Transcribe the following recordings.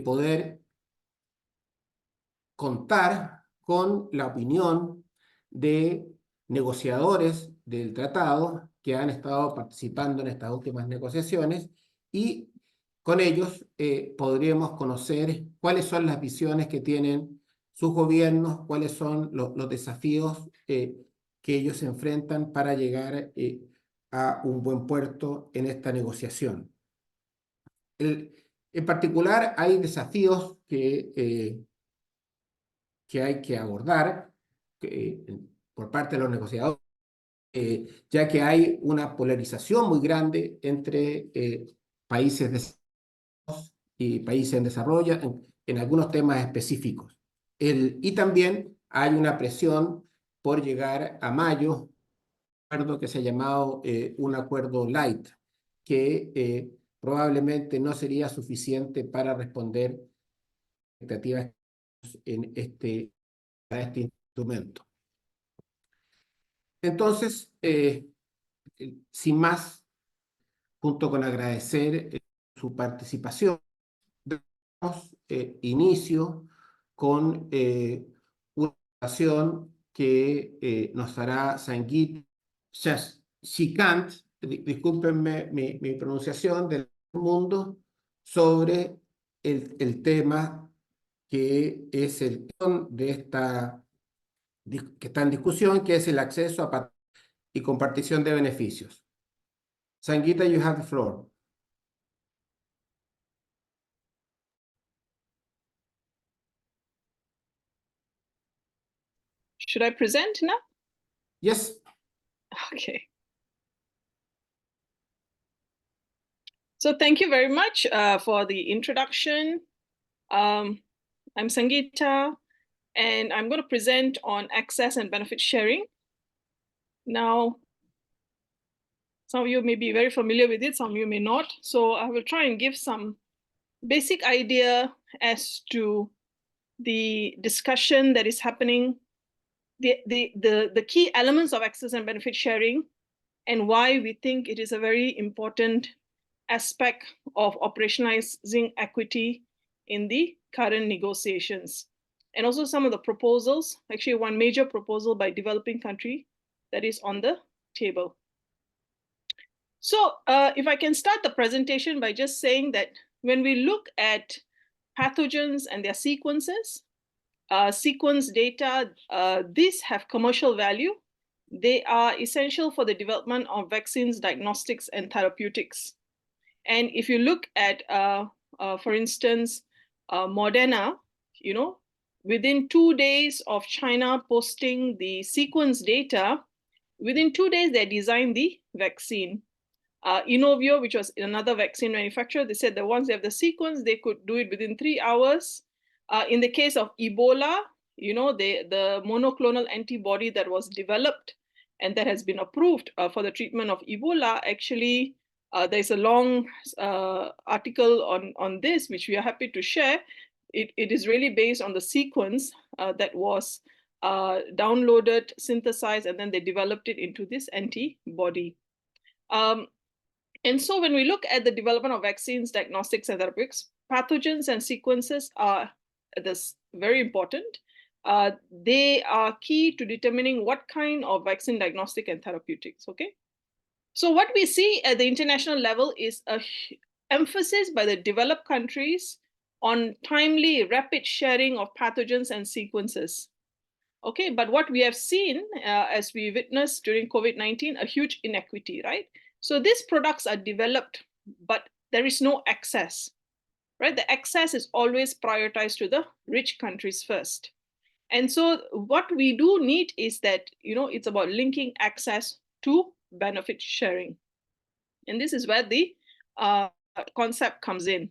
poder contar con la opinión de negociadores del tratado que han estado participando en estas últimas negociaciones, y con ellos podríamos conocer cuáles son las visiones que tienen sus gobiernos, cuáles son los desafíos que ellos enfrentan para llegar a un buen puerto en esta negociación. En particular, hay desafíos que hay que abordar por parte de los negociadores, ya que hay una polarización muy grande entre países desarrollados y países en desarrollo en algunos temas específicos. Y también hay una presión por llegar a mayo, un acuerdo que se ha llamado un acuerdo light, que probablemente no sería suficiente para responder expectativas en este instrumento. Entonces, sin más, junto con agradecer su participación, damos inicio con una presentación que nos hará Sangeeta Shikant, discúlpenme mi pronunciación, del mundo, sobre el tema que es el de esta que está en discusión, que es el acceso a y compartición de beneficios. Sangeeta, you have the floor. Should I present now? Yes. Okay. So thank you very much for the introduction. I'm Sangeeta, and I'm going to present on access and benefit sharing. Now, some of you may be very familiar with it, some of you may not. So I will try and give some basic idea as to the discussion that is happening, the key elements of access and benefit sharing, and why we think it is a very important aspect of operationalizing equity in the current negotiations. And also some of the proposals, actually one major proposal by developing country that is on the table. So if I can start the presentation by just saying that when we look at pathogens and their sequences, sequence data, these have commercial value. They are essential for the development of vaccines, diagnostics, and therapeutics. And if you look at, for instance, Moderna, within 2 days of China posting the sequence data, within 2 days, they designed the vaccine. Inovio, which was another vaccine manufacturer, they said that once they have the sequence, they could do it within 3 hours. In the case of Ebola, the monoclonal antibody that was developed and that has been approved for the treatment of Ebola, actually, there's a long article on this, which we are happy to share. It is really based on the sequence that was downloaded, synthesized, and then they developed it into this antibody. And so when we look at the development of vaccines, diagnostics, and therapeutics, pathogens and sequences are very important. They are key to determining what kind of vaccine, diagnostic, and therapeutics, okay? So what we see at the international level is an emphasis by the developed countries on timely, rapid sharing of pathogens and sequences. Okay, but what we have seen, as we witnessed during COVID-19, a huge inequity, right? So these products are developed, but there is no access, right? The access is always prioritized to the rich countries first. And so what we do need is that, it's about linking access to benefit sharing. And this is where the concept comes in.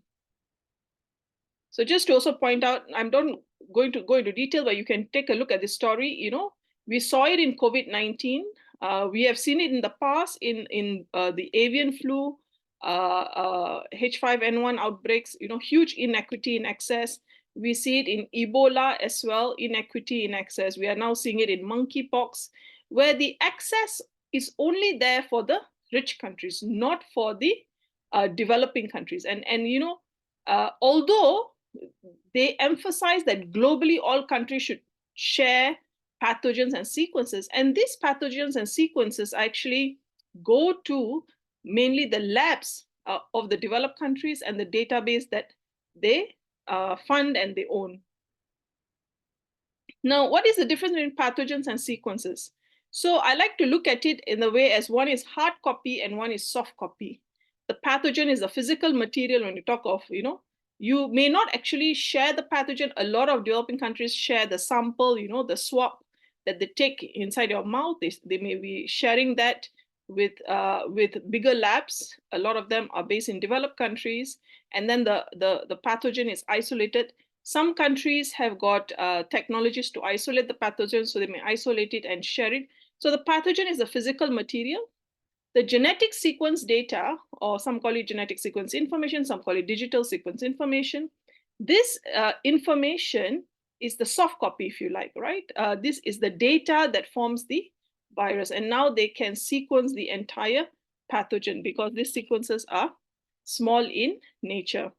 So just to also point out, I'm not going to go into detail, but you can take a look at the story. We saw it in COVID-19. We have seen it in the past in the avian flu, H5N1 outbreaks, huge inequity in access. We see it in Ebola as well, inequity in access. We are now seeing it in monkeypox, where the access is only there for the rich countries, not for the developing countries. And although they emphasize that globally all countries should share pathogens and sequences. And these pathogens and sequences actually go to mainly the labs of the developed countries and the database that they fund and they own. Now, what is the difference between pathogens and sequences? So I like to look at it in the way as one is hard copy and one is soft copy. The pathogen is the physical material. When you talk of, you may not actually share the pathogen. A lot of developing countries share the sample, the swab that they take inside your mouth. They may be sharing that with bigger labs. A lot of them are based in developed countries. And then the pathogen is isolated. Some countries have got technologies to isolate the pathogen, so they may isolate it and share it. So the pathogen is the physical material. The genetic sequence data, or some call it genetic sequence information, some call it digital sequence information. This information is the soft copy, if you like, right? This is the data that forms the virus. And now they can sequence the entire pathogen because these sequences are small in nature.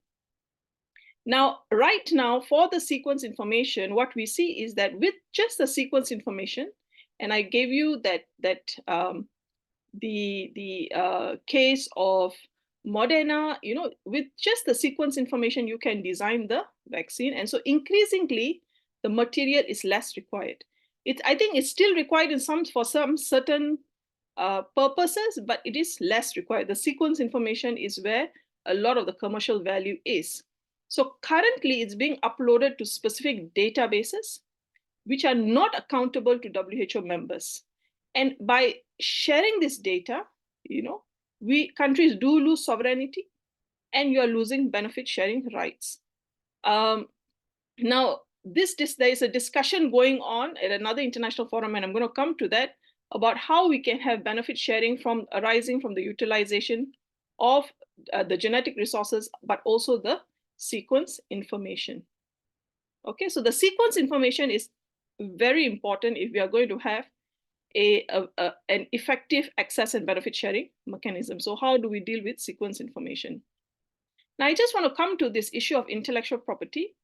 Now, right now, for the sequence information, what we see is that with just the sequence information, and I gave you the case of Moderna, with just the sequence information, you can design the vaccine. And so increasingly, the material is less required. I think it's still required for some certain purposes, but it is less required. The sequence information is where a lot of the commercial value is. So currently, it's being uploaded to specific databases, which are not accountable to WHO members. And by sharing this data, countries do lose sovereignty, and you are losing benefit sharing rights. Now, there is a discussion going on at another international forum, and I'm going to come to that, about how we can have benefit sharing arising from the utilization of the genetic resources, but also the sequence information. Okay, so the sequence information is very important if we are going to have an effective access and benefit sharing mechanism. So how do we deal with sequence information? Now, I just want to come to this issue of intellectual property.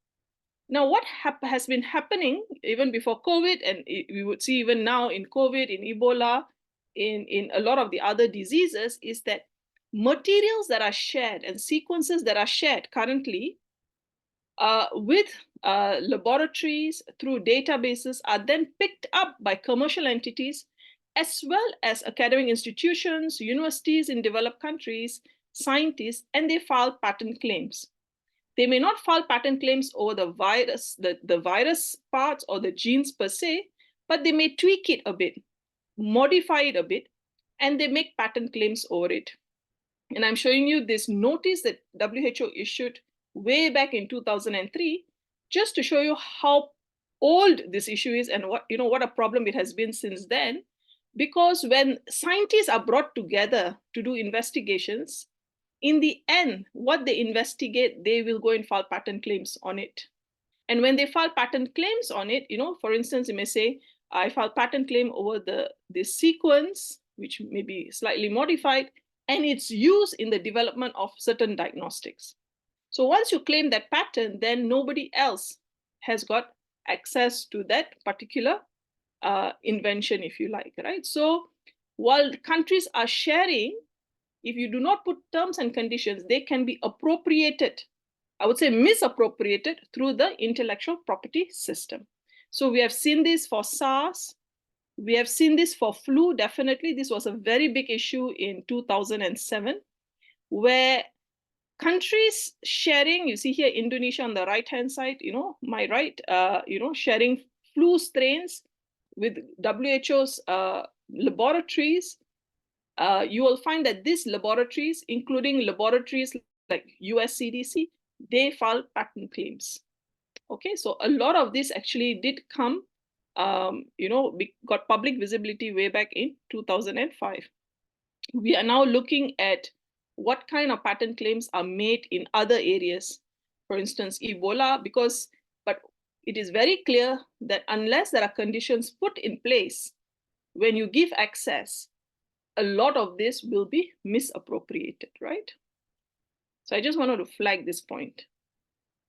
Now, what has been happening even before COVID, and we would see even now in COVID, in Ebola, in a lot of the other diseases, is that materials that are shared and sequences that are shared currently with laboratories through databases are then picked up by commercial entities, as well as academic institutions, universities in developed countries, scientists, and they file patent claims. They may not file patent claims over the virus, the virus parts or the genes per se, but they may tweak it a bit, modify it a bit, and they make patent claims over it. And I'm showing you this notice that WHO issued way back in 2003, just to show you how old this issue is and what a problem it has been since then. Because when scientists are brought together to do investigations, in the end, what they investigate, they will go and file patent claims on it. And when they file patent claims on it, for instance, you may say, I file patent claim over the sequence, which may be slightly modified, and its use in the development of certain diagnostics. So once you claim that patent, then nobody else has got access to that particular invention, if you like, right? So while countries are sharing, if you do not put terms and conditions, they can be appropriated, I would say misappropriated, through the intellectual property system. So we have seen this for SARS. We have seen this for flu, definitely. This was a very big issue in 2007, where countries sharing, you see here Indonesia on the right-hand side, my right, sharing flu strains with WHO's laboratories. You will find that these laboratories, including laboratories like US CDC, they file patent claims. Okay, so a lot of this actually did come, got public visibility way back in 2005. We are now looking at what kind of patent claims are made in other areas, for instance, Ebola, but it is very clear that unless there are conditions put in place, when you give access, a lot of this will be misappropriated, right? So I just wanted to flag this point.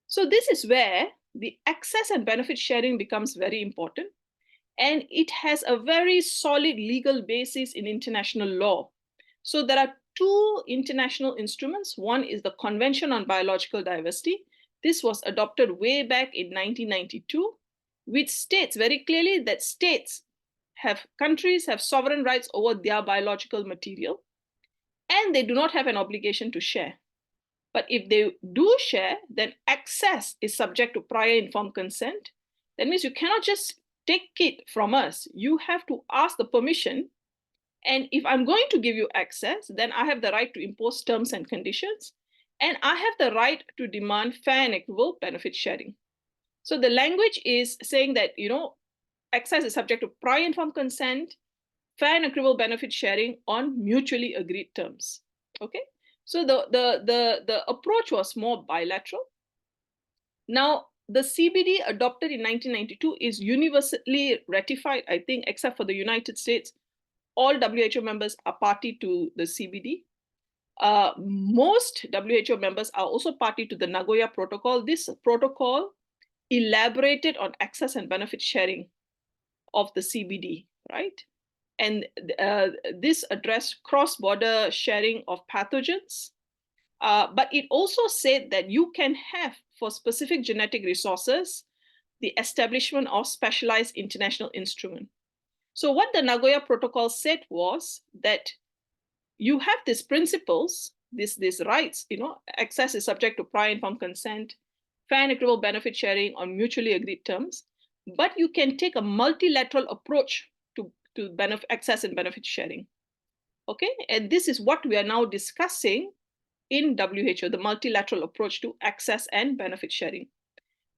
So this is where the access and benefit sharing becomes very important. And it has a very solid legal basis in international law. So there are two international instruments. One is the Convention on Biological Diversity. This was adopted way back in 1992, which states very clearly that countries have sovereign rights over their biological material, and they do not have an obligation to share. But if they do share, then access is subject to prior informed consent. That means you cannot just take it from us. You have to ask the permission. And if I'm going to give you access, then I have the right to impose terms and conditions. And I have the right to demand fair and equitable benefit sharing. So the language is saying that, access is subject to prior informed consent, fair and equitable benefit sharing on mutually agreed terms. Okay. So the approach was more bilateral. Now, the CBD adopted in 1992 is universally ratified, I think, except for the United States. All WHO members are party to the CBD. Most WHO members are also party to the Nagoya Protocol. This protocol elaborated on access and benefit sharing of the CBD, right? And this addressed cross-border sharing of pathogens. But it also said that you can have, for specific genetic resources, the establishment of specialized international instrument. So what the Nagoya Protocol said was that you have these principles, these rights, access is subject to prior informed consent, fair and equitable benefit sharing on mutually agreed terms, but you can take a multilateral approach to access and benefit sharing. Okay, and this is what we are now discussing in WHO, the multilateral approach to access and benefit sharing.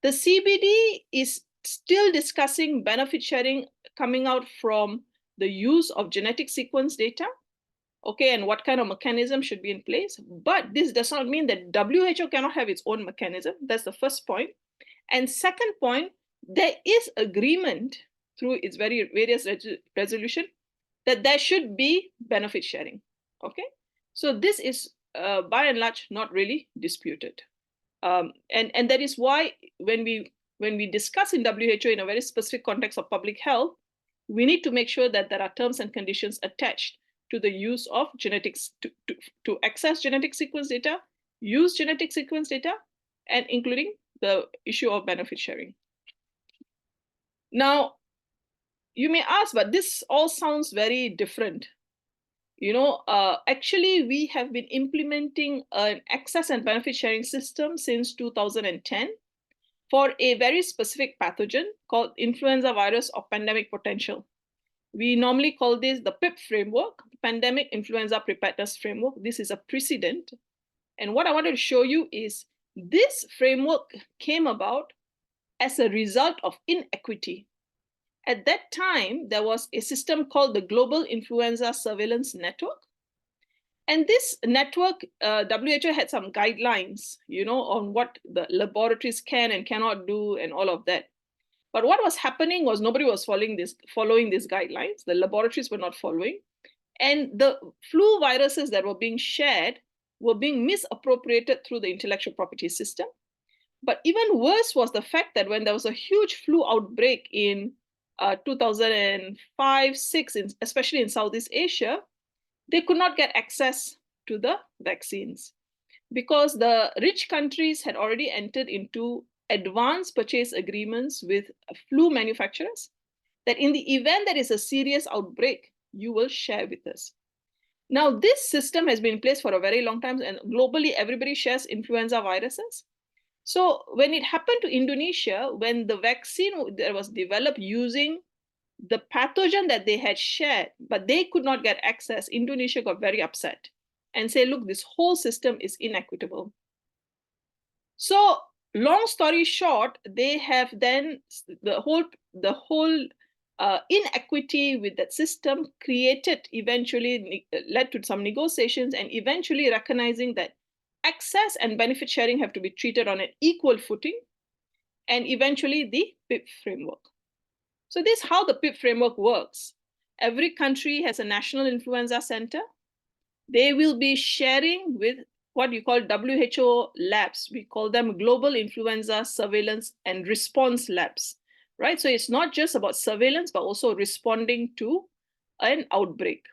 The CBD is still discussing benefit sharing coming out from the use of genetic sequence data, okay, and what kind of mechanism should be in place. But this does not mean that WHO cannot have its own mechanism. That's the first point. And second point, there is agreement through its various resolution that there should be benefit sharing, okay? So this is by and large not really disputed. And that is why when we discuss in WHO in a very specific context of public health, we need to make sure that there are terms and conditions attached to the use of genetics to access genetic sequence data, use genetic sequence data, and including the issue of benefit sharing. Now, you may ask, but this all sounds very different. Actually, we have been implementing an access and benefit sharing system since 2010 for a very specific pathogen called influenza virus of pandemic potential. We normally call this the PIP framework, Pandemic Influenza Preparedness Framework. This is a precedent. And what I wanted to show you is this framework came about as a result of inequity. At that time, there was a system called the Global Influenza Surveillance Network. And this network, WHO had some guidelines, on what the laboratories can and cannot do and all of that. But what was happening was nobody was following these guidelines. The laboratories were not following. And the flu viruses that were being shared were being misappropriated through the intellectual property system. But even worse was the fact that when there was a huge flu outbreak in 2005-06, especially in Southeast Asia, they could not get access to the vaccines because the rich countries had already entered into advance purchase agreements with flu manufacturers that in the event there is a serious outbreak, you will share with us. Now, this system has been in place for a very long time, and globally, everybody shares influenza viruses. So when it happened to Indonesia, when the vaccine that was developed using the pathogen that they had shared, but they could not get access, Indonesia got very upset and say, look, this whole system is inequitable. So long story short, they have then the whole inequity with that system eventually led to some negotiations and eventually recognizing that access and benefit sharing have to be treated on an equal footing, and eventually the PIP framework. So this is how the PIP framework works. Every country has a national influenza center. They will be sharing with what you call WHO labs. We call them Global Influenza Surveillance and Response Labs, right? So it's not just about surveillance, but also responding to an outbreak.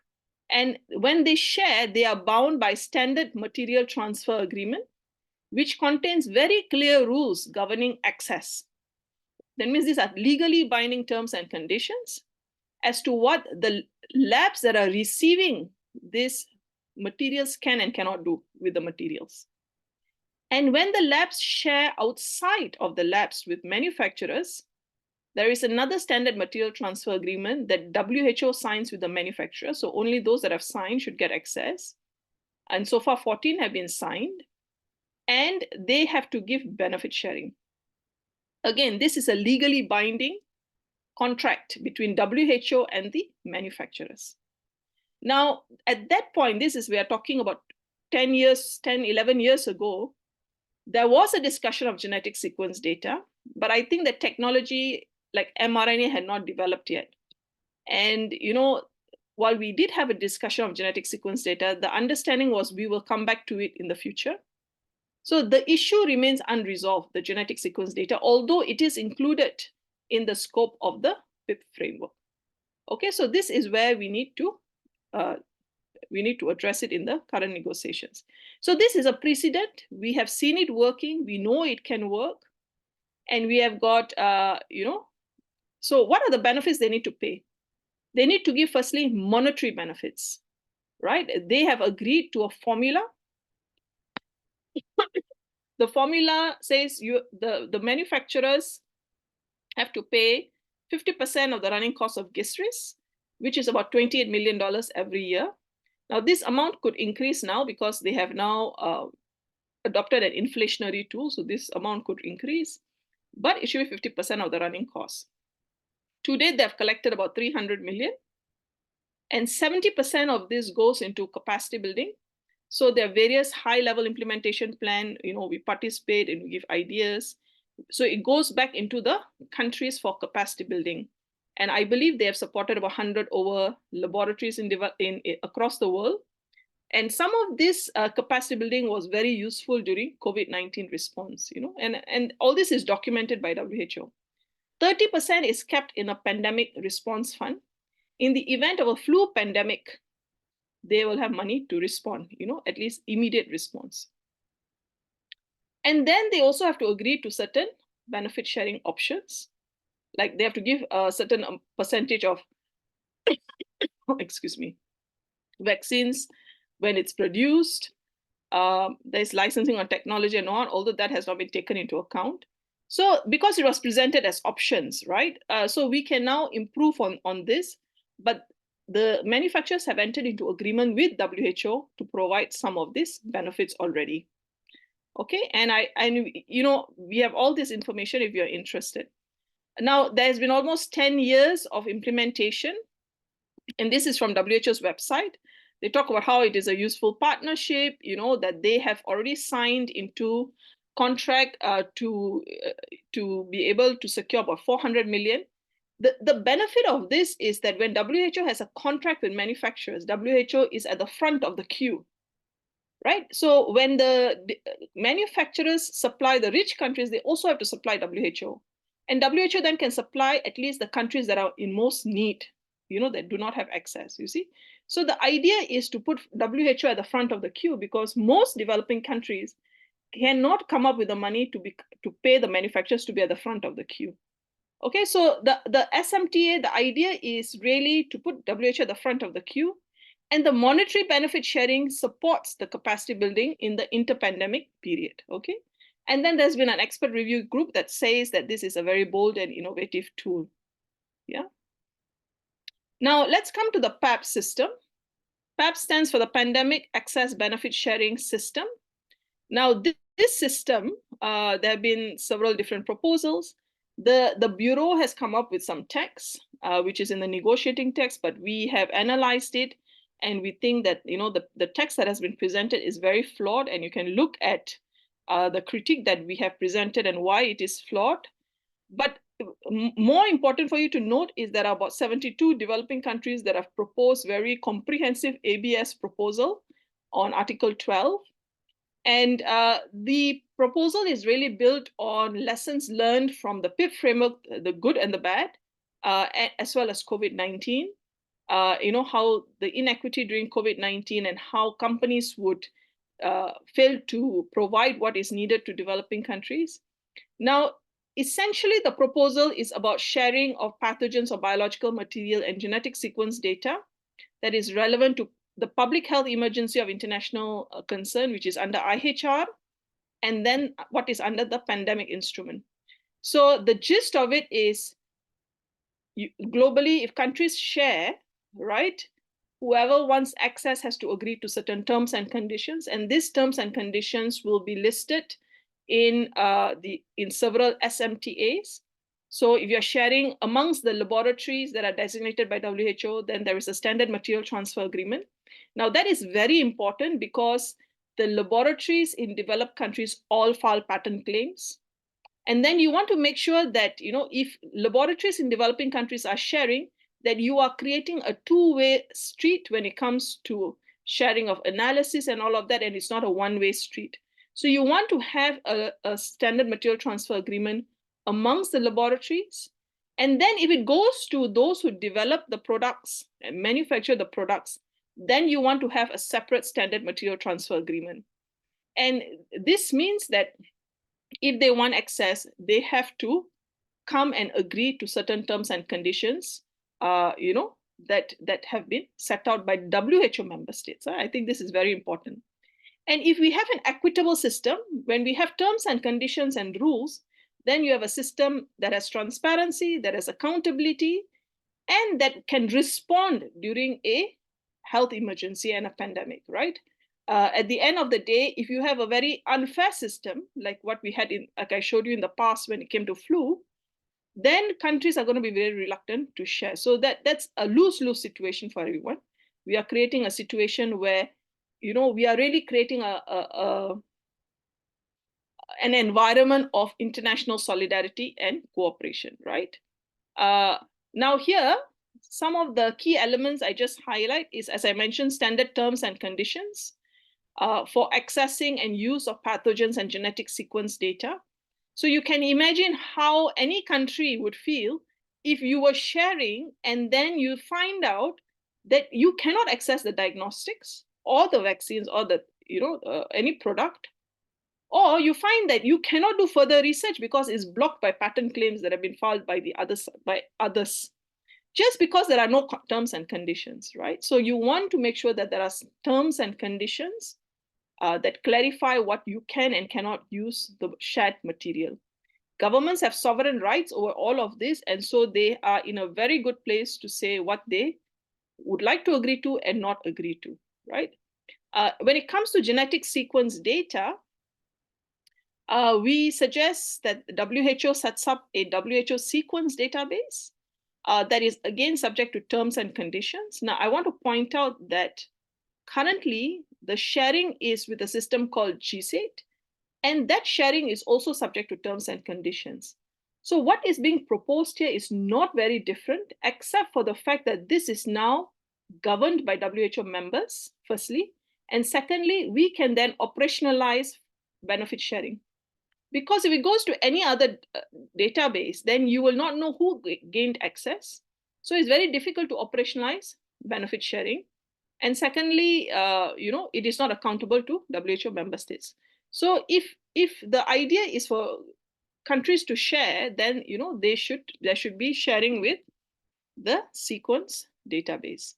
And when they share, they are bound by standard material transfer agreement, which contains very clear rules governing access. That means these are legally binding terms and conditions as to what the labs that are receiving these materials can and cannot do with the materials. And when the labs share outside of the labs with manufacturers, there is another standard material transfer agreement that WHO signs with the manufacturer. So only those that have signed should get access. And so far, 14 have been signed. And they have to give benefit sharing. Again, this is a legally binding contract between WHO and the manufacturers. Now, at that point, we are talking about 10, 11 years ago, there was a discussion of genetic sequence data, but I think that technology like mRNA had not developed yet. And, while we did have a discussion of genetic sequence data, the understanding was we will come back to it in the future. So the issue remains unresolved, the genetic sequence data, although it is included in the scope of the PIP framework. Okay, so this is where we need to address it in the current negotiations. So this is a precedent. We have seen it working. We know it can work. And we have got, so what are the benefits they need to pay? They need to give, firstly, monetary benefits, right? They have agreed to a formula. The formula says the manufacturers have to pay 50% of the running cost of GISRIS, which is about $28 million every year. Now, this amount could increase now because they have now adopted an inflationary tool. So this amount could increase, but it should be 50% of the running costs. To date, they've collected about 300 million, and 70% of this goes into capacity building. So there are various high-level implementation plan. We participate and we give ideas. So it goes back into the countries for capacity building. And I believe they have supported about 100 over laboratories across the world. And some of this capacity building was very useful during COVID-19 response, and all this is documented by WHO. 30% is kept in a pandemic response fund. In the event of a flu pandemic, they will have money to respond, at least immediate response. And then they also have to agree to certain benefit sharing options. Like they have to give a certain percentage of, vaccines when it's produced. There's licensing on technology and on, although that has not been taken into account. So because it was presented as options, right? So we can now improve on this, but the manufacturers have entered into agreement with WHO to provide some of these benefits already. Okay, and we have all this information if you're interested. Now, there's been almost 10 years of implementation, and this is from WHO's website. They talk about how it is a useful partnership, that they have already signed into contract to be able to secure about 400 million. The benefit of this is that when WHO has a contract with manufacturers, WHO is at the front of the queue, right? So when the manufacturers supply the rich countries, they also have to supply WHO. And WHO then can supply at least the countries that are in most need, that do not have access, you see? So the idea is to put WHO at the front of the queue because most developing countries cannot come up with the money to pay the manufacturers to be at the front of the queue. Okay, so the SMTA, the idea is really to put WHO at the front of the queue, and the monetary benefit sharing supports the capacity building in the interpandemic period, okay? And then there's been an expert review group that says that this is a very bold and innovative tool, yeah? Now, let's come to the PAP system. PAP stands for the Pandemic Access Benefit Sharing System. Now, this system, there have been several different proposals. The Bureau has come up with some text, which is in the negotiating text, but we have analyzed it, and we think that the text that has been presented is very flawed, and you can look at the critique that we have presented and why it is flawed. But more important for you to note is there are about 72 developing countries that have proposed very comprehensive ABS proposal on Article 12. And the proposal is really built on lessons learned from the PIP framework, the good and the bad, as well as COVID-19. How the inequity during COVID-19 and how companies would fail to provide what is needed to developing countries. Now, essentially, the proposal is about sharing of pathogens or biological material and genetic sequence data that is relevant to the public health emergency of international concern, which is under IHR, and then what is under the pandemic instrument. So the gist of it is, globally, if countries share, right, whoever wants access has to agree to certain terms and conditions, and these terms and conditions will be listed in several SMTAs. So if you're sharing amongst the laboratories that are designated by WHO, then there is a standard material transfer agreement. Now that is very important because the laboratories in developed countries all file patent claims. And then you want to make sure that, if laboratories in developing countries are sharing, that you are creating a two-way street when it comes to sharing of analysis and all of that, and it's not a one-way street. So you want to have a standard material transfer agreement amongst the laboratories. And then if it goes to those who develop the products and manufacture the products, then you want to have a separate standard material transfer agreement. And this means that if they want access, they have to come and agree to certain terms and conditions, that have been set out by WHO member states. I think this is very important. And if we have an equitable system, when we have terms and conditions and rules, then you have a system that has transparency, that has accountability, and that can respond during a health emergency and a pandemic, right? At the end of the day, if you have a very unfair system, like what we had like I showed you in the past when it came to flu, then countries are going to be very reluctant to share. So that's a lose-lose situation for everyone. We are creating a situation where, we are really creating an environment of international solidarity and cooperation, right? Now here, some of the key elements I just highlight is, as I mentioned, standard terms and conditions for accessing and use of pathogens and genetic sequence data. So you can imagine how any country would feel if you were sharing and then you find out that you cannot access the diagnostics or the vaccines or the any product, or you find that you cannot do further research because it's blocked by patent claims that have been filed by others, just because there are no terms and conditions, right? So you want to make sure that there are terms and conditions that clarify what you can and cannot use the shared material. Governments have sovereign rights over all of this, and so they are in a very good place to say what they would like to agree to and not agree to, right? When it comes to genetic sequence data, we suggest that WHO sets up a WHO sequence database that is again subject to terms and conditions. Now, I want to point out that currently the sharing is with a system called GSAID, and that sharing is also subject to terms and conditions. So what is being proposed here is not very different, except for the fact that this is now governed by WHO members, firstly, and secondly, we can then operationalize benefit sharing. Because if it goes to any other database, then you will not know who gained access. So it's very difficult to operationalize benefit sharing. And secondly, it is not accountable to WHO member states. So if the idea is for countries to share, then there should be sharing with the sequence database,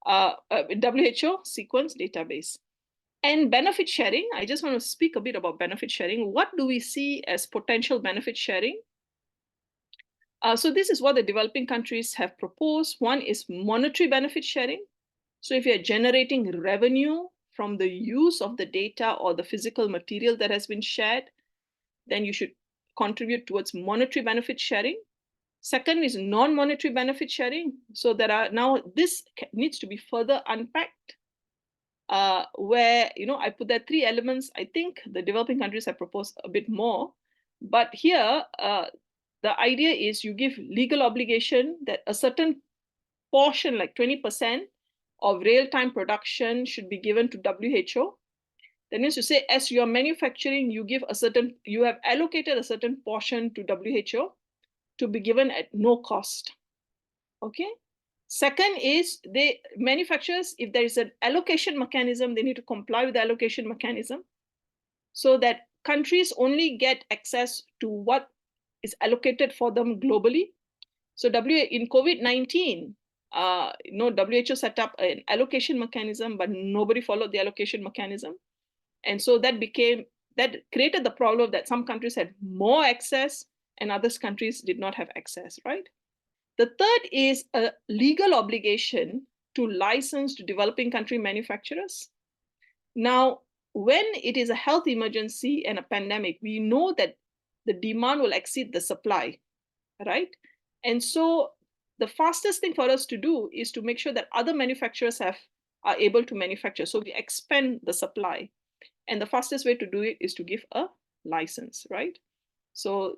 WHO sequence database. And benefit sharing, I just want to speak a bit about benefit sharing. What do we see as potential benefit sharing? So this is what the developing countries have proposed. One is monetary benefit sharing. So if you're generating revenue from the use of the data or the physical material that has been shared, then you should contribute towards monetary benefit sharing. Second is non-monetary benefit sharing. So there are now, this needs to be further unpacked, where I put there 3 elements. I think the developing countries have proposed a bit more, but here the idea is you give legal obligation that a certain portion, like 20% of real-time production, should be given to WHO. That means you say, as you are manufacturing, you have allocated a certain portion to WHO to be given at no cost. Okay. Second is manufacturers, if there is an allocation mechanism, they need to comply with the allocation mechanism so that countries only get access to what is allocated for them globally. So in COVID-19, WHO set up an allocation mechanism, but nobody followed the allocation mechanism. And so that created the problem that some countries had more access and other countries did not have access, right? The third is a legal obligation to license to developing country manufacturers. Now, when it is a health emergency and a pandemic, we know that the demand will exceed the supply, right? And so the fastest thing for us to do is to make sure that other manufacturers are able to manufacture. So we expand the supply. And the fastest way to do it is to give a license, right? So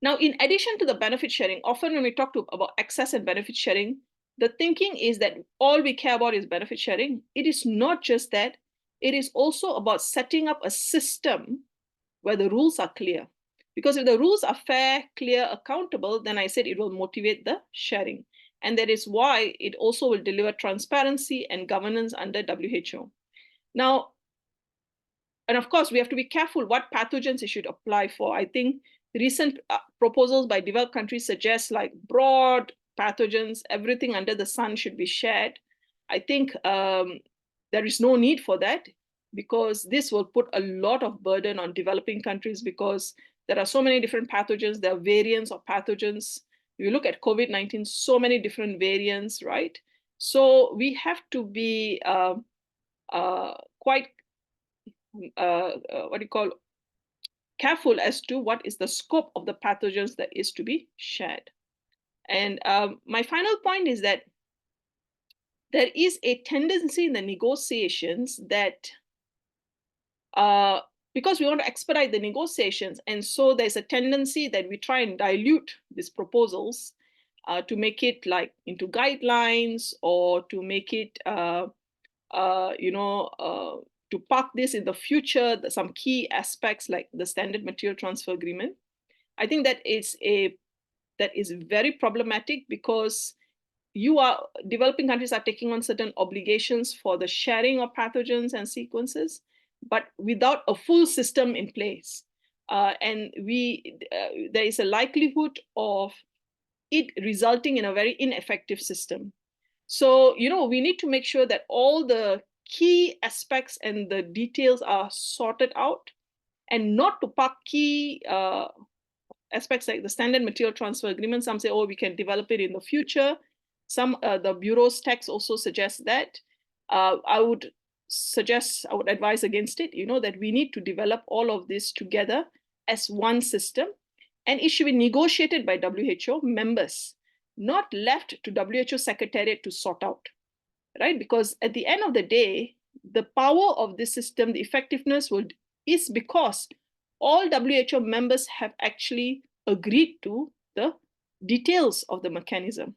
now, in addition to the benefit sharing, often when we talk about access and benefit sharing, the thinking is that all we care about is benefit sharing. It is not just that. It is also about setting up a system where the rules are clear. Because if the rules are fair, clear, accountable, then I said it will motivate the sharing. And that is why it also will deliver transparency and governance under WHO. Now, and of course, we have to be careful what pathogens you should apply for. I think recent proposals by developed countries suggest like broad pathogens, everything under the sun should be shared. I think there is no need for that because this will put a lot of burden on developing countries because there are so many different pathogens. There are variants of pathogens. If you look at COVID-19, so many different variants, right? So we have to be quite careful as to what is the scope of the pathogens that is to be shared. And my final point is that there is a tendency in the negotiations that because we want to expedite the negotiations, and so there's a tendency that we try and dilute these proposals to make it like into guidelines or to make it to park this in the future, some key aspects like the standard material transfer agreement. I think that is very problematic because developing countries are taking on certain obligations for the sharing of pathogens and sequences, but without a full system in place. And there is a likelihood of it resulting in a very ineffective system. So, we need to make sure that all the key aspects and the details are sorted out and not to park key aspects like the standard material transfer agreement. Some say, oh, we can develop it in the future. The Bureau's text also suggests that. I would advise against it, that we need to develop all of this together as one system. And it should be negotiated by WHO members, not left to WHO Secretariat to sort out, right? Because at the end of the day, the power of this system, the effectiveness is because all WHO members have actually agreed to the details of the mechanism.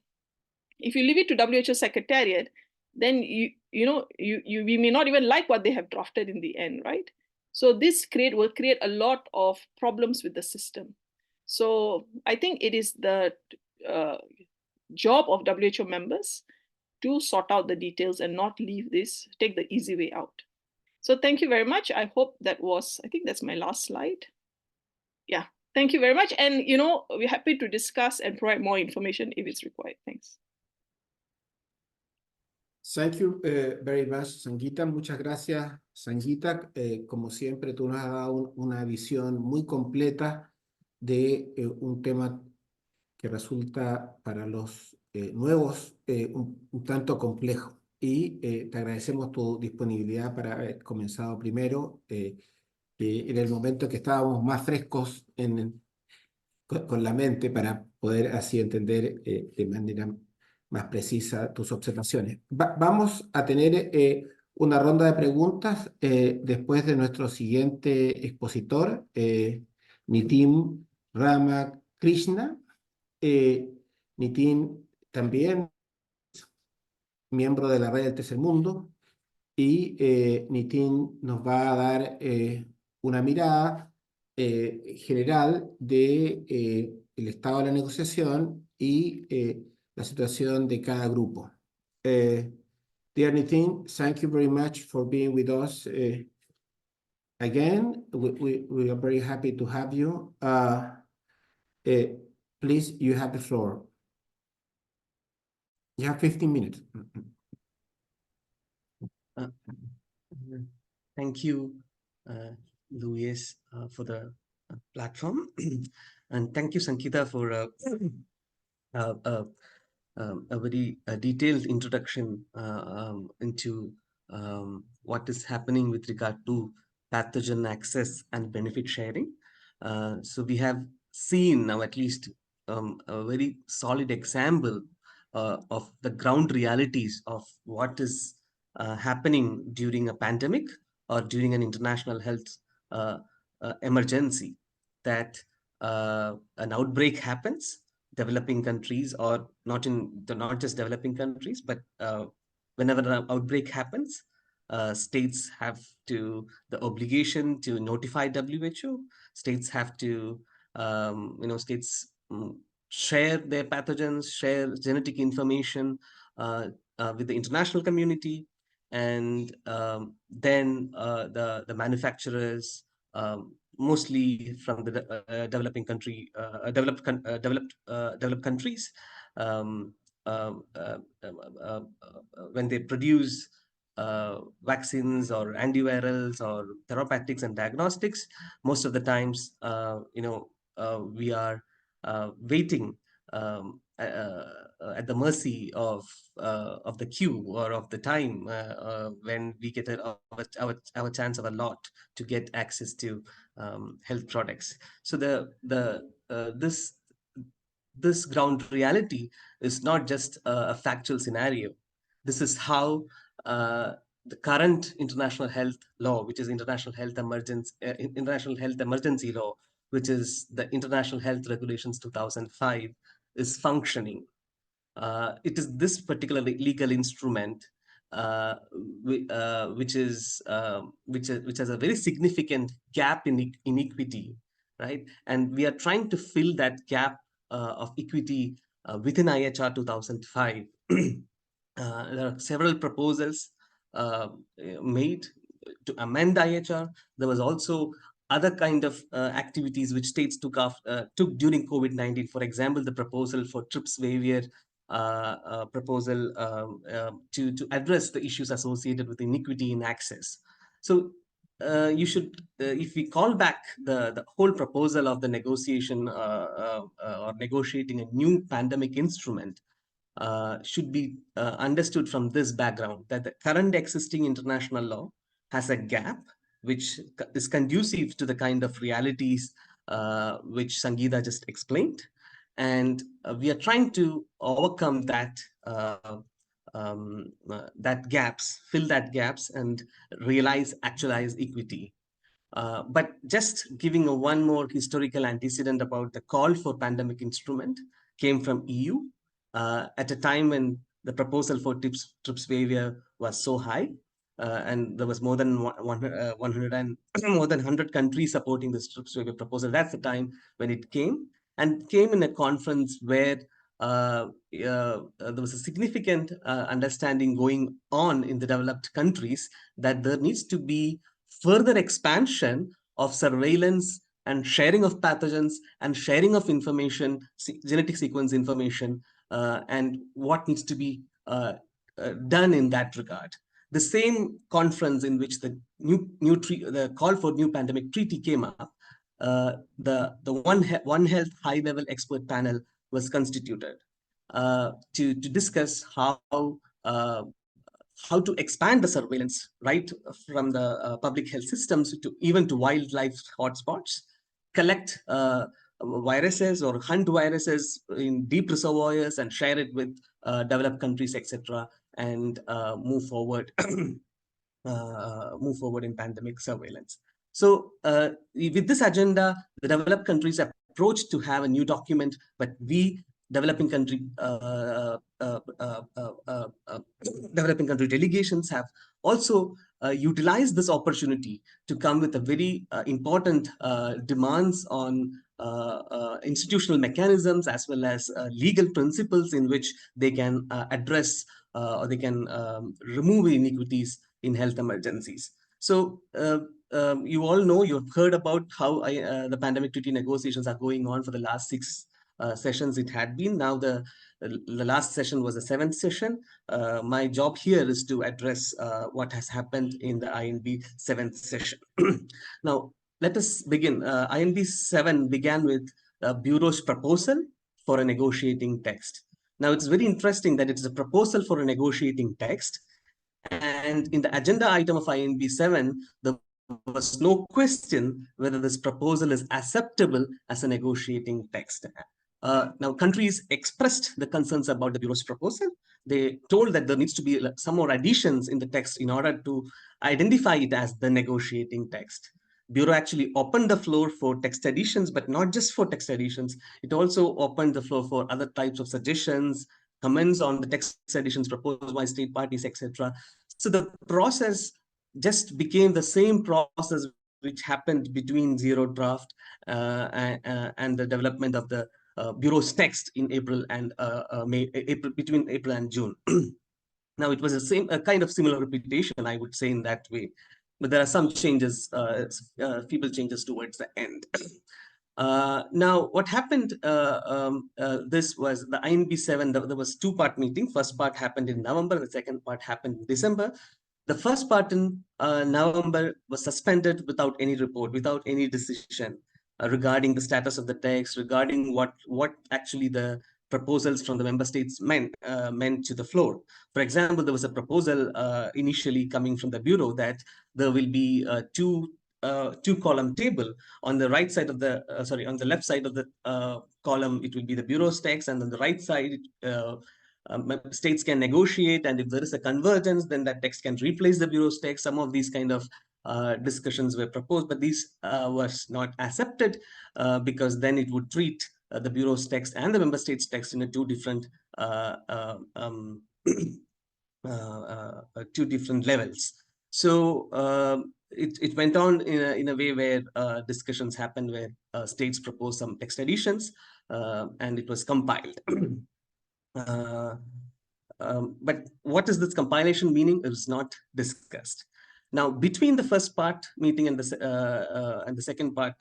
If you leave it to WHO Secretariat, then we may not even like what they have drafted in the end, right? So this will create a lot of problems with the system. So I think it is the job of WHO members to sort out the details and not take the easy way out. So thank you very much. I hope I think that's my last slide. Yeah, thank you very much. And, we're happy to discuss and provide more information if it's required. Thanks. Thank you very much, Sangeeta. Muchas gracias, Sangeeta. Como siempre, tú nos has dado una visión muy completa de un tema que resulta para los nuevos un tanto complejo. Y te agradecemos tu disponibilidad para haber comenzado primero en el momento que estábamos más frescos con la mente para poder así entender de manera más precisa tus observaciones. Vamos a tener una ronda de preguntas después de nuestro siguiente expositor, Nitin Ramakrishna. Nitin también miembro de la Red del Tercer Mundo, y Nitin nos va a dar una mirada general de el estado de la negociación y la situación de cada grupo. Dear Nitin, thank you very much for being with us again. We are very happy to have you. Please, you have the floor. You have 15 minutes. Thank you, Luis, for the platform. And thank you, Sankita, for a very detailed introduction into what is happening with regard to pathogen access and benefit sharing. So we have seen now at least a very solid example of the ground realities of what is happening during a pandemic or during an international health emergency, that an outbreak happens, developing countries, or not just developing countries, but whenever an outbreak happens, states have the obligation to notify WHO. States have to, states share their pathogens, share genetic information with the international community, and then the manufacturers, mostly from the developing country, developed countries, when they produce vaccines or antivirals or therapeutics and diagnostics, most of the times, we are waiting at the mercy of the queue or of the time when we get our chance of a lot to get access to health products. So this ground reality is not just a factual scenario. This is how the current international health law, which is international health emergency law, which is the International Health Regulations 2005, is functioning. It is this particular legal instrument which has a very significant gap in equity, right? And we are trying to fill that gap of equity within IHR 2005. There are several proposals made to amend IHR. There was also other kind of activities which states took during COVID-19. For example, the proposal for TRIPS waiver proposal to address the issues associated with inequity in access. So you should, if we call back the whole proposal of the negotiation or negotiating a new pandemic instrument, should be understood from this background, that the current existing international law has a gap which is conducive to the kind of realities which Sangeeta just explained. And we are trying to overcome that fill that gaps and actualize equity. But just giving one more historical antecedent about the call for pandemic instrument came from EU at a time when the proposal for TRIPS waiver was so high, and there was more than 100 countries supporting this TRIPS waiver proposal. That's the time when it came, and came in a conference where there was a significant understanding going on in the developed countries that there needs to be further expansion of surveillance and sharing of pathogens and sharing of information, genetic sequence information, and what needs to be done in that regard. The same conference in which the call for new pandemic treaty came up, the One Health high-level expert panel was constituted to discuss how to expand the surveillance right from the public health systems to even to wildlife hotspots, collect viruses or hunt viruses in deep reservoirs and share it with developed countries, etc., and move forward in pandemic surveillance. So with this agenda, the developed countries approached to have a new document, but we developing country developing country delegations have also utilized this opportunity to come with a very important demands on institutional mechanisms as well as legal principles in which they can address or they can remove inequities in health emergencies. So you all know, you've heard about how the pandemic treaty negotiations are going on for the last 6 sessions it had been. Now the last session was the 7th session. My job here is to address what has happened in the INB 7th session. Now, let us begin. INB 7 began with the Bureau's proposal for a negotiating text. Now, it's very interesting that it's a proposal for a negotiating text. And in the agenda item of INB 7, there was no question whether this proposal is acceptable as a negotiating text. Now, countries expressed the concerns about the Bureau's proposal. They told that there needs to be some more additions in the text in order to identify it as the negotiating text. Bureau actually opened the floor for text additions, but not just for text additions. It also opened the floor for other types of suggestions, comments on the text additions proposed by state parties, etc. So the process just became the same process which happened between zero draft and the development of the Bureau's text in April and between April and June. Now, it was a kind of similar repetition, I would say, in that way, but there are some changes, feeble changes towards the end. Now, what happened, this was the INB 7, there was 2-part meeting. First part happened in November, the second part happened in December. The first part in November was suspended without any report, without any decision regarding the status of the text, regarding what actually the proposals from the member states meant to the floor. For example, there was a proposal initially coming from the Bureau that there will be a two-column table. On the right side of the, on the left side of the column, it will be the Bureau's text, and on the right side, states can negotiate, and if there is a convergence, then that text can replace the Bureau's text. Some of these kind of discussions were proposed, but these was not accepted because then it would treat the Bureau's text and the member states' text in a two different levels. So it went on in a way where discussions happened, where states proposed some text additions, and it was compiled. But what is this compilation meaning? It was not discussed. Now, between the first part meeting and the second part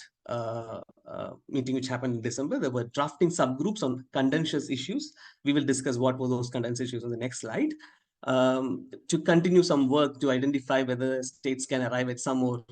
meeting, which happened in December, there were drafting subgroups on contentious issues. We will discuss what were those contentious issues on the next slide. To continue some work to identify whether states can arrive at some more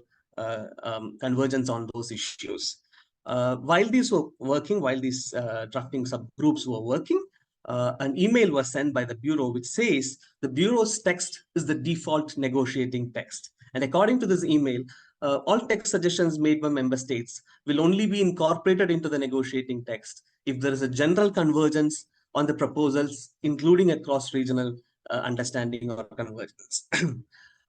convergence on those issues. While these were working, while these drafting subgroups were working, an email was sent by the Bureau which says the Bureau's text is the default negotiating text. And according to this email, all text suggestions made by member states will only be incorporated into the negotiating text if there is a general convergence on the proposals, including a cross-regional understanding or convergence.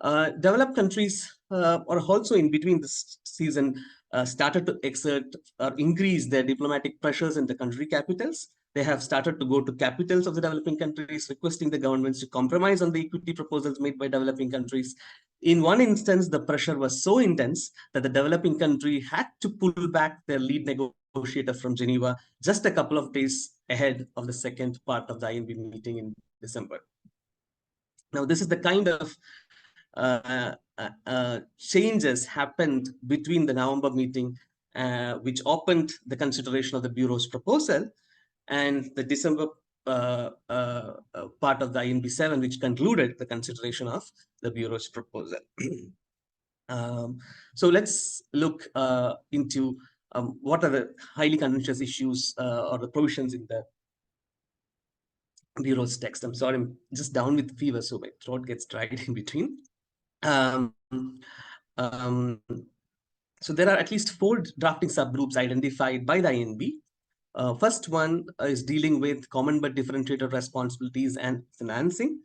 Developed countries are also in between this season started to exert or increase their diplomatic pressures in the country capitals. They have started to go to capitals of the developing countries, requesting the governments to compromise on the equity proposals made by developing countries. In one instance, the pressure was so intense that the developing country had to pull back their lead negotiator from Geneva just a couple of days ahead of the second part of the INB meeting in December. Now, this is the kind of changes happened between the November meeting, which opened the consideration of the Bureau's proposal, and the December part of the INB 7, which concluded the consideration of the Bureau's proposal. So let's look into what are the highly contentious issues or the provisions in the Bureau's text. I'm sorry, I'm just down with fever, so my throat gets dried in between. So there are at least 4 drafting subgroups identified by the INB. First one is dealing with common but differentiated responsibilities and financing,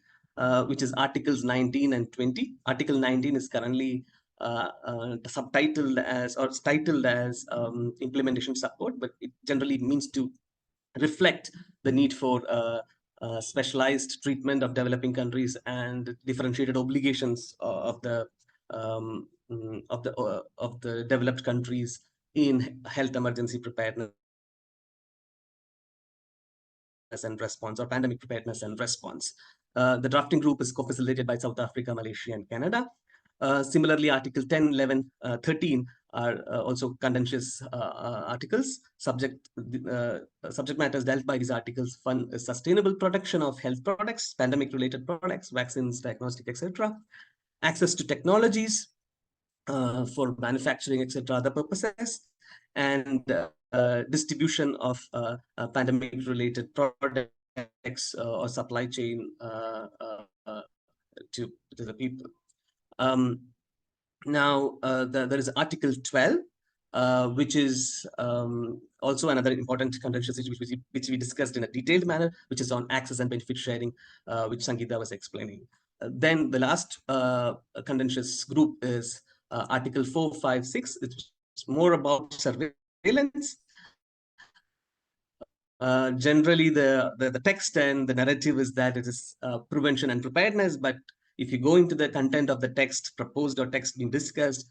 which is Articles 19 and 20. Article 19 is currently subtitled as, or titled as implementation support, but it generally means to reflect the need for specialized treatment of developing countries and differentiated obligations of the developed countries in health emergency preparedness and response, or pandemic preparedness and response. The drafting group is co-facilitated by South Africa, Malaysia, and Canada. Similarly, Article 10, 11, 13 are also contentious articles. Subject matters dealt by these articles fund sustainable production of health products, pandemic-related products, vaccines, diagnostic, etc. Access to technologies for manufacturing, etc., other purposes, and distribution of pandemic-related products or supply chain to the people. Now, there is Article 12, which is also another important contentious issue, which we discussed in a detailed manner, which is on access and benefit sharing, which Sangeeta was explaining. Then the last contentious group is Article 4, 5, 6. It's more about surveillance. Generally, the text and the narrative is that it is prevention and preparedness, but if you go into the content of the text proposed or text being discussed,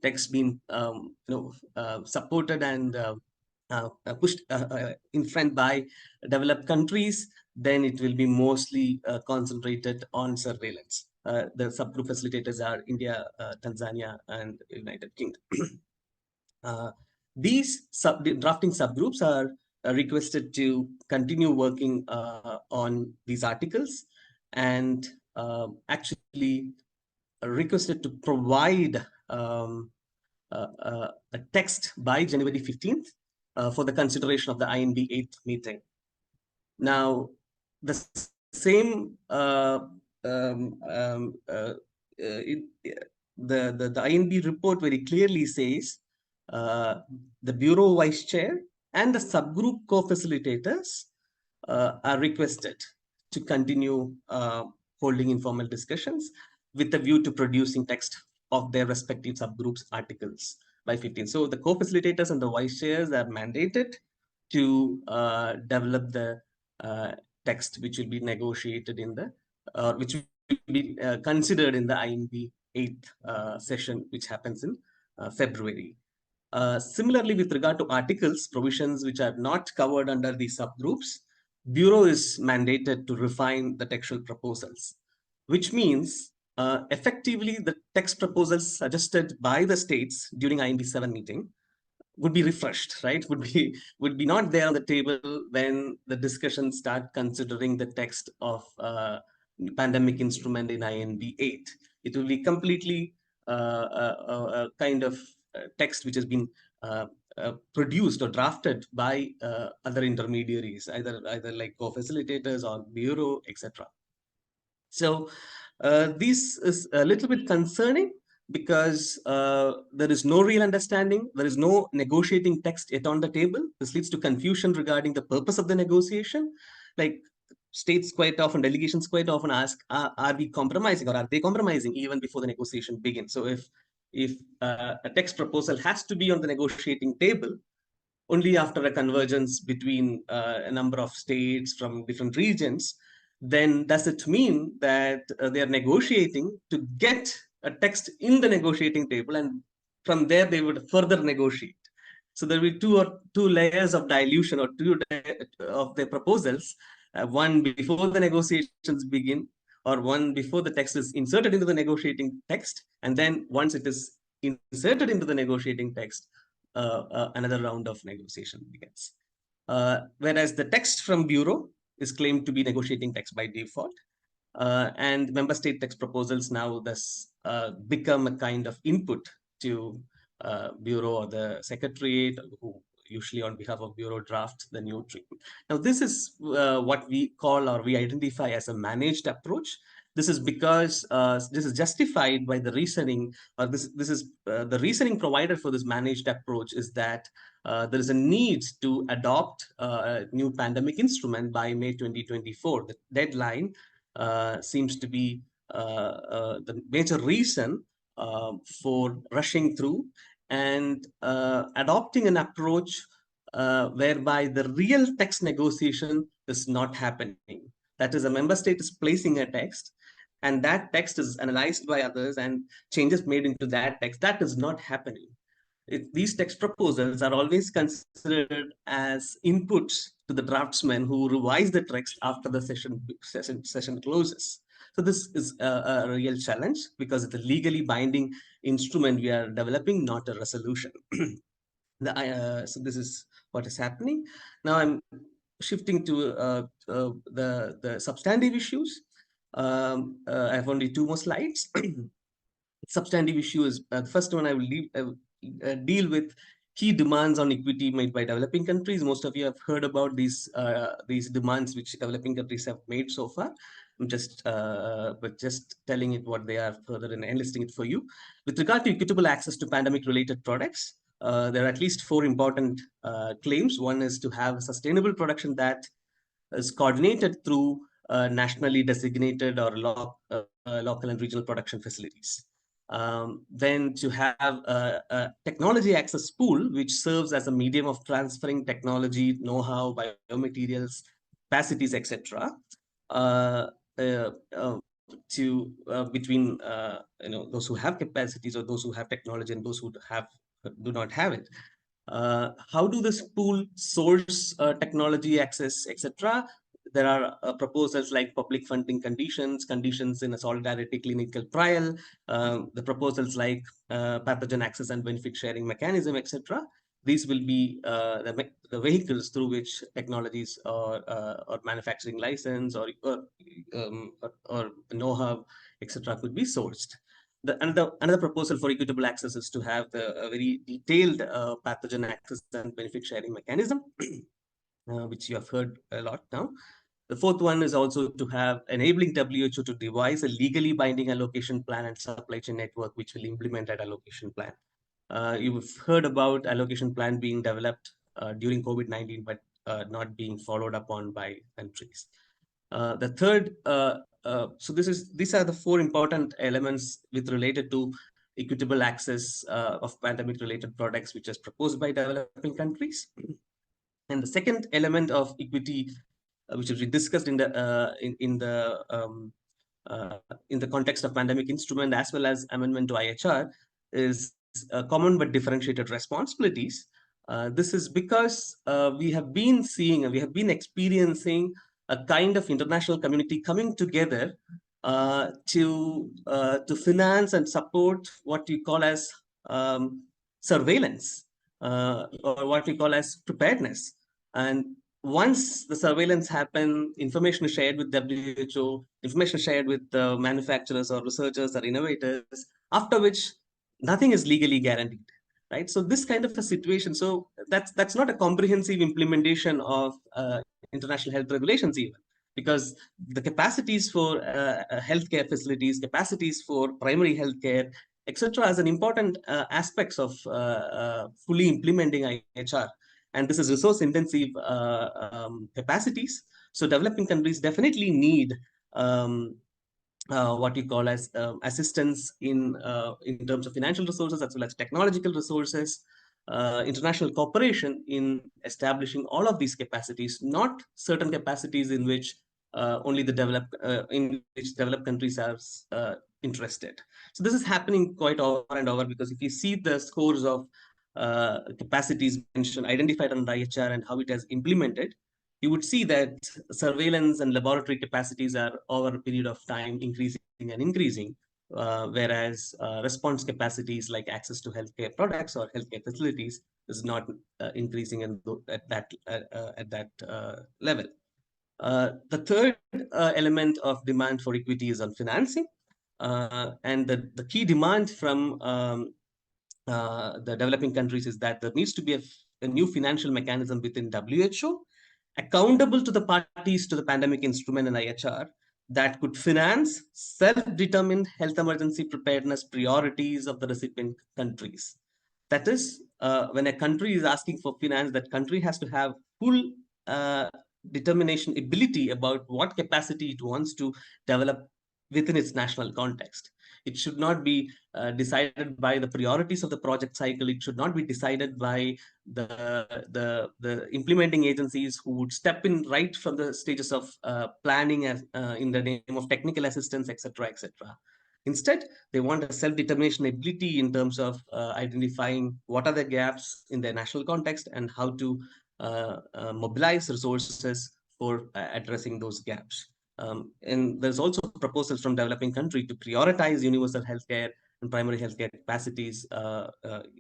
text being supported and pushed in front by developed countries, then it will be mostly concentrated on surveillance. The subgroup facilitators are India, Tanzania, and United Kingdom. These drafting subgroups are requested to continue working on these articles, and actually requested to provide a text by January 15th for the consideration of the INB 8th meeting. Now, the same the INB report very clearly says the Bureau Vice Chair and the subgroup co-facilitators are requested to continue holding informal discussions with a view to producing text of their respective subgroups articles by 15. So the co-facilitators and the vice chairs are mandated to develop the text which will be negotiated in the, which will be considered in the INB 8th session, which happens in February. Similarly, with regard to articles, provisions which are not covered under these subgroups, Bureau is mandated to refine the textual proposals, which means effectively the text proposals suggested by the states during INB 7 meeting would be refreshed, right? Would be not there on the table when the discussions start considering the text of pandemic instrument in INB 8. It will be completely a kind of text which has been produced or drafted by other intermediaries, either like co-facilitators or bureau, etc. So this is a little bit concerning because there is no real understanding. There is no negotiating text yet on the table. This leads to confusion regarding the purpose of the negotiation. Like states quite often, delegations quite often ask, are we compromising or are they compromising even before the negotiation begins? So if a text proposal has to be on the negotiating table only after a convergence between a number of states from different regions, then does it mean that they are negotiating to get a text in the negotiating table, and from there they would further negotiate? So there will be two layers of dilution or two of the proposals, one before the negotiations begin, or one before the text is inserted into the negotiating text, and then once it is inserted into the negotiating text, another round of negotiation begins. Whereas the text from Bureau is claimed to be negotiating text by default, and member state text proposals now thus become a kind of input to Bureau or the Secretariat, who usually on behalf of Bureau draft the new treatment. Now, this is what we call or we identify as a managed approach. This is because this is justified by the reasoning, or this is the reasoning provided for this managed approach is that there is a need to adopt a new pandemic instrument by May 2024. The deadline seems to be the major reason for rushing through and adopting an approach whereby the real text negotiation is not happening. That is, a member state is placing a text, and that text is analyzed by others and changes made into that text. That is not happening. These text proposals are always considered as inputs to the draftsman who revise the text after the session closes. So this is a real challenge because it's a legally binding instrument we are developing, not a resolution. So this is what is happening. Now I'm shifting to the substantive issues. I have only 2 more slides. Substantive issues. The first one I will deal with key demands on equity made by developing countries. Most of you have heard about these demands which developing countries have made so far. I'm just telling it what they are further and enlisting it for you. With regard to equitable access to pandemic-related products, there are at least 4 important claims. One is to have a sustainable production that is coordinated through nationally designated or local and regional production facilities. Then to have a technology access pool, which serves as a medium of transferring technology, know-how, biomaterials, capacities, etc. Between those who have capacities or those who have technology and those who do not have it. How do this pool source technology access, etc.? There are proposals like public funding conditions in a solidarity clinical trial, the proposals like pathogen access and benefit sharing mechanism, etc. These will be the vehicles through which technologies or manufacturing license or know-how, etc. could be sourced. Another proposal for equitable access is to have a very detailed pathogen access and benefit sharing mechanism, which you have heard a lot now. The fourth one is also to have enabling WHO to devise a legally binding allocation plan and supply chain network, which will implement that allocation plan. You've heard about allocation plan being developed during COVID-19, but not being followed upon by countries. The third, so these are the 4 important elements related to equitable access of pandemic-related products, which is proposed by developing countries. And the second element of equity, which will be discussed in the context of pandemic instrument as well as amendment to IHR, is common but differentiated responsibilities. This is because we have been experiencing a kind of international community coming together to finance and support what we call as surveillance or what we call as preparedness. And once the surveillance happens, information is shared with WHO, information shared with manufacturers or researchers or innovators, after which nothing is legally guaranteed, right? So this kind of a situation, so that's not a comprehensive implementation of international health regulations even, because the capacities for healthcare facilities, capacities for primary healthcare, etc., as an important aspects of fully implementing IHR. And this is resource intensive capacities. So developing countries definitely need what we call as assistance in terms of financial resources as well as technological resources, international cooperation in establishing all of these capacities, not certain capacities in which only the developed countries are interested. So this is happening quite over and over, because if you see the scores of capacities mentioned, identified under IHR and how it has implemented, you would see that surveillance and laboratory capacities are over a period of time increasing and increasing, whereas response capacities like access to healthcare products or healthcare facilities is not increasing at that level. The third element of demand for equity is on financing, and the key demand from the developing countries is that there needs to be a new financial mechanism within WHO, accountable to the parties to the pandemic instrument and IHR, that could finance self-determined health emergency preparedness priorities of the recipient countries. That is, when a country is asking for finance, that country has to have full determination ability about what capacity it wants to develop within its national context. It should not be decided by the priorities of the project cycle. It should not be decided by the implementing agencies who would step in right from the stages of planning as in the name of technical assistance, etc., etc. Instead, they want a self-determination ability in terms of identifying what are the gaps in their national context and how to mobilize resources for addressing those gaps. And there's also proposals from developing countries to prioritize universal healthcare and primary healthcare capacities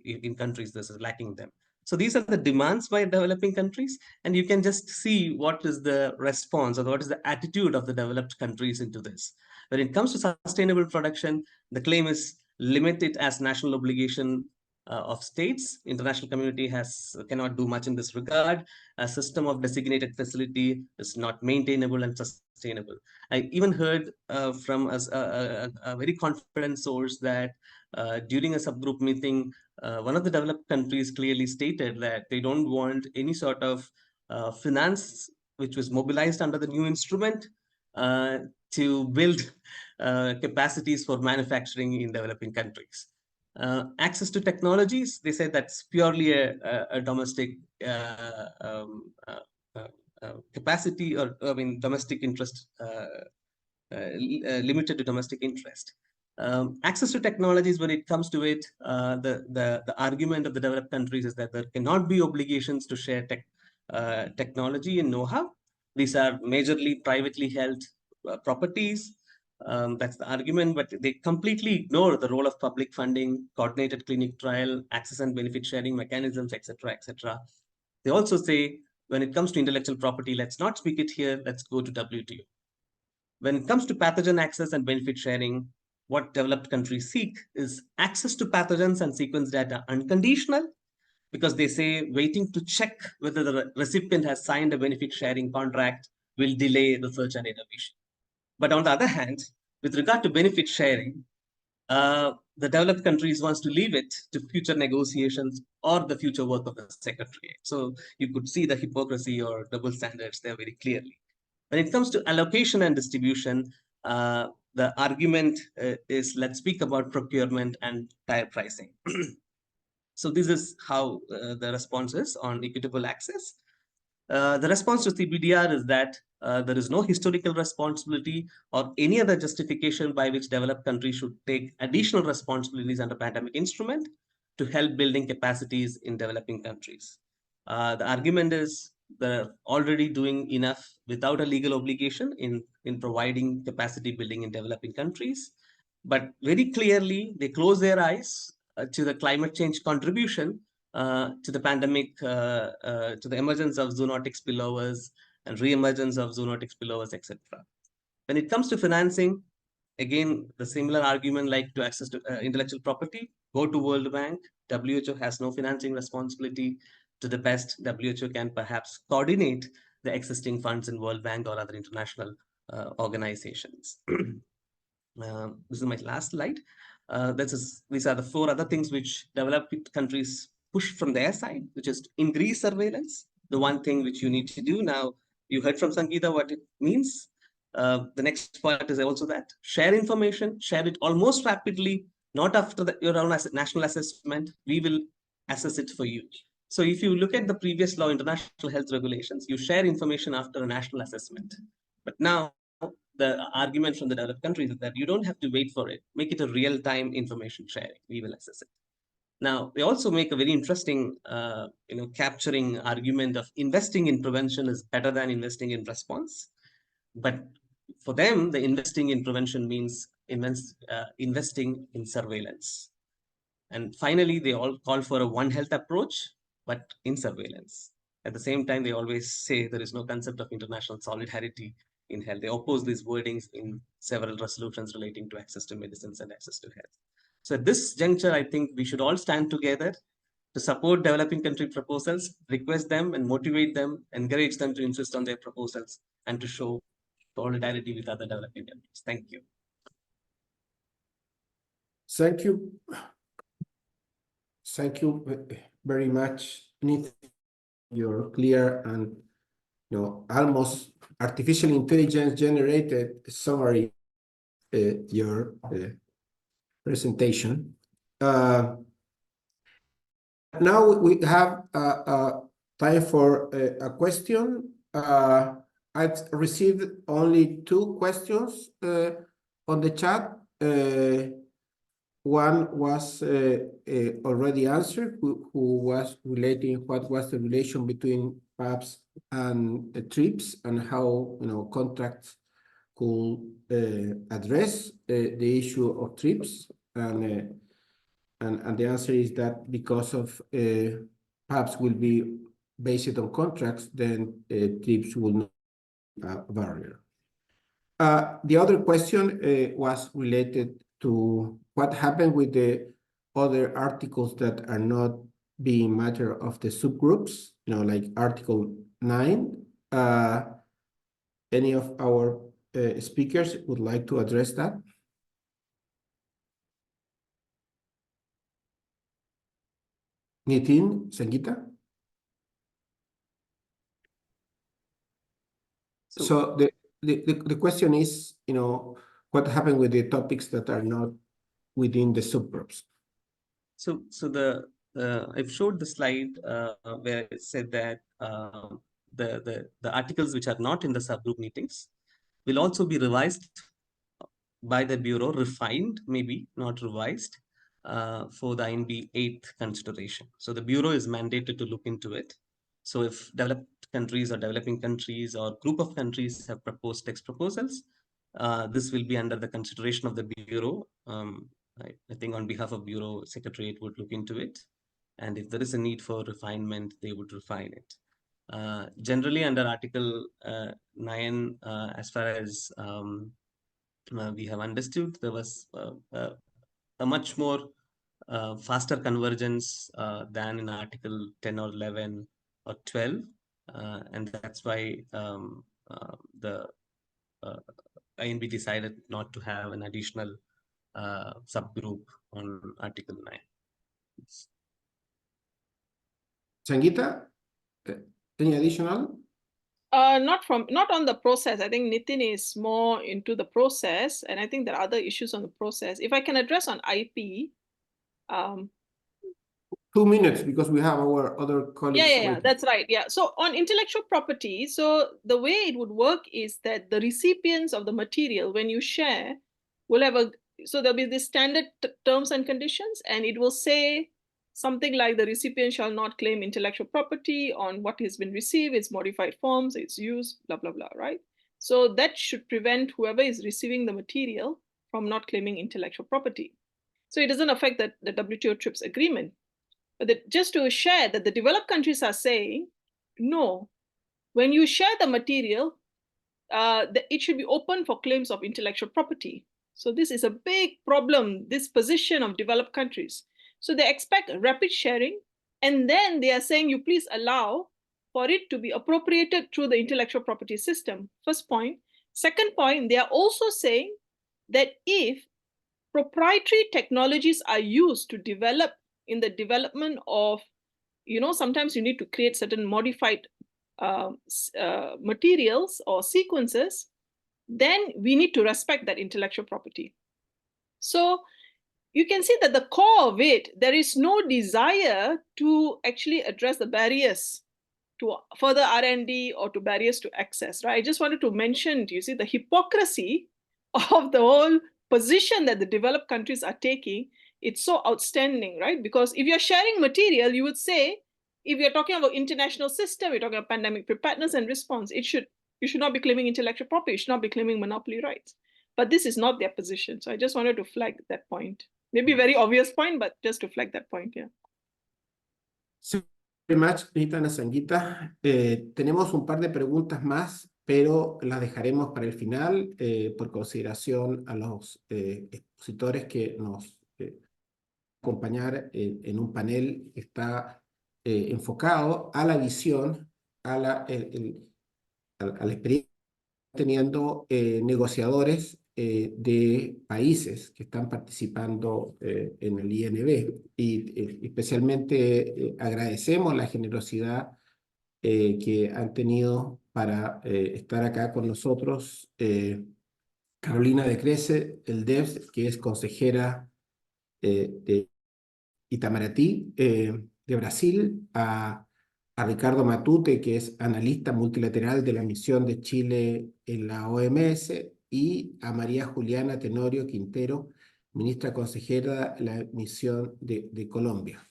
in countries that are lacking them. So these are the demands by developing countries, and you can just see what is the response or what is the attitude of the developed countries into this. When it comes to sustainable production, the claim is limit it as national obligation of states. International community cannot do much in this regard. A system of designated facility is not maintainable and sustainable. I even heard from a very confident source that during a subgroup meeting, one of the developed countries clearly stated that they don't want any sort of finance which was mobilized under the new instrument to build capacities for manufacturing in developing countries. Access to technologies, they say that's purely a domestic capacity, or I mean domestic interest, limited to domestic interest. Access to technologies, when it comes to it, the argument of the developed countries is that there cannot be obligations to share technology and know-how. These are majorly privately held properties. That's the argument, but they completely ignore the role of public funding, coordinated clinic trial, access and benefit sharing mechanisms, etc., etc. They also say, when it comes to intellectual property, let's not speak it here, let's go to WTO. When it comes to pathogen access and benefit sharing, what developed countries seek is access to pathogens and sequence data unconditional, because they say waiting to check whether the recipient has signed a benefit sharing contract will delay research and innovation. But on the other hand, with regard to benefit sharing, the developed countries wants to leave it to future negotiations or the future work of the secretariat. So you could see the hypocrisy or double standards there very clearly. When it comes to allocation and distribution, the argument is, let's speak about procurement and tire pricing. So this is how the response is on equitable access. The response to CBDR is that there is no historical responsibility or any other justification by which developed countries should take additional responsibilities under pandemic instrument to help building capacities in developing countries. The argument is they're already doing enough without a legal obligation in providing capacity building in developing countries. But very clearly, they close their eyes to the climate change contribution to the pandemic, to the emergence of zoonotic spillovers and re-emergence of zoonotic spillovers, etc. When it comes to financing, again, the similar argument like to access to intellectual property, go to World Bank. WHO has no financing responsibility. To the best, WHO can perhaps coordinate the existing funds in World Bank or other international organizations. This is my last slide. These are the 4 other things which developed countries push from their side, which is to increase surveillance. The one thing which you need to do now, you heard from Sangeeta what it means. The next part is also that share information, share it almost rapidly, not after your own national assessment. We will assess it for you. So if you look at the previous law, international health regulations, you share information after a national assessment. But now the argument from the developed countries is that you don't have to wait for it. Make it a real-time information sharing. We will assess it. Now, they also make a very interesting, capturing argument of investing in prevention is better than investing in response. But for them, the investing in prevention means investing in surveillance. And finally, they all call for a One Health approach, but in surveillance. At the same time, they always say there is no concept of international solidarity in health. They oppose these wordings in several resolutions relating to access to medicines and access to health. So at this juncture, I think we should all stand together to support developing country proposals, request them and motivate them, encourage them to insist on their proposals, and to show solidarity with other developing countries. Thank you. Thank you. Thank you very much, Nith. Your clear and almost artificial intelligence generated summary, your presentation. Now we have time for a question. I've received only 2 questions on the chat. One was already answered, who was relating what was the relation between PABs and TRIPS, and how contracts could address the issue of TRIPS, and the answer is that because of PABs will be based on contracts, then TRIPS will not be a barrier. The other question was related to what happened with the other articles that are not being matter of the subgroups, like Article 9. Any of our speakers would like to address that? Nitin, Sangeeta? So the question is, what happened with the topics that are not within the subgroups? So I've showed the slide where it said that the articles which are not in the subgroup meetings will also be revised by the Bureau, refined, maybe not revised, for the INB 8th consideration. So the Bureau is mandated to look into it. So if developed countries or developing countries or group of countries have proposed text proposals, this will be under the consideration of the Bureau. I think on behalf of Bureau, Secretariat would look into it. And if there is a need for refinement, they would refine it. Generally under Article 9, as far as we have understood, there was a much more faster convergence than in Article 10 or 11 or 12. And that's why the INB decided not to have an additional subgroup on Article 9. Sangeeta, any additional? Not on the process. I think Nitin is more into the process, and I think there are other issues on the process. If I can address on IP. 2 minutes, because we have our other colleagues. Yeah, that's right. Yeah. So on intellectual property, so the way it would work is that the recipients of the material, when you share, will have so there'll be the standard terms and conditions, and it will say something like the recipient shall not claim intellectual property on what has been received, its modified forms, its use, blah, blah, blah, right? So that should prevent whoever is receiving the material from not claiming intellectual property. So it doesn't affect the WTO TRIPS agreement. But just to share that the developed countries are saying, no, when you share the material, it should be open for claims of intellectual property. So this is a big problem, this position of developed countries. So they expect rapid sharing, and then they are saying, you please allow for it to be appropriated through the intellectual property system. First point. Second point, they are also saying that if proprietary technologies are used to develop in the development of, sometimes you need to create certain modified materials or sequences, then we need to respect that intellectual property. So you can see that the core of it, there is no desire to actually address the barriers to further R&D or to barriers to access, right? I just wanted to mention, you see, the hypocrisy of the whole position that the developed countries are taking. It's so outstanding, right? Because if you're sharing material, you would say, if you're talking about international system, you're talking about pandemic preparedness and response, you should not be claiming intellectual property, you should not be claiming monopoly rights. But this is not their position. So I just wanted to flag that point. Maybe a very obvious point, but just to flag that point, yeah. Thank you very much, Rita y Sangeeta. Tenemos un par de preguntas más, pero las dejaremos para el final por consideración a los expositores que nos acompañar en un panel que está enfocado a la visión, a la experiencia teniendo negociadores de países que están participando en el INB. Y especialmente agradecemos la generosidad que han tenido para estar acá con nosotros. Carolina de Crece, el DEF, que es consejera de Itamaraty, de Brasil, a Ricardo Matute, que es analista multilateral de la misión de Chile en la OMS, y a María Juliana Tenorio Quintero, ministra consejera de la misión de Colombia.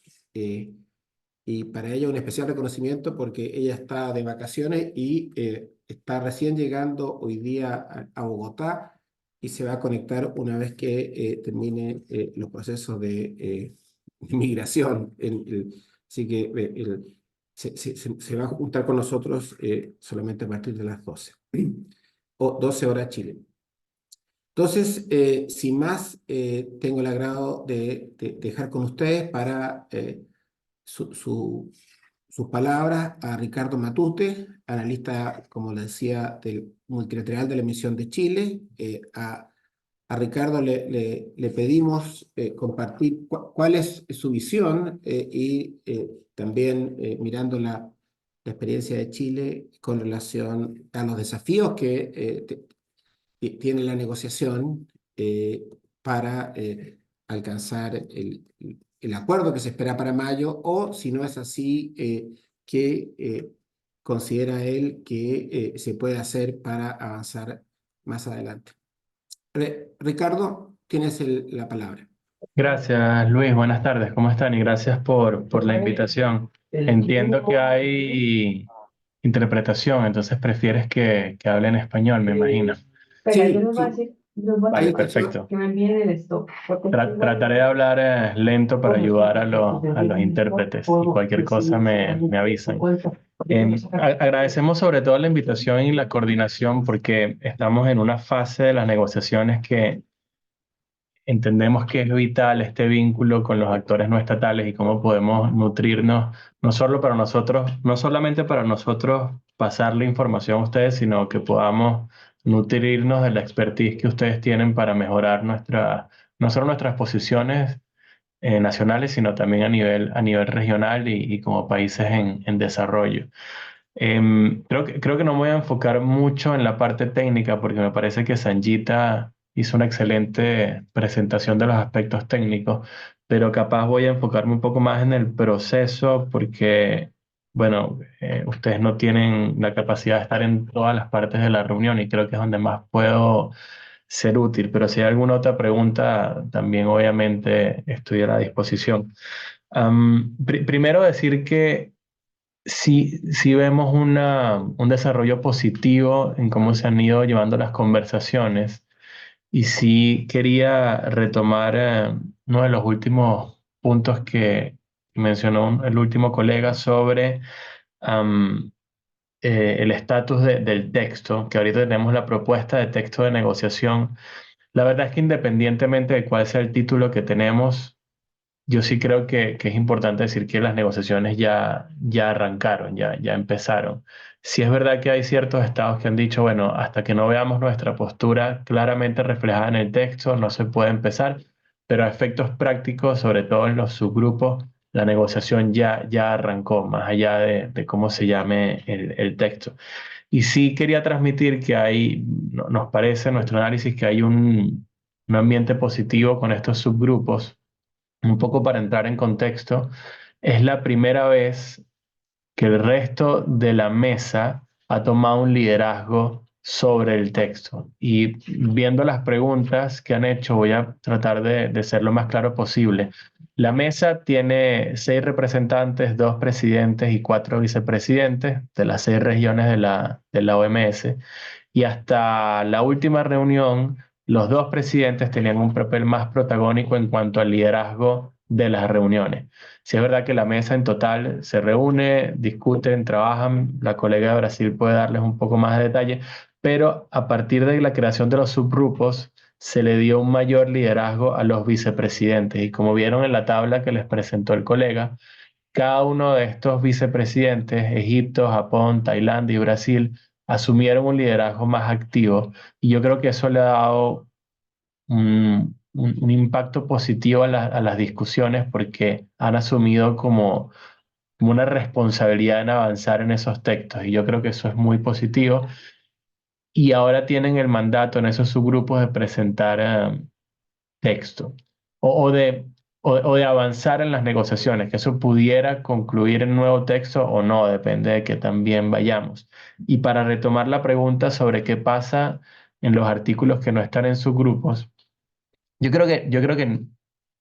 Y para ella un especial reconocimiento porque ella está de vacaciones y está recién llegando hoy día a Bogotá y se va a conectar una vez que termine los procesos de migración. Así que se va a juntar con nosotros solamente a partir de las 12, o 12 horas Chile. Entonces, sin más, tengo el agrado de dejar con ustedes para sus palabras a Ricardo Matute, analista, como le decía, del multilateral de la misión de Chile. A Ricardo le pedimos compartir cuál es su visión y también mirando la experiencia de Chile con relación a los desafíos que tiene la negociación para alcanzar el acuerdo que se espera para mayo, o si no es así, qué considera él que se puede hacer para avanzar más adelante. Ricardo, tienes la palabra. Gracias, Luis. Buenas tardes. ¿Cómo están? Y gracias por la invitación. Entiendo que hay interpretación, entonces prefieres que hable en español, me imagino. Sí, Vale, perfecto. Trataré de hablar lento para ayudar a los intérpretes y cualquier cosa me avisan. Agradecemos sobre todo la invitación y la coordinación porque estamos en una fase de las negociaciones que entendemos que es vital este vínculo con los actores no estatales y cómo podemos nutrirnos, no solo para nosotros, no solamente para nosotros pasar la información a ustedes, sino que podamos nutrirnos de la expertise que ustedes tienen para mejorar no solo nuestras posiciones nacionales, sino también a nivel regional y como países en desarrollo. Creo que no me voy a enfocar mucho en la parte técnica porque me parece que Sanjita hizo una excelente presentación de los aspectos técnicos, pero capaz voy a enfocarme un poco más en el proceso porque, bueno, ustedes no tienen la capacidad de estar en todas las partes de la reunión y creo que es donde más puedo ser útil, pero si hay alguna otra pregunta, también obviamente estoy a la disposición. Primero decir que sí vemos un desarrollo positivo en cómo se han ido llevando las conversaciones y sí quería retomar uno de los últimos puntos que mencionó el último colega sobre am, el estatus del texto, que ahorita tenemos la propuesta de texto de negociación. La verdad es que independientemente de cuál sea el título que tenemos, yo sí creo que es importante decir que las negociaciones ya arrancaron, ya empezaron. Sí es verdad que hay ciertos estados que han dicho, bueno, hasta que no veamos nuestra postura claramente reflejada en el texto, no se puede empezar, pero a efectos prácticos, sobre todo en los subgrupos, la negociación ya arrancó, más allá de cómo se llame el texto. Y sí quería transmitir que nos parece, en nuestro análisis, que hay un ambiente positivo con estos subgrupos. Un poco para entrar en contexto, es la primera vez que el resto de la mesa ha tomado un liderazgo sobre el texto. Y viendo las preguntas que han hecho, voy a tratar de ser lo más claro posible. La mesa tiene 6 representantes, 2 presidentes y 4 vicepresidentes de las 6 regiones de la OMS. Y hasta la última reunión, los 2 presidentes tenían un papel más protagónico en cuanto al liderazgo de las reuniones. Sí es verdad que la mesa en total se reúne, discuten, trabajan, la colega de Brasil puede darles un poco más de detalle, pero a partir de la creación de los subgrupos se le dio un mayor liderazgo a los vicepresidentes y como vieron en la tabla que les presentó el colega, cada uno de estos vicepresidentes, Egipto, Japón, Tailandia y Brasil, asumieron un liderazgo más activo y yo creo que eso le ha dado un impacto positivo a las discusiones porque han asumido como una responsabilidad en avanzar en esos textos y yo creo que eso es muy positivo y ahora tienen el mandato en esos subgrupos de presentar texto o de o de avanzar en las negociaciones, que eso pudiera concluir en nuevo texto o no, depende de que también vayamos. Y para retomar la pregunta sobre qué pasa en los artículos que no están en sus grupos, yo creo que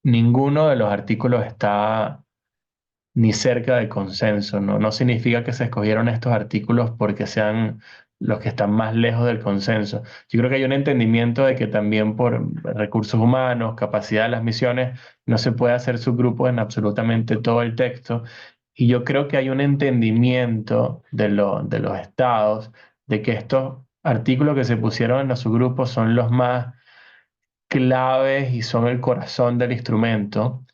ninguno de los artículos está ni cerca del consenso, ¿no? No significa que se escogieron estos artículos porque sean los que están más lejos del consenso. Yo creo que hay un entendimiento de que también por recursos humanos, capacidad de las misiones, no se puede hacer subgrupos en absolutamente todo el texto. Y yo creo que hay un entendimiento de los estados de que estos artículos que se pusieron en los subgrupos son los más claves y son el corazón del instrumento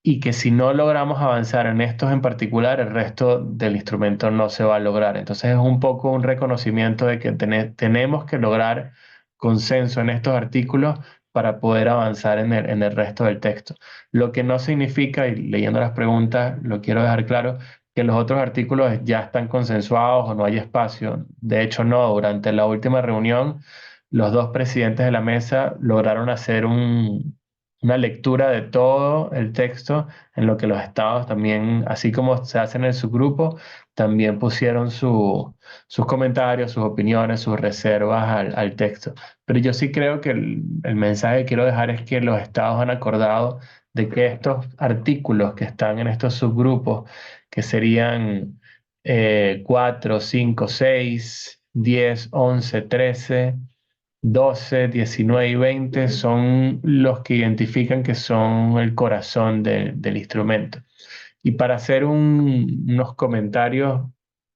y que si no logramos avanzar en estos en particular, el resto del instrumento no se va a lograr. Entonces es un poco un reconocimiento de que tenemos que lograr consenso en estos artículos para poder avanzar en el resto del texto. Lo que no significa, y leyendo las preguntas, lo quiero dejar claro, que los otros artículos ya están consensuados o no hay espacio. De hecho, no. Durante la última reunión, los dos presidentes de la mesa lograron hacer una lectura de todo el texto en lo que los estados también, así como se hace en el subgrupo, también pusieron sus comentarios, sus opiniones, sus reservas al texto. Pero yo sí creo que el mensaje que quiero dejar es que los estados han acordado de que estos artículos que están en estos subgrupos, que serían 4, 5, 6, 10, 11, 13, 12, 19 y 20 son los que identifican que son el corazón del instrumento. Y para hacer unos comentarios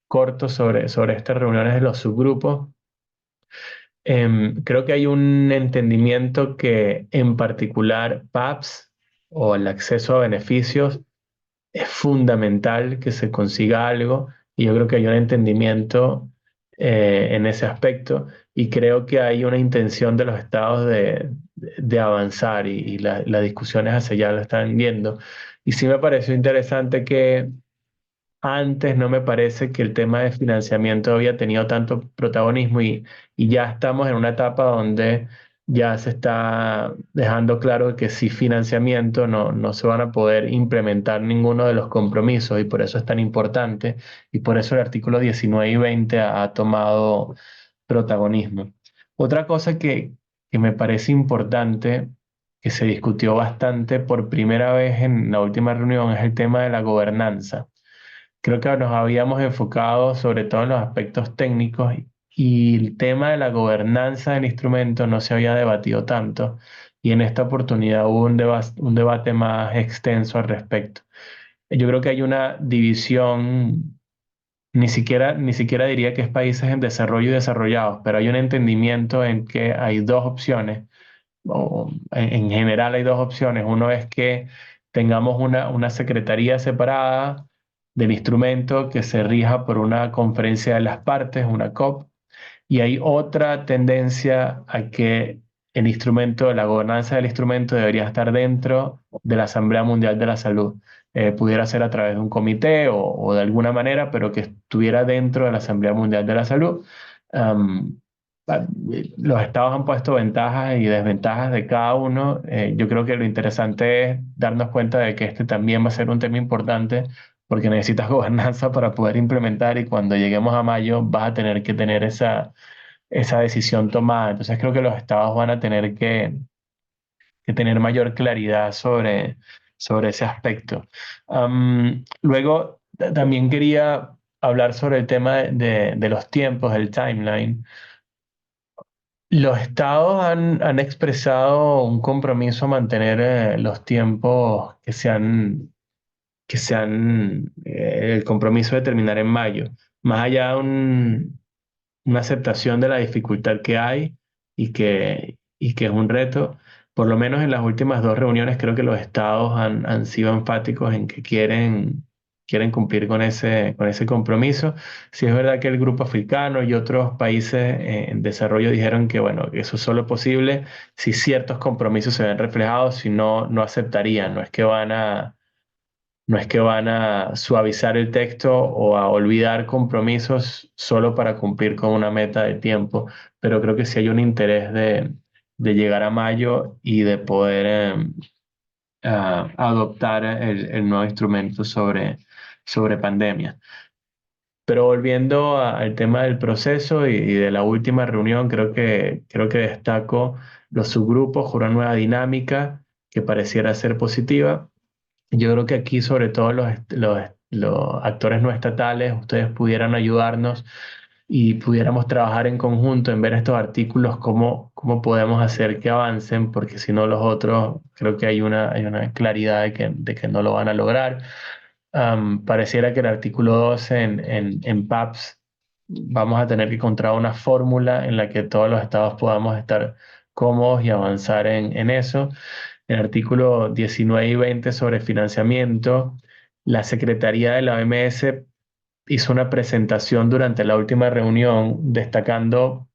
cortos sobre estas reuniones de los subgrupos, creo que hay un entendimiento que en particular PAPS o el acceso a beneficios es fundamental que se consiga algo y yo creo que hay un entendimiento en ese aspecto y creo que hay una intención de los estados de avanzar y las discusiones hacia allá lo están viendo. Y sí me pareció interesante que antes no me parece que el tema de financiamiento había tenido tanto protagonismo y ya estamos en una etapa donde ya se está dejando claro que sin financiamiento no se van a poder implementar ninguno de los compromisos y por eso es tan importante y por eso el artículo 19 y 20 ha tomado protagonismo. Otra cosa que me parece importante, que se discutió bastante por primera vez en la última reunión, es el tema de la gobernanza. Creo que nos habíamos enfocado sobre todo en los aspectos técnicos y el tema de la gobernanza del instrumento no se había debatido tanto y en esta oportunidad hubo un debate más extenso al respecto. Yo creo que hay una división, ni siquiera diría que es países en desarrollo y desarrollados, pero hay un entendimiento en que hay dos opciones o en general hay dos opciones. Uno es que tengamos una secretaría separada del instrumento que se rija por una conferencia de las partes, una COP, y hay otra tendencia a que el instrumento, la gobernanza del instrumento debería estar dentro de la Asamblea Mundial de la Salud. Pudiera ser a través de un comité o de alguna manera, pero que estuviera dentro de la Asamblea Mundial de la Salud. Um, los estados han puesto ventajas y desventajas de cada uno. Yo creo que lo interesante es darnos cuenta de que este también va a ser un tema importante porque necesitas gobernanza para poder implementar y cuando lleguemos a mayo vas a tener que tener esa decisión tomada. Entonces creo que los estados van a tener que tener mayor claridad sobre ese aspecto. Luego, también quería hablar sobre el tema de los tiempos, el timeline. Los estados han expresado un compromiso a mantener los tiempos que sean el compromiso de terminar en mayo, más allá de una aceptación de la dificultad que hay y que es un reto. Por lo menos en las últimas dos reuniones creo que los estados han sido enfáticos en que quieren cumplir con ese compromiso. Sí es verdad que el grupo africano y otros países en desarrollo dijeron que bueno, que eso es solo posible si ciertos compromisos se ven reflejados, si no, no aceptarían. No es que van a suavizar el texto o a olvidar compromisos solo para cumplir con una meta de tiempo, pero creo que sí hay un interés de llegar a mayo y de poder adoptar el nuevo instrumento sobre pandemia. Pero volviendo al tema del proceso y de la última reunión, creo que destaco los subgrupos, una nueva dinámica que pareciera ser positiva. Yo creo que aquí, sobre todo los actores no estatales, ustedes pudieran ayudarnos y pudiéramos trabajar en conjunto en ver estos artículos, cómo podemos hacer que avancen, porque si no los otros, creo que hay una claridad de que no lo van a lograr. Pareciera que el artículo 2 en PAPS vamos a tener que encontrar una fórmula en la que todos los estados podamos estar cómodos y avanzar en eso. El artículo 19 y 20 sobre financiamiento, la Secretaría de la OMS hizo una presentación durante la última reunión destacando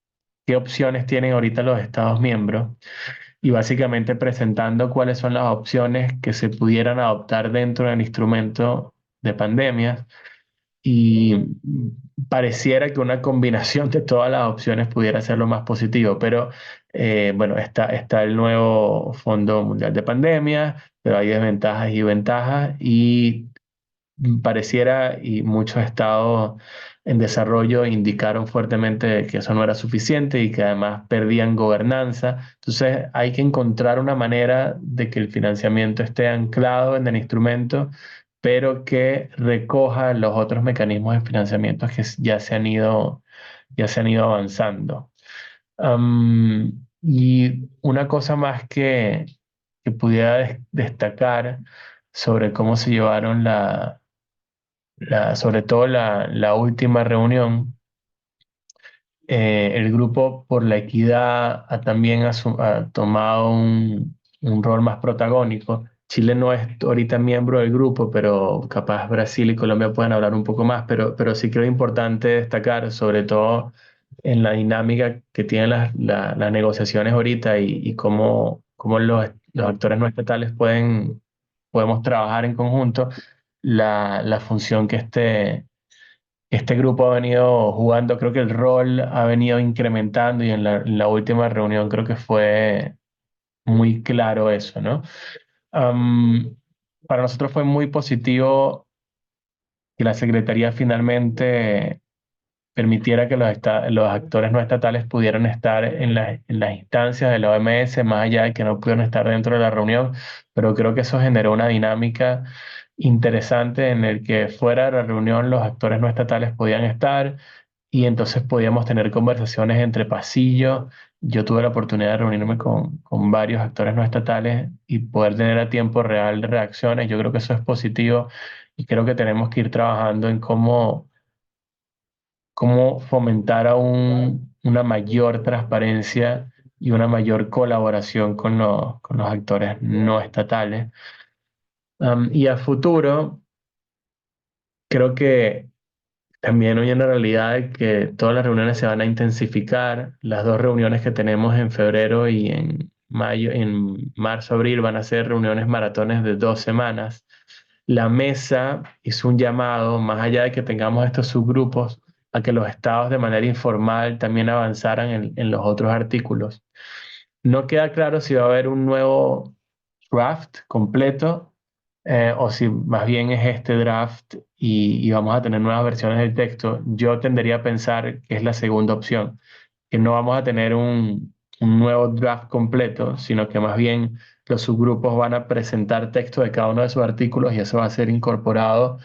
qué opciones tienen ahorita los estados miembros y básicamente presentando cuáles son las opciones que se pudieran adoptar dentro del instrumento de pandemias y pareciera que una combinación de todas las opciones pudiera ser lo más positivo, pero bueno, está el nuevo Fondo Mundial de Pandemias, pero hay desventajas y ventajas y pareciera y muchos estados en desarrollo indicaron fuertemente que eso no era suficiente y que además perdían gobernanza. Entonces hay que encontrar una manera de que el financiamiento esté anclado en el instrumento, pero que recoja los otros mecanismos de financiamiento que ya se han ido avanzando. Y una cosa más que pudiera destacar sobre cómo se llevaron sobre todo la última reunión, el Grupo por la Equidad también ha tomado un rol más protagónico. Chile no es ahorita miembro del grupo, pero capaz Brasil y Colombia pueden hablar un poco más, pero sí creo importante destacar, sobre todo en la dinámica que tienen las negociaciones ahorita y cómo los actores no estatales podemos trabajar en conjunto, la función que este grupo ha venido jugando. Creo que el rol ha venido incrementando y en la última reunión creo que fue muy claro eso, ¿no? Am, para nosotros fue muy positivo que la Secretaría finalmente permitiera que los actores no estatales pudieran estar en las instancias de la OMS, más allá de que no pudieron estar dentro de la reunión, pero creo que eso generó una dinámica interesante en el que fuera de la reunión los actores no estatales podían estar y entonces podíamos tener conversaciones entre pasillos. Yo tuve la oportunidad de reunirme con varios actores no estatales y poder tener a tiempo real reacciones. Yo creo que eso es positivo y creo que tenemos que ir trabajando en cómo fomentar aún una mayor transparencia y una mayor colaboración con los actores no estatales. Y a futuro, creo que también hay una realidad de que todas las reuniones se van a intensificar. Las dos reuniones que tenemos en febrero y en mayo, en marzo, abril, van a ser reuniones maratones de 2 semanas. La mesa hizo un llamado, más allá de que tengamos estos subgrupos, a que los estados de manera informal también avanzaran en los otros artículos. No queda claro si va a haber un nuevo draft completo o si más bien es este draft y vamos a tener nuevas versiones del texto. Yo tendería a pensar que es la segunda opción, que no vamos a tener un nuevo draft completo, sino que más bien los subgrupos van a presentar texto de cada uno de sus artículos y eso va a ser incorporado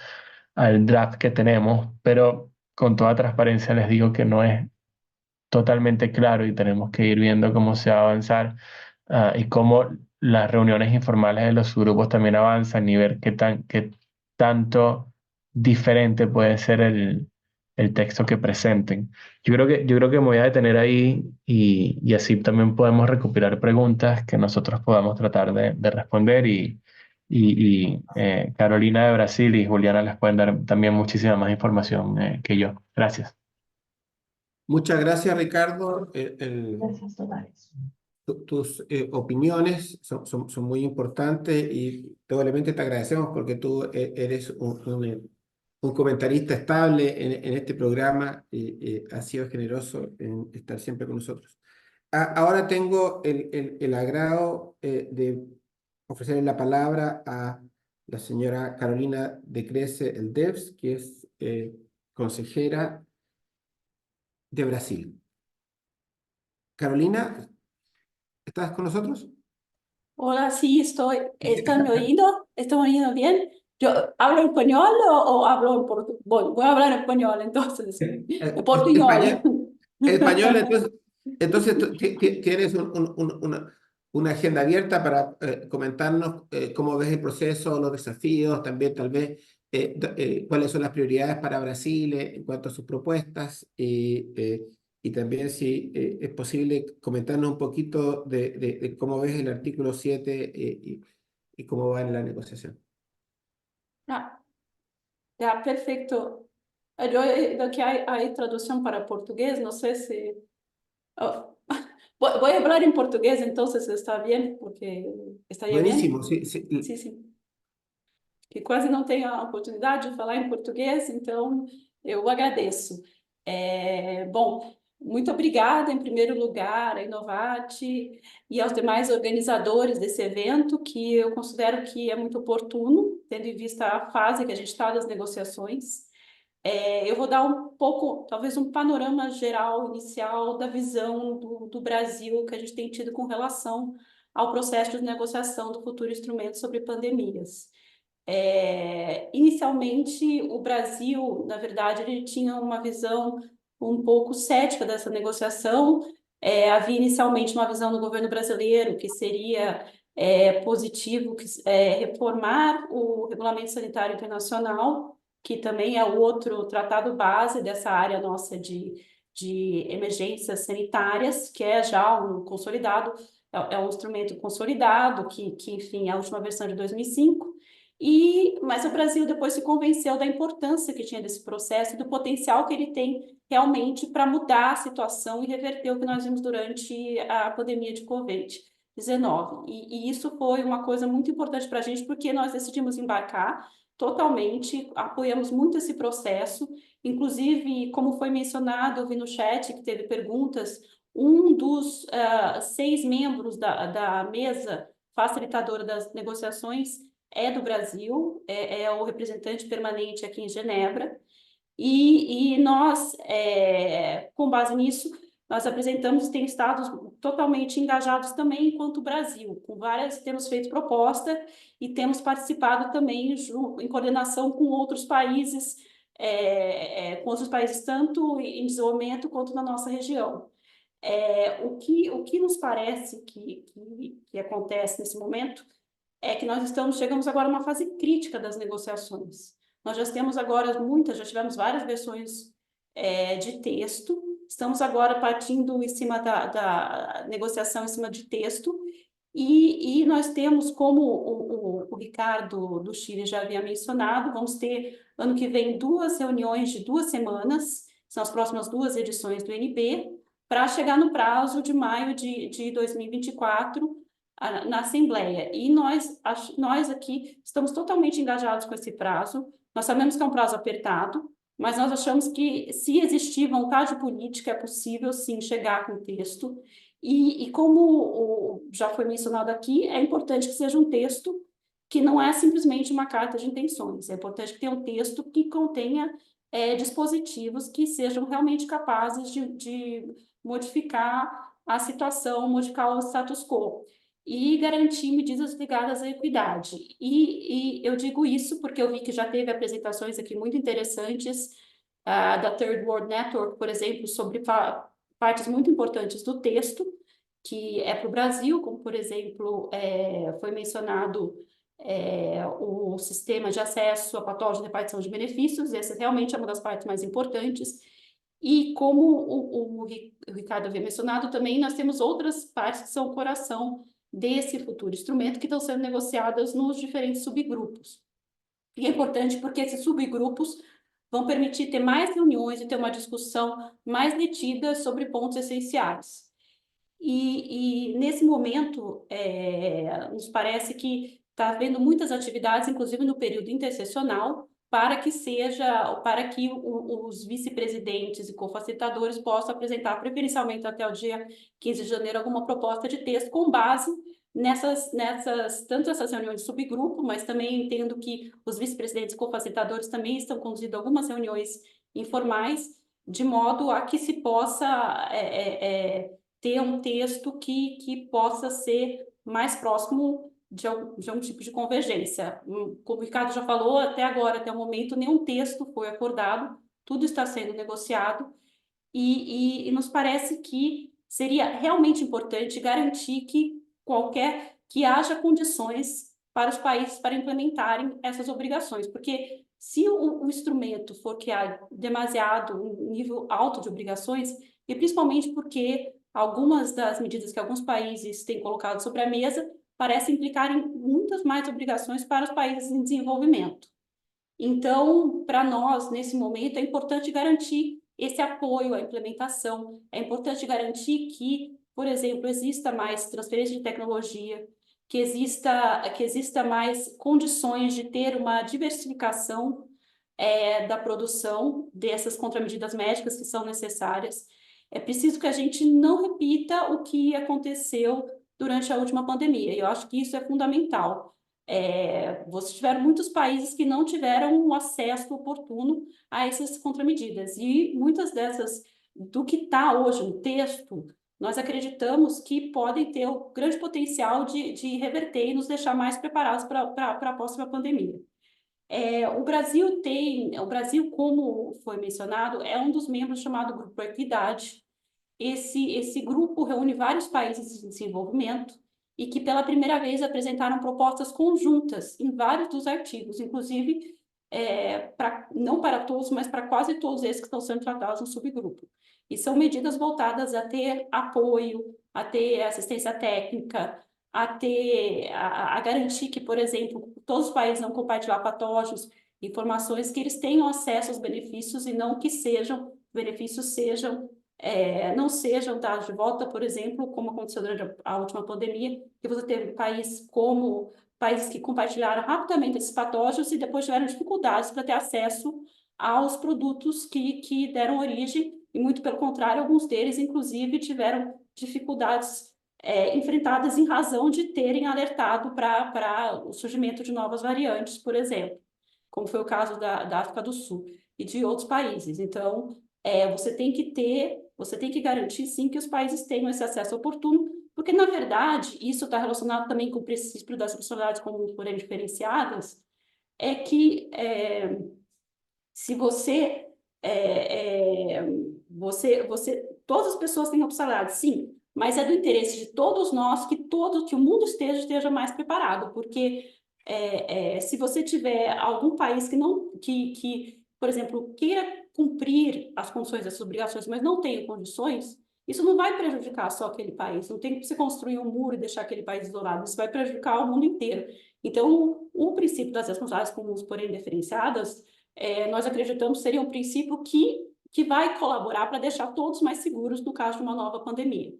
al draft que tenemos, pero con toda transparencia les digo que no es totalmente claro y tenemos que ir viendo cómo se va a avanzar y cómo las reuniones informales de los subgrupos también avanzan y ver qué tanto diferente puede ser el texto que presenten. Yo creo que me voy a detener ahí y así también podemos recopilar preguntas que nosotros podamos tratar de responder y Carolina de Brasil y Juliana les pueden dar también muchísima más información que yo. Gracias. Muchas gracias, Ricardo. Tus opiniones son muy importantes y doblemente te agradecemos porque tú eres un comentarista estable en este programa y has sido generoso en estar siempre con nosotros. Ahora tengo el agrado de ofrecerle la palabra a la señora Carolina de Crece El Devs, que es consejera de Brasil. Carolina, ¿estás con nosotros? Hola, sí, estoy. ¿Están me oyendo? ¿Están oyendo bien? ¿Yo hablo español o hablo en portugués? Bueno, voy a hablar en español entonces. En portuñol. Español, entonces tienes una agenda abierta para comentarnos cómo ves el proceso, los desafíos, también tal vez cuáles son las prioridades para Brasil en cuanto a sus propuestas y también si es posible comentarnos un poquito de cómo ves el artículo 7 y cómo va en la negociación. Ah, ya, perfecto. Aquí hay traducción para portugués, no sé si... Oh, voy a hablar en portugués, entonces está bien, porque estaría bien. Buenísimo, sí, sí. Sim, sim. Que quase não tenho a oportunidade de falar em português, então eu agradeço. Bom, muito obrigada, em primeiro lugar, a Inovate e aos demais organizadores desse evento, que eu considero que é muito oportuno, tendo em vista a fase que a gente está das negociações. Eu vou dar um pouco, talvez um panorama geral, inicial, da visão do Brasil que a gente tem tido com relação ao processo de negociação do futuro instrumento sobre pandemias. Inicialmente, o Brasil, na verdade, ele tinha uma visão um pouco cética dessa negociação. Havia inicialmente uma visão do governo brasileiro que seria positivo reformar o Regulamento Sanitário Internacional, que também é o outro tratado base dessa área nossa de emergências sanitárias, que é já um consolidado, é um instrumento consolidado, que enfim, é a última versão de 2005. Mas o Brasil depois se convenceu da importância que tinha desse processo e do potencial que ele tem realmente para mudar a situação e reverter o que nós vimos durante a pandemia de Covid-19. E isso foi uma coisa muito importante para a gente, porque nós decidimos embarcar totalmente, apoiamos muito esse processo, inclusive, como foi mencionado, eu vi no chat que teve perguntas, um dos 6 membros da mesa facilitadora das negociações é do Brasil, é o representante permanente aqui em Genebra, e nós, com base nisso, nós apresentamos, tem estados totalmente engajados também enquanto Brasil, temos feito proposta e temos participado também em coordenação com outros países, tanto em desenvolvimento quanto na nossa região. O que nos parece que acontece nesse momento é que nós chegamos agora a uma fase crítica das negociações. Nós já temos agora já tivemos várias versões de texto, estamos agora partindo em cima da negociação em cima de texto, e nós temos, como o Ricardo do Chile já havia mencionado, vamos ter, ano que vem, 2 reuniões de 2 semanas, são as próximas 2 edições do NB, para chegar no prazo de maio de 2024, na Assembleia. E nós aqui estamos totalmente engajados com esse prazo, nós sabemos que é um prazo apertado, mas nós achamos que, se existir vontade política, é possível, sim, chegar com o texto. E como já foi mencionado aqui, é importante que seja um texto que não é simplesmente uma carta de intenções. É importante que tenha um texto que contenha dispositivos que sejam realmente capazes de modificar a situação, modificar o status quo e garantir medidas ligadas à equidade. E eu digo isso porque eu vi que já teve apresentações aqui muito interessantes da Third World Network, por exemplo, sobre partes muito importantes do texto, que é para o Brasil, como, por exemplo, foi mencionado o sistema de acesso a patógenos de repartição de benefícios. Essa realmente é uma das partes mais importantes. E como o Ricardo havia mencionado também, nós temos outras partes que são o coração desse futuro instrumento, que estão sendo negociadas nos diferentes subgrupos. E é importante porque esses subgrupos vão permitir ter mais reuniões e ter uma discussão mais nítida sobre pontos essenciais. E nesse momento, nos parece que está havendo muitas atividades, inclusive no período intersessional, para que os vice-presidentes e cofacilitadores possam apresentar, preferencialmente até o dia 15 de janeiro, alguma proposta de texto com base tanto essas reuniões de subgrupo, mas também entendo que os vice-presidentes co-facilitadores também estão conduzindo algumas reuniões informais, de modo a que se possa ter um texto que possa ser mais próximo de algum tipo de convergência. Como o Ricardo já falou, até agora, até o momento, nenhum texto foi acordado, tudo está sendo negociado, e nos parece que seria realmente importante garantir que haja condições para os países para implementarem essas obrigações, porque se o instrumento for criar um nível alto de obrigações, e principalmente porque algumas das medidas que alguns países têm colocado sobre a mesa parecem implicar em muitas mais obrigações para os países em desenvolvimento. Então, para nós, nesse momento, é importante garantir esse apoio à implementação, é importante garantir que, por exemplo, exista mais transferência de tecnologia, que exista mais condições de ter uma diversificação da produção dessas contramedidas médicas que são necessárias. É preciso que a gente não repita o que aconteceu durante a última pandemia, e eu acho que isso é fundamental. Vocês tiveram muitos países que não tiveram um acesso oportuno a essas contramedidas, e muitas dessas, do que está hoje no texto, nós acreditamos que podem ter o grande potencial de reverter e nos deixar mais preparados para a próxima pandemia. O Brasil, como foi mencionado, é um dos membros chamado Grupo Equidade. Esse grupo reúne vários países em desenvolvimento e que pela primeira vez apresentaram propostas conjuntas em vários dos artigos, inclusive não para todos, mas para quase todos esses que estão sendo tratados no subgrupo. E são medidas voltadas a ter apoio, a ter assistência técnica, a garantir que, por exemplo, todos os países não compartilhar patógenos, informações que eles tenham acesso aos benefícios e não que benefícios não sejam dados de volta, por exemplo, como aconteceu durante a última pandemia, que você teve países que compartilharam rapidamente esses patógenos e depois tiveram dificuldades para ter acesso aos produtos que deram origem, e muito pelo contrário, alguns deles, inclusive, tiveram dificuldades enfrentadas em razão de terem alertado para o surgimento de novas variantes, por exemplo, como foi o caso da África do Sul e de outros países. Então, você tem que garantir, sim, que os países tenham esse acesso oportuno, porque, na verdade, isso está relacionado também com o princípio das funcionalidades comuns, porém diferenciadas, que se todas as pessoas têm opcionalidade, sim, mas é do interesse de todos nós que o mundo esteja mais preparado, porque se você tiver algum país que, por exemplo, queira cumprir as condições dessas obrigações, mas não tenha condições, isso não vai prejudicar só aquele país, não tem que você construir um muro e deixar aquele país isolado, isso vai prejudicar o mundo inteiro. Então, o princípio das responsabilidades comuns, porém diferenciadas, nós acreditamos seria um princípio que vai colaborar para deixar todos mais seguros no caso de uma nova pandemia.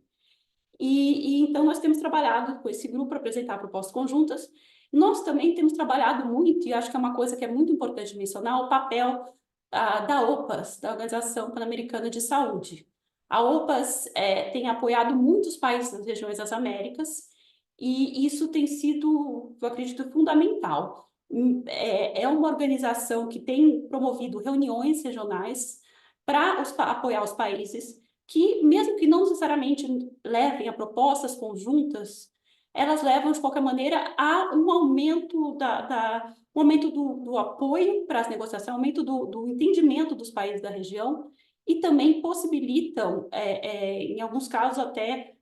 Então, nós temos trabalhado com esse grupo para apresentar propostas conjuntas. Nós também temos trabalhado muito, e acho que é uma coisa que é muito importante mencionar, o papel da OPAS, da Organização Pan-Americana de Saúde. A OPAS tem apoiado muitos países das regiões das Américas, e isso tem sido, eu acredito, fundamental. É uma organização que tem promovido reuniões regionais para apoiar os países, que, mesmo que não necessariamente levem a propostas conjuntas, elas levam, de qualquer maneira, a um aumento do apoio para as negociações, aumento do entendimento dos países da região, e também possibilitam, em alguns casos até,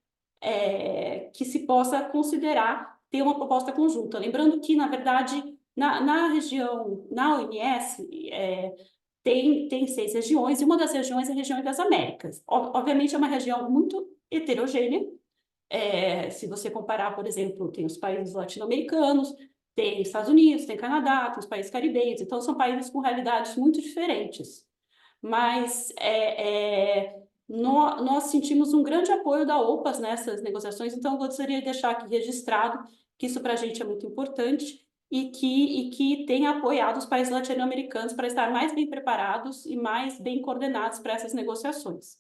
que se possa considerar ter uma proposta conjunta. Lembrando que, na verdade, na região, na OMS, tem 6 regiões, e uma das regiões é a região das Américas. Obviamente, é uma região muito heterogênea. Se você comparar, por exemplo, tem os países latino-americanos, tem Estados Unidos, tem Canadá, tem os países caribenhos, então são países com realidades muito diferentes. Mas nós sentimos um grande apoio da OPAS nessas negociações, então eu gostaria de deixar aqui registrado que isso para a gente é muito importante, e que tem apoiado os países latino-americanos para estar mais bem preparados e mais bem coordenados para essas negociações.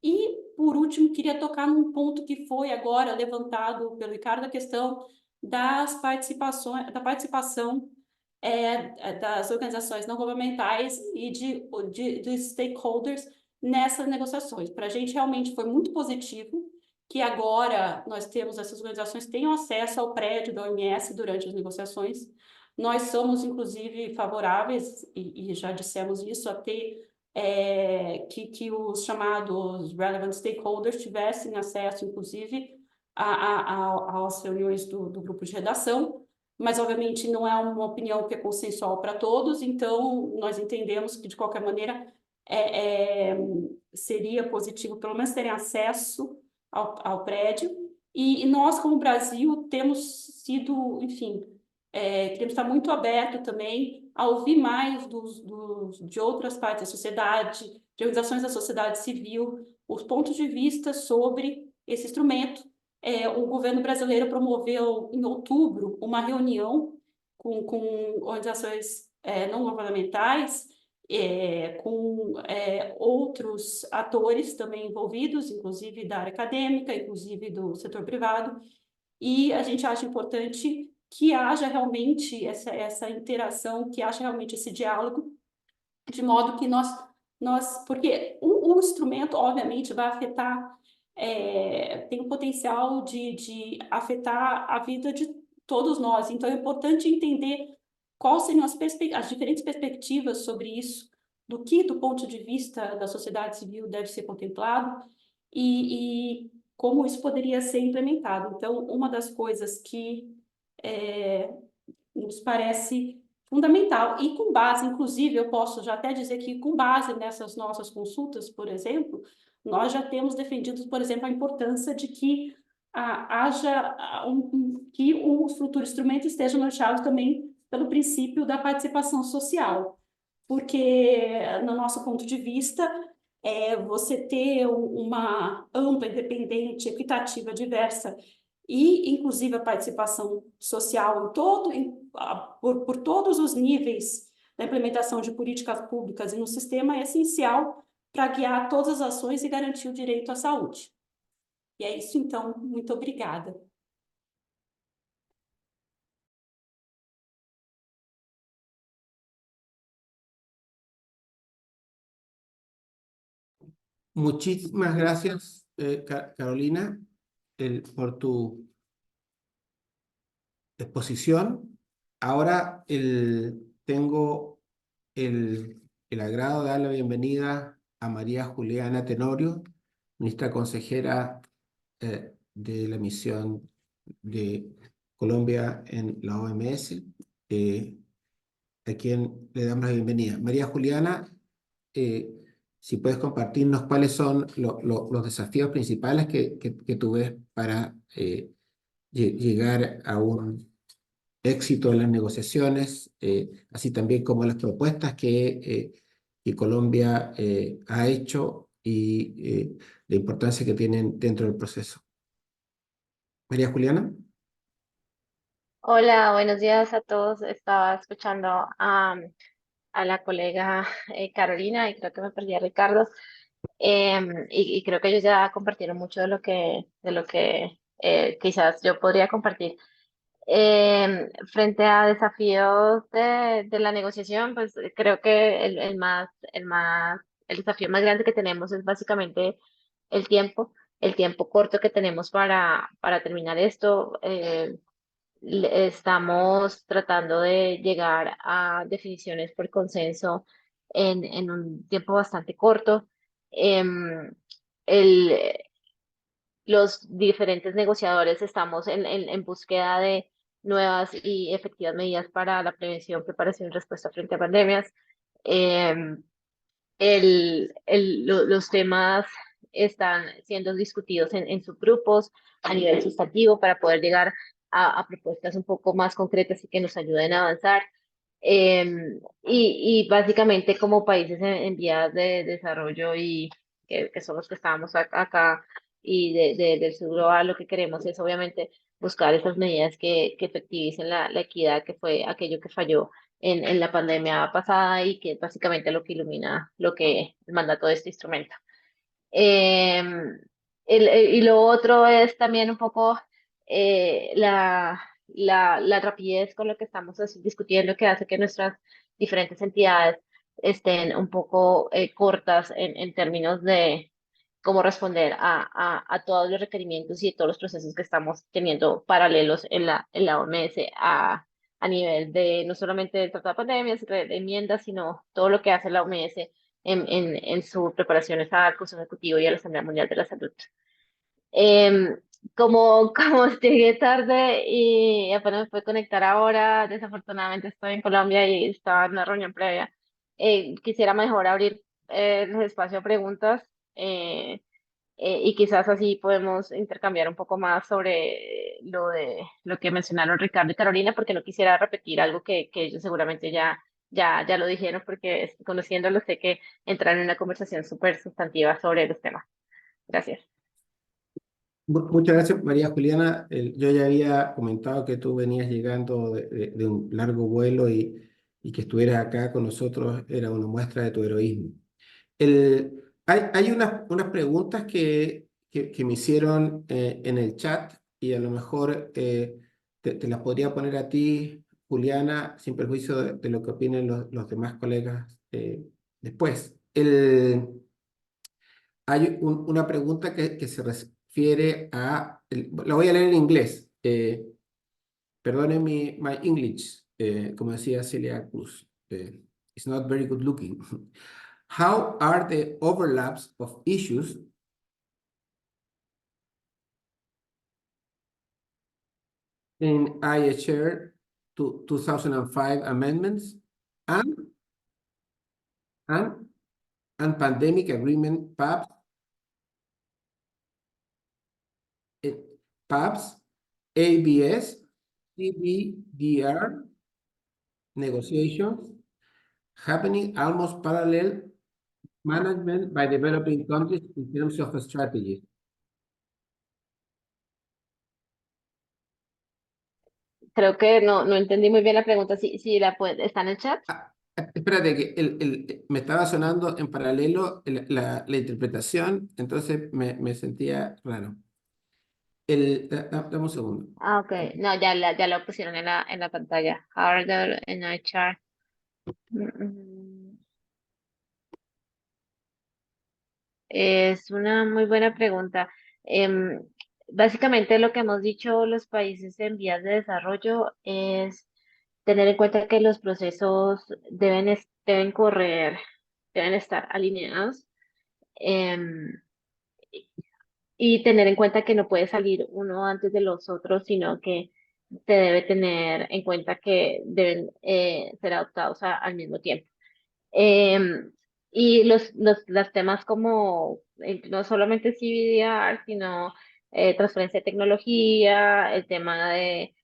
E, por último, queria tocar num ponto que foi agora levantado pelo Ricardo, a questão da participação das organizações não governamentais e de stakeholders nessas negociações. Para a gente realmente foi muito positivo que agora nós temos essas organizações tenham acesso ao prédio da OMS durante as negociações. Nós somos, inclusive, favoráveis, e já dissemos isso, a ter que os chamados relevant stakeholders tivessem acesso, inclusive, às reuniões do grupo de redação, mas, obviamente, não é uma opinião que é consensual para todos, então, nós entendemos que, de qualquer maneira, seria positivo, pelo menos, terem acesso ao prédio, e nós, como Brasil, temos sido, enfim, queremos estar muito aberto também a ouvir mais de outras partes da sociedade, de organizações da sociedade civil, os pontos de vista sobre esse instrumento. O governo brasileiro promoveu, em outubro, uma reunião com organizações não governamentais, com outros atores também envolvidos, inclusive da área acadêmica, inclusive do setor privado, e a gente acha importante que haja realmente essa interação, que haja realmente esse diálogo, de modo que porque o instrumento, obviamente, vai afetar, tem o potencial de afetar a vida de todos nós, então é importante entender quais seriam as diferentes perspectivas sobre isso, do ponto de vista da sociedade civil deve ser contemplado e como isso poderia ser implementado. Então, uma das coisas que nos parece fundamental, e com base, inclusive, eu posso já até dizer que com base nessas nossas consultas, por exemplo, nós já temos defendido, por exemplo, a importância de que que os futuros instrumentos estejam norteados também pelo princípio da participação social, porque, no nosso ponto de vista, você ter uma ampla, independente, equitativa, diversa e, inclusive, a participação social por todos os níveis da implementação de políticas públicas e no sistema é essencial para guiar todas as ações e garantir o direito à saúde. E é isso, então. Muito obrigada. Muchísimas gracias, Carolina, por tu exposición. Ahora tengo el agrado de dar la bienvenida a María Juliana Tenorio, ministra consejera de la misión de Colombia en la OMS, a quien le damos la bienvenida. María Juliana, si puedes compartirnos cuáles son los desafíos principales que tú ves para llegar a un éxito en las negociaciones, así también como las propuestas que Colombia ha hecho y la importancia que tienen dentro del proceso. María Juliana. Hola, buenos días a todos. Estaba escuchando a la colega Carolina y creo que me perdí a Ricardo. Y creo que ellos ya compartieron mucho de lo que quizás yo podría compartir. Frente a desafíos de la negociación, pues creo que el desafío más grande que tenemos es básicamente el tiempo corto que tenemos para terminar esto. Estamos tratando de llegar a definiciones por consenso en un tiempo bastante corto. Em, el, los diferentes negociadores estamos en búsqueda de nuevas y efectivas medidas para la prevención, preparación y respuesta frente a pandemias. Em, los temas están siendo discutidos en subgrupos a nivel sustantivo para poder llegar a propuestas un poco más concretas y que nos ayuden a avanzar. Y básicamente como países en vías de desarrollo y que son los que estábamos acá y del sur global, lo que queremos es obviamente buscar esas medidas que efectivicen la equidad, que fue aquello que falló en la pandemia pasada y que es básicamente lo que ilumina lo que el mandato de este instrumento. Y lo otro es también un poco la rapidez con lo que estamos discutiendo, que hace que nuestras diferentes entidades estén un poco cortas en términos de cómo responder a todos los requerimientos y todos los procesos que estamos teniendo paralelos en la OMS a nivel de no solamente del Tratado de Pandemias, de enmiendas, sino todo lo que hace la OMS en su preparaciones al Consejo Ejecutivo y a la Asamblea Mundial de la Salud. Em, como llegué tarde y apenas me pude conectar ahora, desafortunadamente estoy en Colombia y estaba en una reunión previa. Quisiera mejor abrir el espacio a preguntas eh, y quizás así podemos intercambiar un poco más sobre lo que mencionaron Ricardo y Carolina, porque no quisiera repetir algo que ellos seguramente ya lo dijeron, porque conociéndolos sé que entrar en una conversación súper sustantiva sobre los temas. Gracias. Muchas gracias, María Juliana. Yo ya había comentado que tú venías llegando de un largo vuelo y que estuvieras acá con nosotros era una muestra de tu heroísmo. Hay unas preguntas que me hicieron en el chat y a lo mejor te las podría poner a ti, Juliana, sin perjuicio de lo que opinen los demás colegas después. Hay una pregunta que se refiere la voy a leer en inglés. Perdonen my English, como decía Celia Cruz. It's not very good looking. How are the overlaps of issues in IHR 2005 amendments and, and, and pandemic agreement eh, PABs, ABS, CBDR negotiations happening almost parallel management by developing countries in terms of strategy. Creo que no entendí muy bien la pregunta. Si la puede, ¿está en el chat? Espérate, que me estaba sonando en paralelo la interpretación, entonces me sentía raro. Dame un segundo. Ah, ok. No, ya lo pusieron en la pantalla. Harder en HR. Es una muy buena pregunta. Em, Básicamente lo que hemos dicho los países en vías de desarrollo es tener en cuenta que los procesos deben correr, deben estar alineados. em, y tener en cuenta que no puede salir uno antes de los otros, sino que se debe tener en cuenta que deben ser adoptados al mismo tiempo. Em, y los temas como no solamente CBDR, sino transferencia de tecnología, el tema de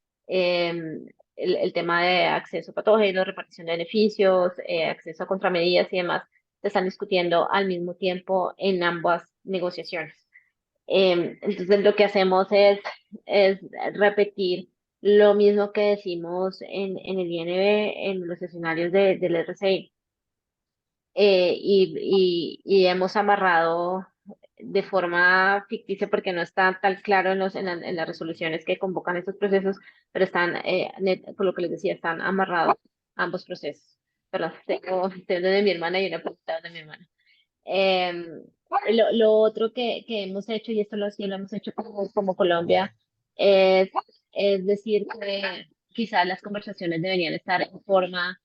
acceso a patógenos, repartición de beneficios, acceso a contramedidas y demás, se están discutiendo al mismo tiempo en ambas negociaciones. Entonces lo que hacemos es repetir lo mismo que decimos en el INB, en los escenarios del RCI. Y hemos amarrado de forma ficticia porque no está tan claro en las resoluciones que convocan estos procesos, pero están, por lo que les decía, están amarrados ambos procesos. Perdón, tengo de mi hermana y una pregunta de mi hermana. Em, lo otro que hemos hecho, y esto sí lo hemos hecho como Colombia, es, es decir que quizás las conversaciones deberían estar en forma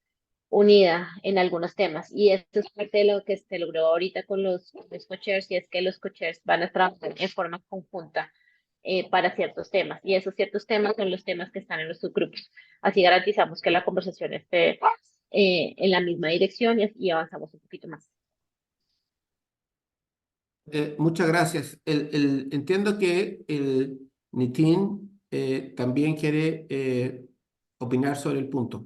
unida en algunos temas. Y esto es parte de lo que se logró ahorita con los co-chairs, y es que los co-chairs van a trabajar en forma conjunta para ciertos temas. Y esos ciertos temas son los temas que están en los subgrupos. Así garantizamos que la conversación esté en la misma dirección y avanzamos un poquito más. Muchas gracias. Entiendo que el Nitin también quiere opinar sobre el punto.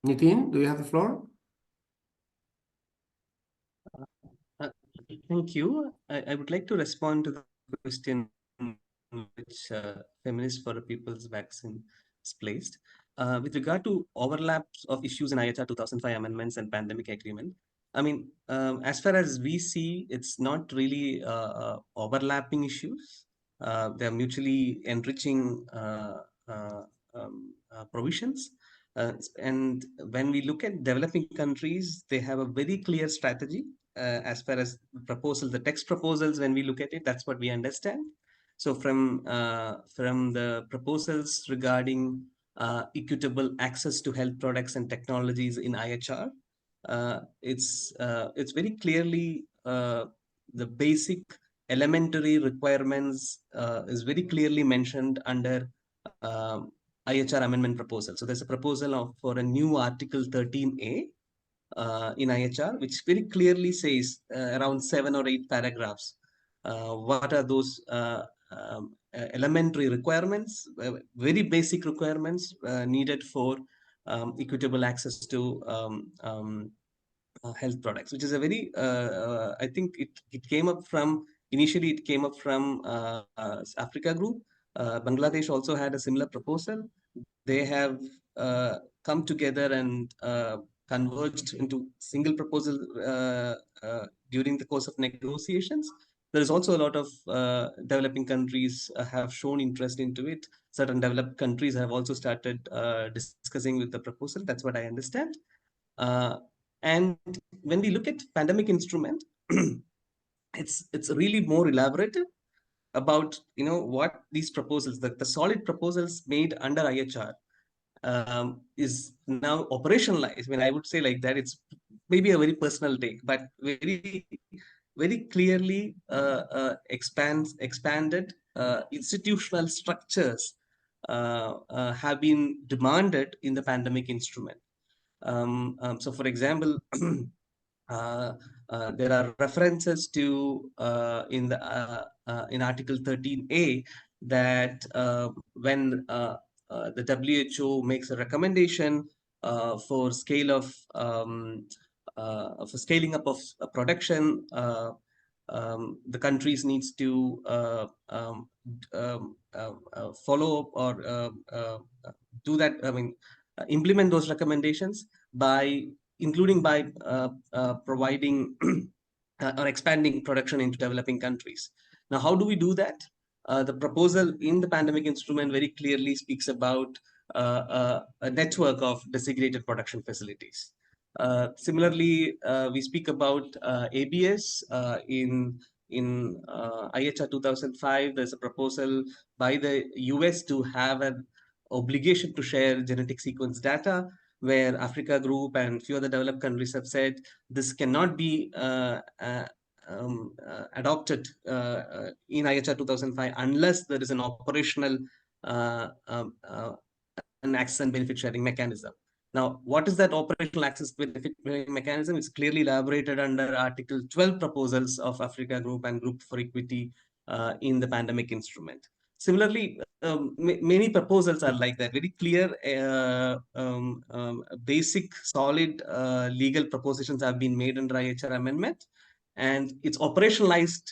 Nitin, do you have the floor? Uh, Thank you. I would like to respond to the question which Feminists for the People's Vaccine is placed. With regard to overlaps of issues in IHR 2005 amendments and pandemic agreement, I mean, as far as we see, it's not really overlapping issues. They're mutually enriching provisions. And when we look at developing countries, they have a very clear strategy as far as the text proposals. When we look at it, that's what we understand. So from the proposals regarding equitable access to health products and technologies in IHR, it's very clearly the basic elementary requirements is very clearly mentioned under IHR amendment proposal. So there's a proposal for a new Article 13A in IHR, which very clearly says around 7 or 8 paragraphs. What are those elementary requirements, very basic requirements needed for equitable access to health products, which is a very, I think it came up from, initially it came up from Africa Group. Bangladesh also had a similar proposal. They have come together and converged into single proposal during the course of negotiations. There is also a lot of developing countries have shown interest into it. Certain developed countries have also started discussing with the proposal. That's what I understand. And when we look at pandemic instrument, it's really more elaborative about what these proposals, the solid proposals made under IHR is now operationalized. I mean, I would say like that. It's maybe a very personal take, but very clearly expanded institutional structures have been demanded in the pandemic instrument. So, for example, there are references to in Article 13A that when the WHO makes a recommendation for scaling up of production, the countries needs to follow up or do that. I mean, implement those recommendations including by providing or expanding production into developing countries. Now, how do we do that? The proposal in the pandemic instrument very clearly speaks about a network of designated production facilities. Similarly, we speak about ABS in IHR 2005. There's a proposal by the US to have an obligation to share genetic sequence data, where Africa Group and few other developed countries have said this cannot be adopted in IHR 2005 unless there is an operational an access and benefit sharing mechanism. Now, what is that operational access benefit mechanism? It's clearly elaborated under Article 12 proposals of Africa Group and Group for Equity in the pandemic instrument. Similarly, many proposals are like that, very clear, basic, solid legal propositions have been made under IHR amendment, and its operationalized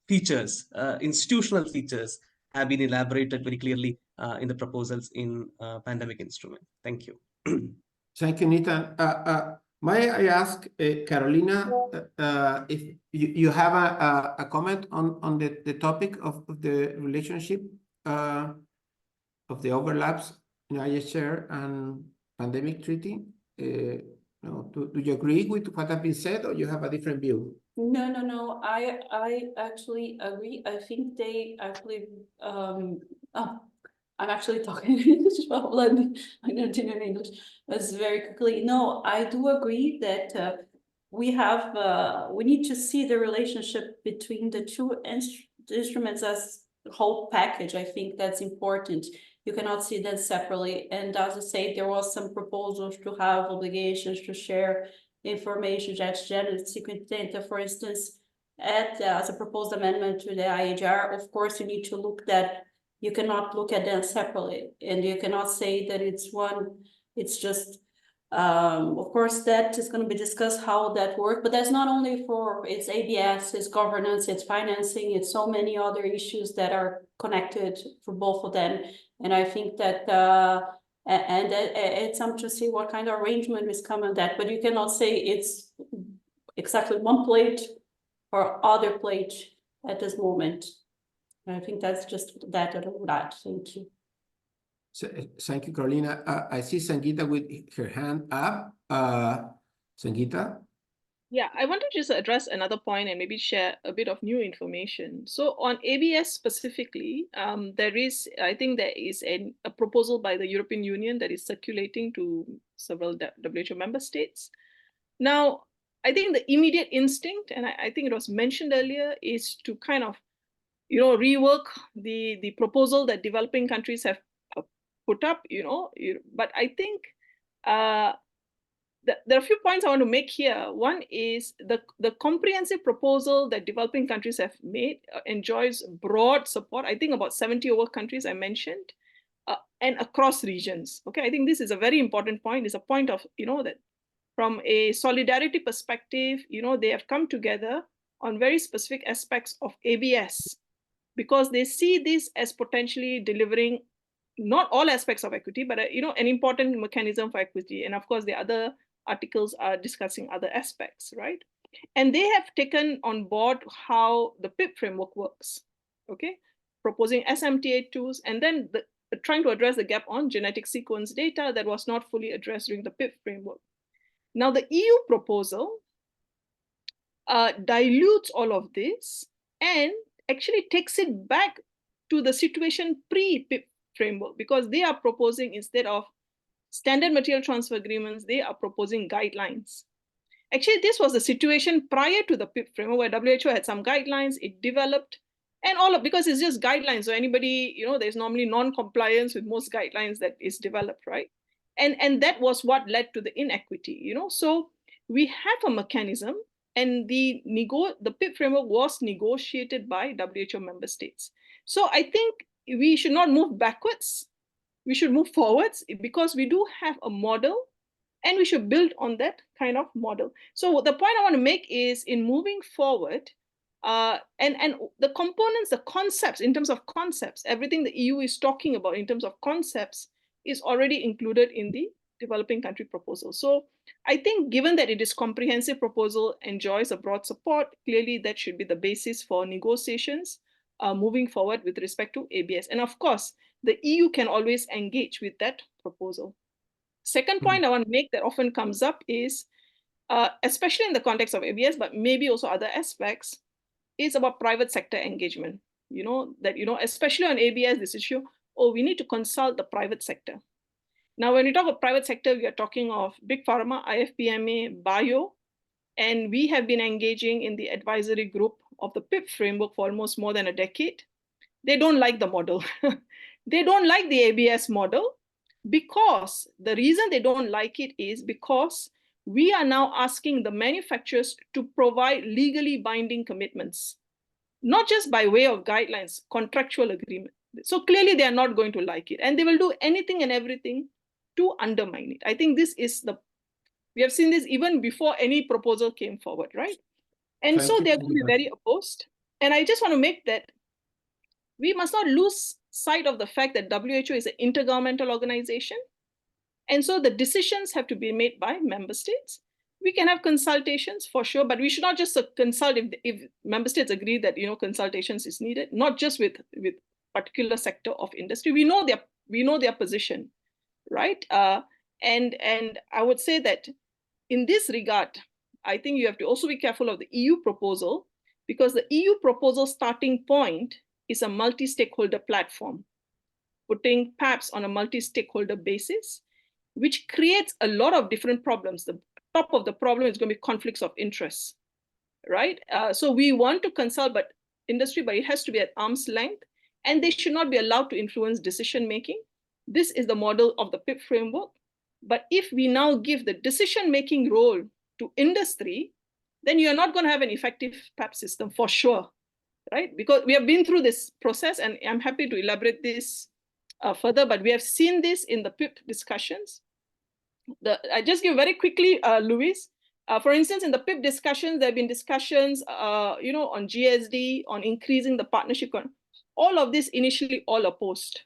features, institutional features have been elaborated very clearly in the proposals in pandemic instrument. Thank you. Thank you, Nathan. May I ask Carolina if you have a comment on the topic of the relationship of the overlaps in IHR and pandemic treaty? Do you agree with what has been said, or you have a different view? No. I actually agree. I think they actually I'm actually talking in English. Well, let me continue in English. That's very quickly. No, I do agree that we need to see the relationship between the two instruments as a whole package. I think that's important. You cannot see them separately. And as I say, there was some proposals to have obligations to share information, genetic sequence data, for instance, as a proposed amendment to the IHR. Of course, you need to look that. You cannot look at them separately, and you cannot say that it's one. It's just, of course, that is going to be discussed how that works. But that's not only for it's ABS, it's governance, it's financing, it's so many other issues that are connected for both of them. And I think that And it's time to see what kind of arrangement is coming on that, but you cannot say it's exactly one plate or other plate at this moment. I think that's just that I would add. Thank you. So, thank you, Carolina. I see Sangeeta with her hand up. Sangeeta? Yeah, I want to just address another point and maybe share a bit of new information. So on ABS specifically, I think there is a proposal by the European Union that is circulating to several WHO member states. Now, I think the immediate instinct, and I think it was mentioned earlier, is to kind of, rework the proposal that developing countries have put up, but I think there are a few points I want to make here. One is the comprehensive proposal that developing countries have made enjoys broad support. I think about 70 over countries I mentioned, and across regions. Okay, I think this is a very important point. It's a point of, that from a solidarity perspective, they have come together on very specific aspects of ABS because they see this as potentially delivering not all aspects of equity, but an important mechanism for equity. And of course, the other articles are discussing other aspects, right? And they have taken on board how the PIP framework works, okay? Proposing SMTA tools, and then trying to address the gap on genetic sequence data that was not fully addressed during the PIP framework. Now, the EU proposal dilutes all of this and actually takes it back to the situation pre-PIP framework, because they are proposing, instead of standard material transfer agreements, they are proposing guidelines. Actually, this was the situation prior to the PIP framework, where WHO had some guidelines, it developed, and because it's just guidelines, so anybody, there's normally non-compliance with most guidelines that is developed, right? And that was what led to the inequity, So we have a mechanism, and the PIP framework was negotiated by WHO member states. So I think we should not move backwards. We should move forwards, because we do have a model and we should build on that kind of model. So the point I want to make is, in moving forward, and the components, the concepts, in terms of concepts, everything the EU is talking about in terms of concepts is already included in the developing country proposal. So I think, given that it is comprehensive proposal, enjoys a broad support, clearly that should be the basis for negotiations moving forward with respect to ABS. And of course, the EU can always engage with that proposal. Second point I want to make that often comes up is, especially in the context of ABS, but maybe also other aspects, is about private sector engagement. Especially on ABS, this issue, we need to consult the private sector. Now, when we talk of private sector, we are talking of Big Pharma, IFPMA, Bio, and we have been engaging in the advisory group of the PIP framework for almost more than a decade. They don't like the model. They don't like the ABS model, because the reason they don't like it is because we are now asking the manufacturers to provide legally binding commitments, not just by way of guidelines, contractual agreement. So clearly they are not going to like it, and they will do anything and everything to undermine it. I think this is we have seen this even before any proposal came forward, right? And so they're going to be very opposed. And I just want to make that we must not lose sight of the fact that WHO is an intergovernmental organization. And so the decisions have to be made by member states. We can have consultations for sure, but we should not just consult if member states agree that consultations is needed, not just with particular sector of industry. We know their position, right? And I would say that in this regard, I think you have to also be careful of the EU proposal, because the EU proposal starting point is a multi-stakeholder platform, putting PAPs on a multi-stakeholder basis, which creates a lot of different problems. The top of the problem is going to be conflicts of interest, right? So we want to consult industry, but it has to be at arm's length, and they should not be allowed to influence decision-making. This is the model of the PIP framework. But if we now give the decision-making role to industry, then you're not going to have an effective PAP system for sure, right? Because we have been through this process, and I'm happy to elaborate this further, but we have seen this in the PIP discussions. I just give very quickly, Luis. For instance, in the PIP discussions, there have been discussions, on GSD, on increasing the partnership. All of this initially all opposed.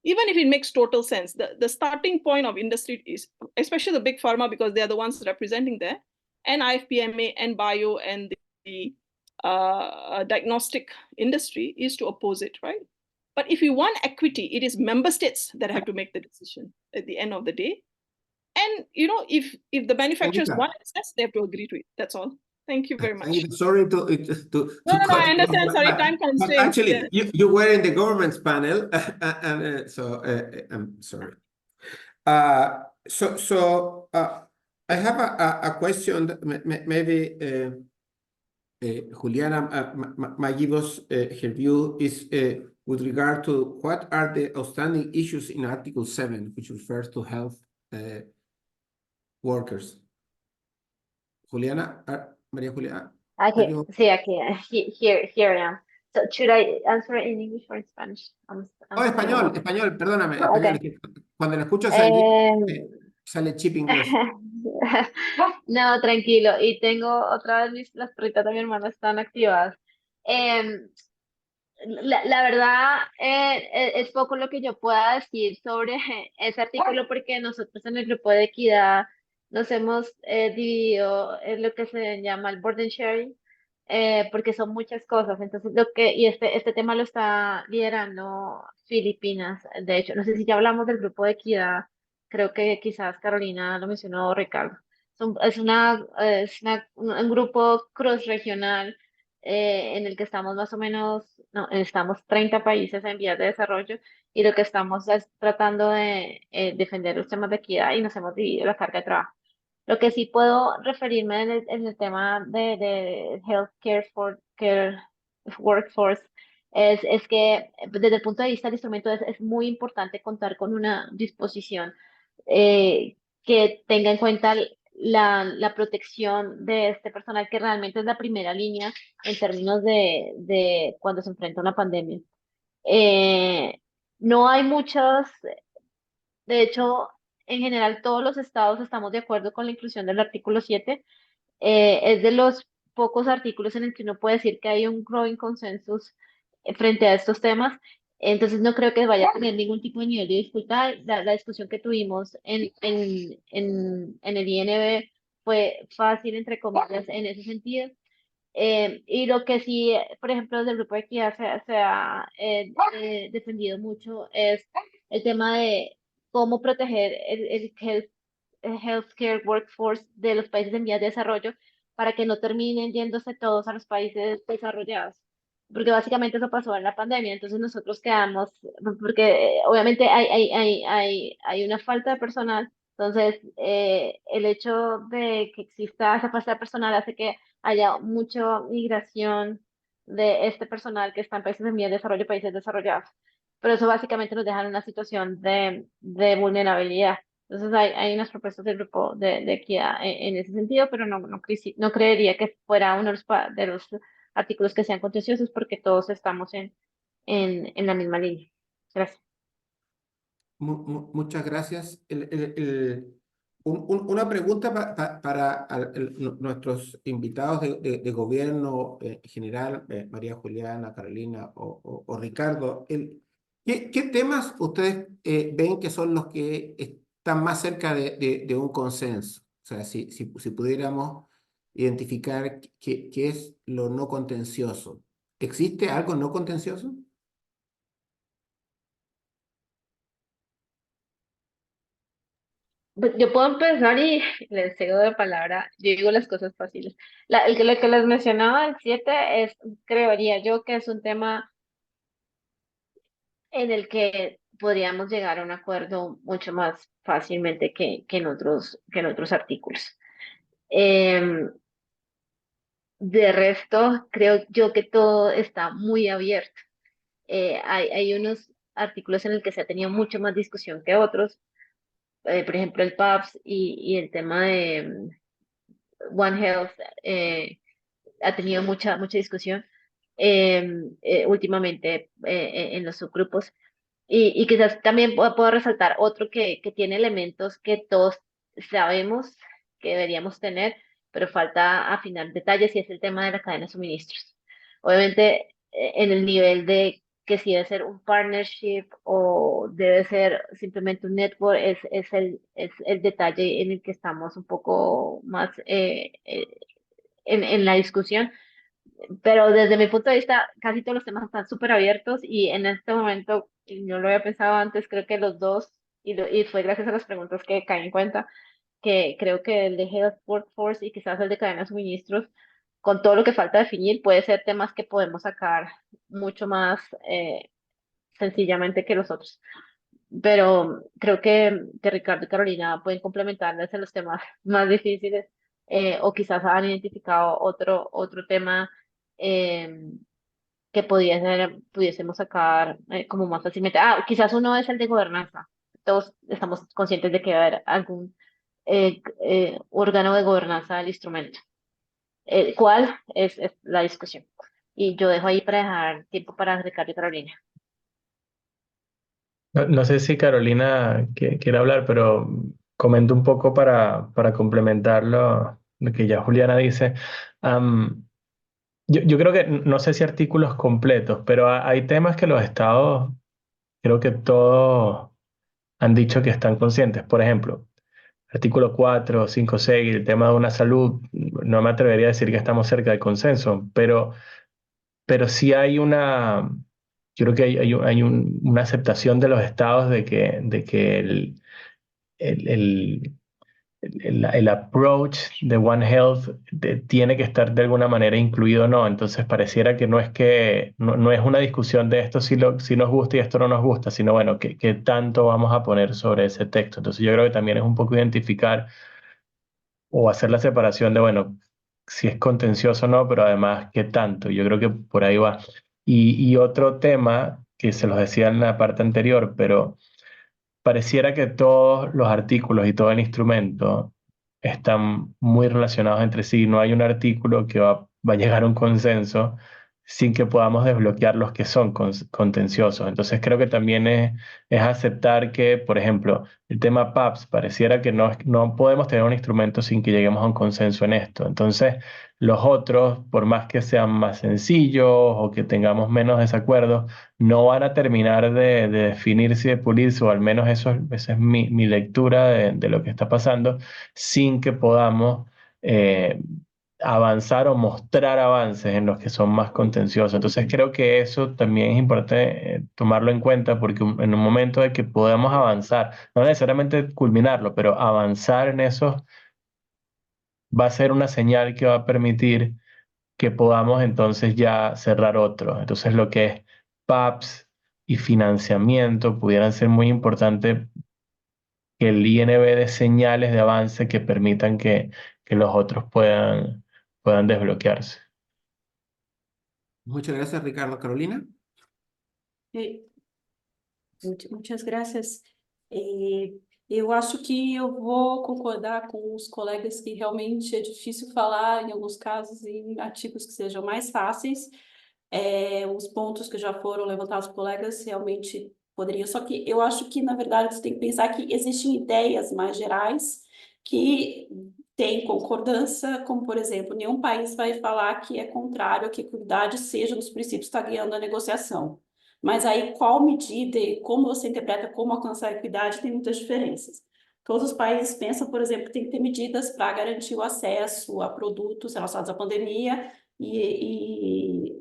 even if it makes total sense, the starting point of industry is, especially the big pharma, because they are the ones representing there, and IFPMA and bio and the diagnostic industry is to oppose it, right? But if you want equity, it is member states that have to make the decision at the end of the day. And if the manufacturers want access, they have to agree to it. That's all. Thank you very much. Sorry to No, cut I you off, understand. Sorry, time but constraints. actually, Yeah. you were in the government's panel, and so I'm sorry. So I have a question that maybe Juliana might give us her view is with regard to what are the outstanding issues in Article 7, which refers to health workers. Juliana, Maria Juliana. Okay, sí, aquí, here I am. So should I answer in English or in Spanish? Español, perdóname, español. Okay. Cuando lo escucho sale chip inglés. No, tranquilo. Y tengo otra vez las perritas de mi hermana están activadas. La verdad, es poco lo que yo pueda decir sobre ese artículo porque nosotros en el grupo de equidad nos hemos dividido en lo que se llama el burden sharing, porque son muchas cosas. Entonces, y este tema lo está liderando Filipinas. De hecho, no sé si ya hablamos del grupo de equidad, creo que quizás Carolina lo mencionó o Ricardo. Un grupo cross regional en el que estamos más o menos, no, estamos 30 países en vías de desarrollo y lo que estamos es tratando de defender los temas de equidad y nos hemos dividido la carga de trabajo. Lo que sí puedo referirme en el tema de healthcare workforce es que desde el punto de vista del instrumento es muy importante contar con una disposición que tenga en cuenta la protección de este personal que realmente es la primera línea en términos de cuando se enfrenta una pandemia. No hay muchos, de hecho, en general todos los estados estamos de acuerdo con la inclusión del artículo 7. Es de los pocos artículos en el que uno puede decir que hay un growing consensus frente a estos temas. Entonces no creo que vaya a tener ningún tipo de nivel de dificultad. La discusión que tuvimos en el INB fue fácil, entre comillas, en ese sentido. Y lo que sí, por ejemplo, desde el grupo de equidad se ha defendido mucho es el tema de cómo proteger el healthcare workforce de los países en vías de desarrollo para que no terminen yéndose todos a los países desarrollados. Porque básicamente eso pasó en la pandemia, entonces nosotros quedamos, porque obviamente hay una falta de personal, entonces el hecho de que exista esa falta de personal hace que haya mucha migración de este personal que está en países en vías de desarrollo, países desarrollados. Pero eso básicamente nos deja en una situación de vulnerabilidad. Entonces hay unas propuestas del grupo de equidad en ese sentido, pero no creería que fuera uno de los artículos que sean contenciosos porque todos estamos en la misma línea. Gracias. Muchas gracias. Una pregunta para nuestros invitados de gobierno en general, María Juliana, Carolina o Ricardo. ¿Qué temas ustedes ven que son los que están más cerca de un consenso? O sea, si pudiéramos identificar qué es lo no contencioso. ¿Existe algo no contencioso? Yo puedo empezar y les cedo de palabra, yo digo las cosas fáciles. Lo que les mencionaba, el 7, creería yo que es un tema en el que podríamos llegar a un acuerdo mucho más fácilmente que en otros artículos. De resto, creo yo que todo está muy abierto. Hay unos artículos en el que se ha tenido mucho más discusión que otros, por ejemplo el PAPS y el tema de One Health ha tenido mucha discusión últimamente en los subgrupos. Y quizás también puedo resaltar otro que tiene elementos que todos sabemos que deberíamos tener, pero falta afinar detalles y es el tema de la cadena de suministros. Obviamente, en el nivel de que si debe ser un partnership o debe ser simplemente un network, es el detalle en el que estamos un poco más en la discusión. Pero desde mi punto de vista, casi todos los temas están súper abiertos y en este momento, y no lo había pensado antes, creo que los dos, y fue gracias a las preguntas que caí en cuenta, que creo que el de Health Workforce y quizás el de cadena de suministros, con todo lo que falta definir, puede ser temas que podemos sacar mucho más sencillamente que los otros. Pero creo que Ricardo y Carolina pueden complementarles en los temas más difíciles o quizás han identificado otro tema eh, que pudiésemos sacar como más fácilmente. Ah, quizás uno es el de gobernanza. Todos estamos conscientes de que va a haber algún órgano de gobernanza del instrumento. ¿Cuál es la discusión? Y yo dejo ahí para dejar tiempo para Ricardo y Carolina. No sé si Carolina quiere hablar, pero comento un poco para complementar lo que ya Juliana dice. Am, yo creo que, no sé si artículos completos, pero hay temas que los estados, creo que todos han dicho que están conscientes. Por ejemplo, artículo 4, 5, 6, el tema de una salud, no me atrevería a decir que estamos cerca del consenso, pero sí hay yo creo que una aceptación de los estados de que el, el approach de One Health tiene que estar de alguna manera incluido o no. Entonces pareciera que no es una discusión de esto si nos gusta y esto no nos gusta, sino bueno, qué tanto vamos a poner sobre ese texto. Entonces yo creo que también es un poco identificar o hacer la separación de, bueno, si es contencioso o no, pero además qué tanto. Yo creo que por ahí va. Y otro tema que se los decía en la parte anterior, pero pareciera que todos los artículos y todo el instrumento están muy relacionados entre sí. No hay un artículo que va a llegar a un consenso sin que podamos desbloquear los que son contenciosos. Entonces creo que también es aceptar que, por ejemplo, el tema PAPS pareciera que no podemos tener un instrumento sin que lleguemos a un consenso en esto. Entonces los otros, por más que sean más sencillos o que tengamos menos desacuerdos, no van a terminar de definirse y de pulirse, o al menos esa es mi lectura de lo que está pasando, sin que podamos avanzar o mostrar avances en los que son más contenciosos. Entonces creo que eso también es importante tomarlo en cuenta porque en un momento de que podamos avanzar, no necesariamente culminarlo, pero avanzar en eso va a ser una señal que va a permitir que podamos entonces ya cerrar otro. Entonces lo que es PAPS y financiamiento pudieran ser muy importantes, que el INB de señales de avance que permitan que los otros puedan desbloquearse. Muchas gracias, Ricardo. Carolina. E- Muitas graças. Eu acho que eu vou concordar com os colegas que realmente é difícil falar, em alguns casos, em artigos que sejam mais fáceis. Os pontos que já foram levantados por colegas realmente poderiam. Só que eu acho que, na verdade, você tem que pensar que existem ideias mais gerais que têm concordância, como, por exemplo, nenhum país vai falar que é contrário a que a equidade seja um dos princípios que está guiando a negociação. Mas aí qual medida e como você interpreta como alcançar a equidade tem muitas diferenças. Todos os países pensam, por exemplo, que tem que ter medidas para garantir o acesso a produtos relacionados à pandemia e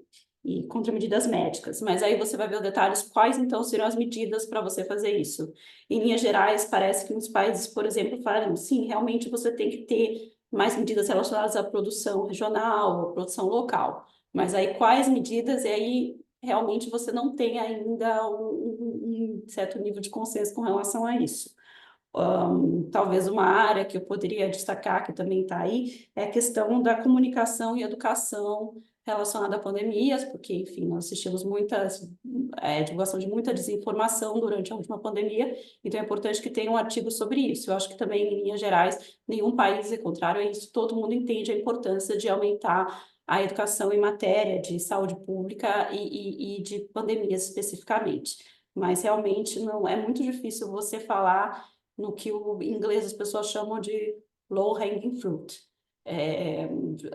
contramedidas médicas. Mas aí você vai ver os detalhes, quais então serão as medidas para você fazer isso. Em linhas gerais, parece que uns países, por exemplo, falam, sim, realmente você tem que ter mais medidas relacionadas à produção regional, à produção local. Mas aí quais medidas, e aí realmente você não tem ainda um certo nível de consenso com relação a isso. Talvez uma área que eu poderia destacar, que também está aí, é a questão da comunicação e educação relacionada a pandemias, porque, enfim, nós assistimos divulgação de muita desinformação durante a última pandemia, então é importante que tenha um artigo sobre isso. Eu acho que também, em linhas gerais, nenhum país é contrário a isso, todo mundo entende a importância de aumentar a educação em matéria de saúde pública e de pandemias especificamente. Mas realmente não é muito difícil você falar no que em inglês as pessoas chamam de low-hanging fruit.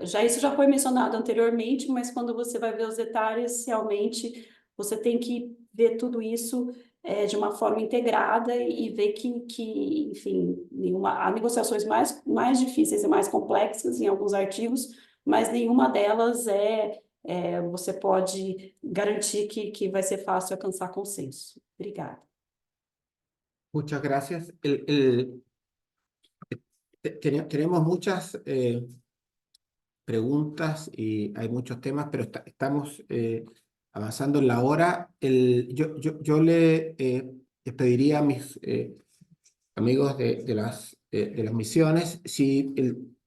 Isso já foi mencionado anteriormente, mas quando você vai ver os detalhes, realmente você tem que ver tudo isso de uma forma integrada e ver que enfim, há negociações mais difíceis e mais complexas em alguns artigos, mas nenhuma delas você pode garantir que vai ser fácil alcançar consenso. Obrigada. Muchas gracias. Tenemos muchas preguntas y hay muchos temas, pero estamos avanzando en la hora. Yo les pediría a mis amigos de las misiones si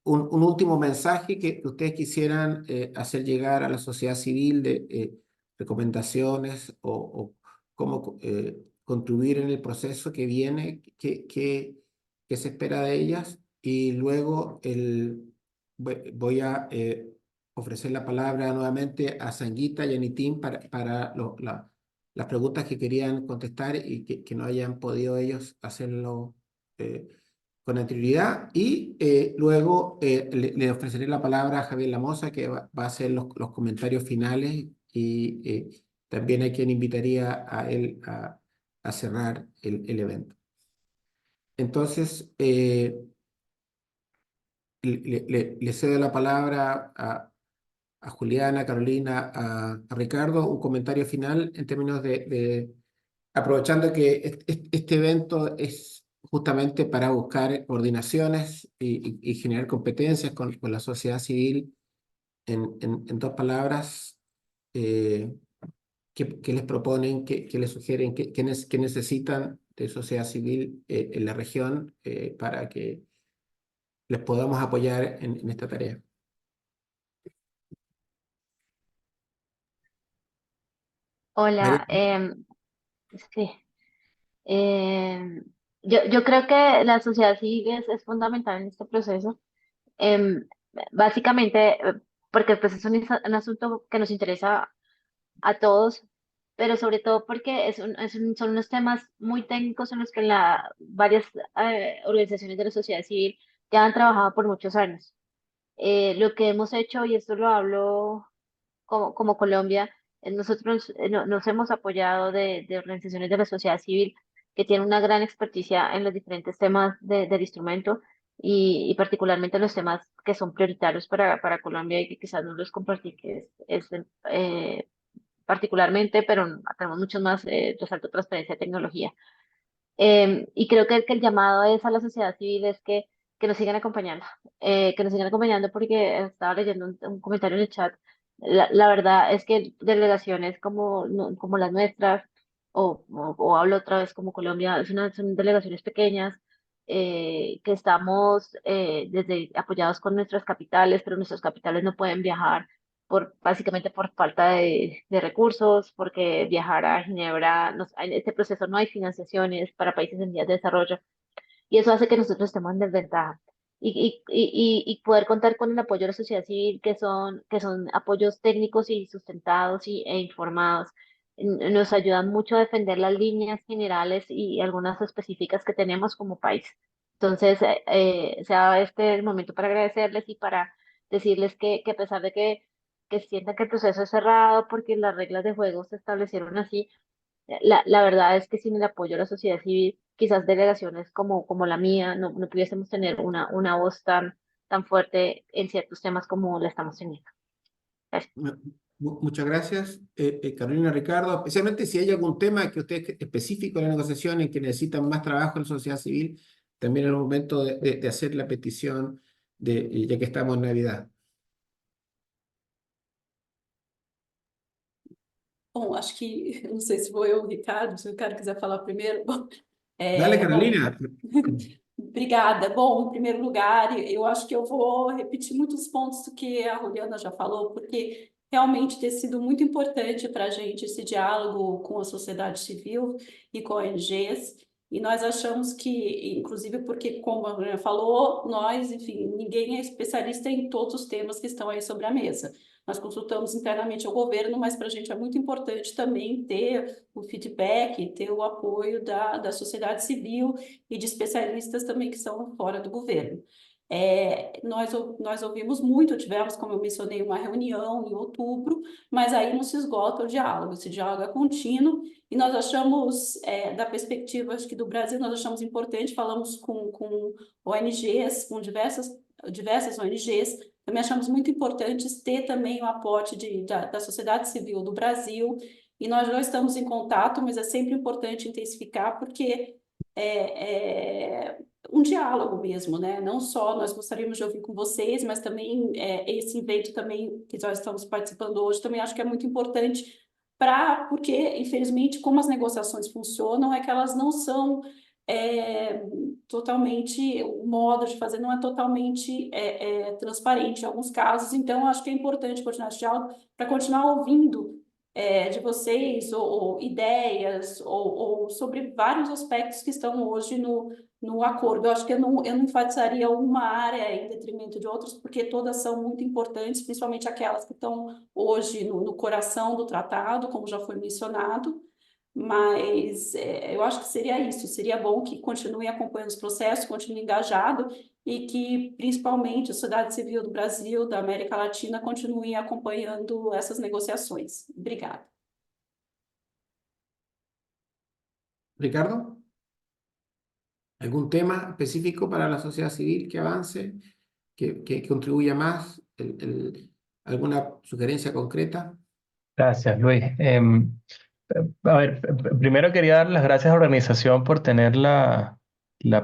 un último mensaje que ustedes quisieran hacer llegar a la sociedad civil de recomendaciones o cómo contribuir en el proceso que viene, qué se espera de ellas. Y luego voy a ofrecer la palabra nuevamente a Sanguita y a Nitin para las preguntas que querían contestar y que no hayan podido ellos hacerlo con anterioridad. Y luego le ofreceré la palabra a Javier Lamosa, que va a hacer los comentarios finales y también a quien invitaría a él a cerrar el evento. Entonces, le cedo la palabra a Juliana, Carolina, a Ricardo, un comentario final en términos aprovechando que este evento es justamente para buscar coordinaciones y generar competencias con la sociedad civil. En dos palabras, ¿qué les proponen, qué les sugieren, qué necesitan de sociedad civil en la región para que les podamos apoyar en esta tarea? María. Hola, sí. em, yo creo que la sociedad civil es fundamental en este proceso. em, Básicamente, porque pues es un asunto que nos interesa a todos, pero sobre todo porque son unos temas muy técnicos en los que varias organizaciones de la sociedad civil ya han trabajado por muchos años. Lo que hemos hecho, y esto lo hablo como Colombia, nosotros nos hemos apoyado de organizaciones de la sociedad civil que tienen una gran experticia en los diferentes temas del instrumento y particularmente en los temas que son prioritarios para Colombia y que quizás no los compartí, que particularmente, pero tenemos muchos más, resalto transparencia y tecnología. Y creo que el llamado es a la sociedad civil es que nos sigan acompañando, que nos sigan acompañando porque estaba leyendo un comentario en el chat. La verdad es que delegaciones como, como las nuestras, o hablo otra vez como Colombia, son delegaciones pequeñas que estamos desde apoyados con nuestras capitales, pero nuestras capitales no pueden viajar básicamente por falta de recursos, porque viajar a Ginebra, en este proceso no hay financiaciones para países en vías de desarrollo, y eso hace que nosotros estemos en desventaja. Y poder contar con el apoyo de la sociedad civil, que son apoyos técnicos y sustentados e informados, nos ayudan mucho a defender las líneas generales y algunas específicas que tenemos como país. Entonces, sea este el momento para agradecerles y para decirles que a pesar de que sientan que el proceso es cerrado porque las reglas de juego se establecieron así, la verdad es que sin el apoyo de la sociedad civil, quizás delegaciones como la mía, no pudiésemos tener una voz tan fuerte en ciertos temas como la estamos teniendo. Gracias. Muchas gracias, Carolina, Ricardo. Especialmente si hay algún tema que ustedes específico en la negociación en que necesitan más trabajo en la sociedad civil, también es el momento de hacer la petición ya que estamos en Navidad. Bom, acho que, não sei se vou eu ou o Ricardo, se o Ricardo quiser falar primeiro. Bom, Dale, Carolina. Obrigada. Bom, em primeiro lugar, eu acho que eu vou repetir muitos pontos do que a Juliana já falou, porque realmente tem sido muito importante para a gente esse diálogo com a sociedade civil e com ONGs, e nós achamos que, inclusive porque, como a Juliana falou, nós, enfim, ninguém é especialista em todos os temas que estão aí sobre a mesa. Nós consultamos internamente o governo, mas para a gente é muito importante também ter o feedback, ter o apoio da sociedade civil e de especialistas também que são fora do governo. Nós ouvimos muito, tivemos, como eu mencionei, uma reunião em outubro, mas aí não se esgota o diálogo, esse diálogo é contínuo, e nós achamos, da perspectiva, acho que do Brasil, nós achamos importante, falamos com ONGs, com diversas ONGs, também achamos muito importante ter também o aporte da sociedade civil do Brasil, e nós já estamos em contato, mas é sempre importante intensificar, porque um diálogo mesmo, né? Não só nós gostaríamos de ouvir com vocês, mas também esse evento também que nós estamos participando hoje, também acho que é muito importante porque, infelizmente, como as negociações funcionam, é que elas não são totalmente, o modo de fazer não é totalmente transparente em alguns casos, então acho que é importante continuar esse diálogo para continuar ouvindo de vocês, ou ideias, ou sobre vários aspectos que estão hoje no acordo. Eu acho que eu não enfatizaria uma área em detrimento de outras, porque todas são muito importantes, principalmente aquelas que estão hoje no coração do tratado, como já foi mencionado, mas eu acho que seria isso, seria bom que continue acompanhando os processos, continue engajado e que, principalmente, a sociedade civil do Brasil, da América Latina, continue acompanhando essas negociações. Obrigada. Ricardo, ¿algún tema específico para la sociedad civil que avance, que contribuya más? ¿Alguna sugerencia concreta? Gracias, Luis. A ver, primero quería dar las gracias a la organización por tener la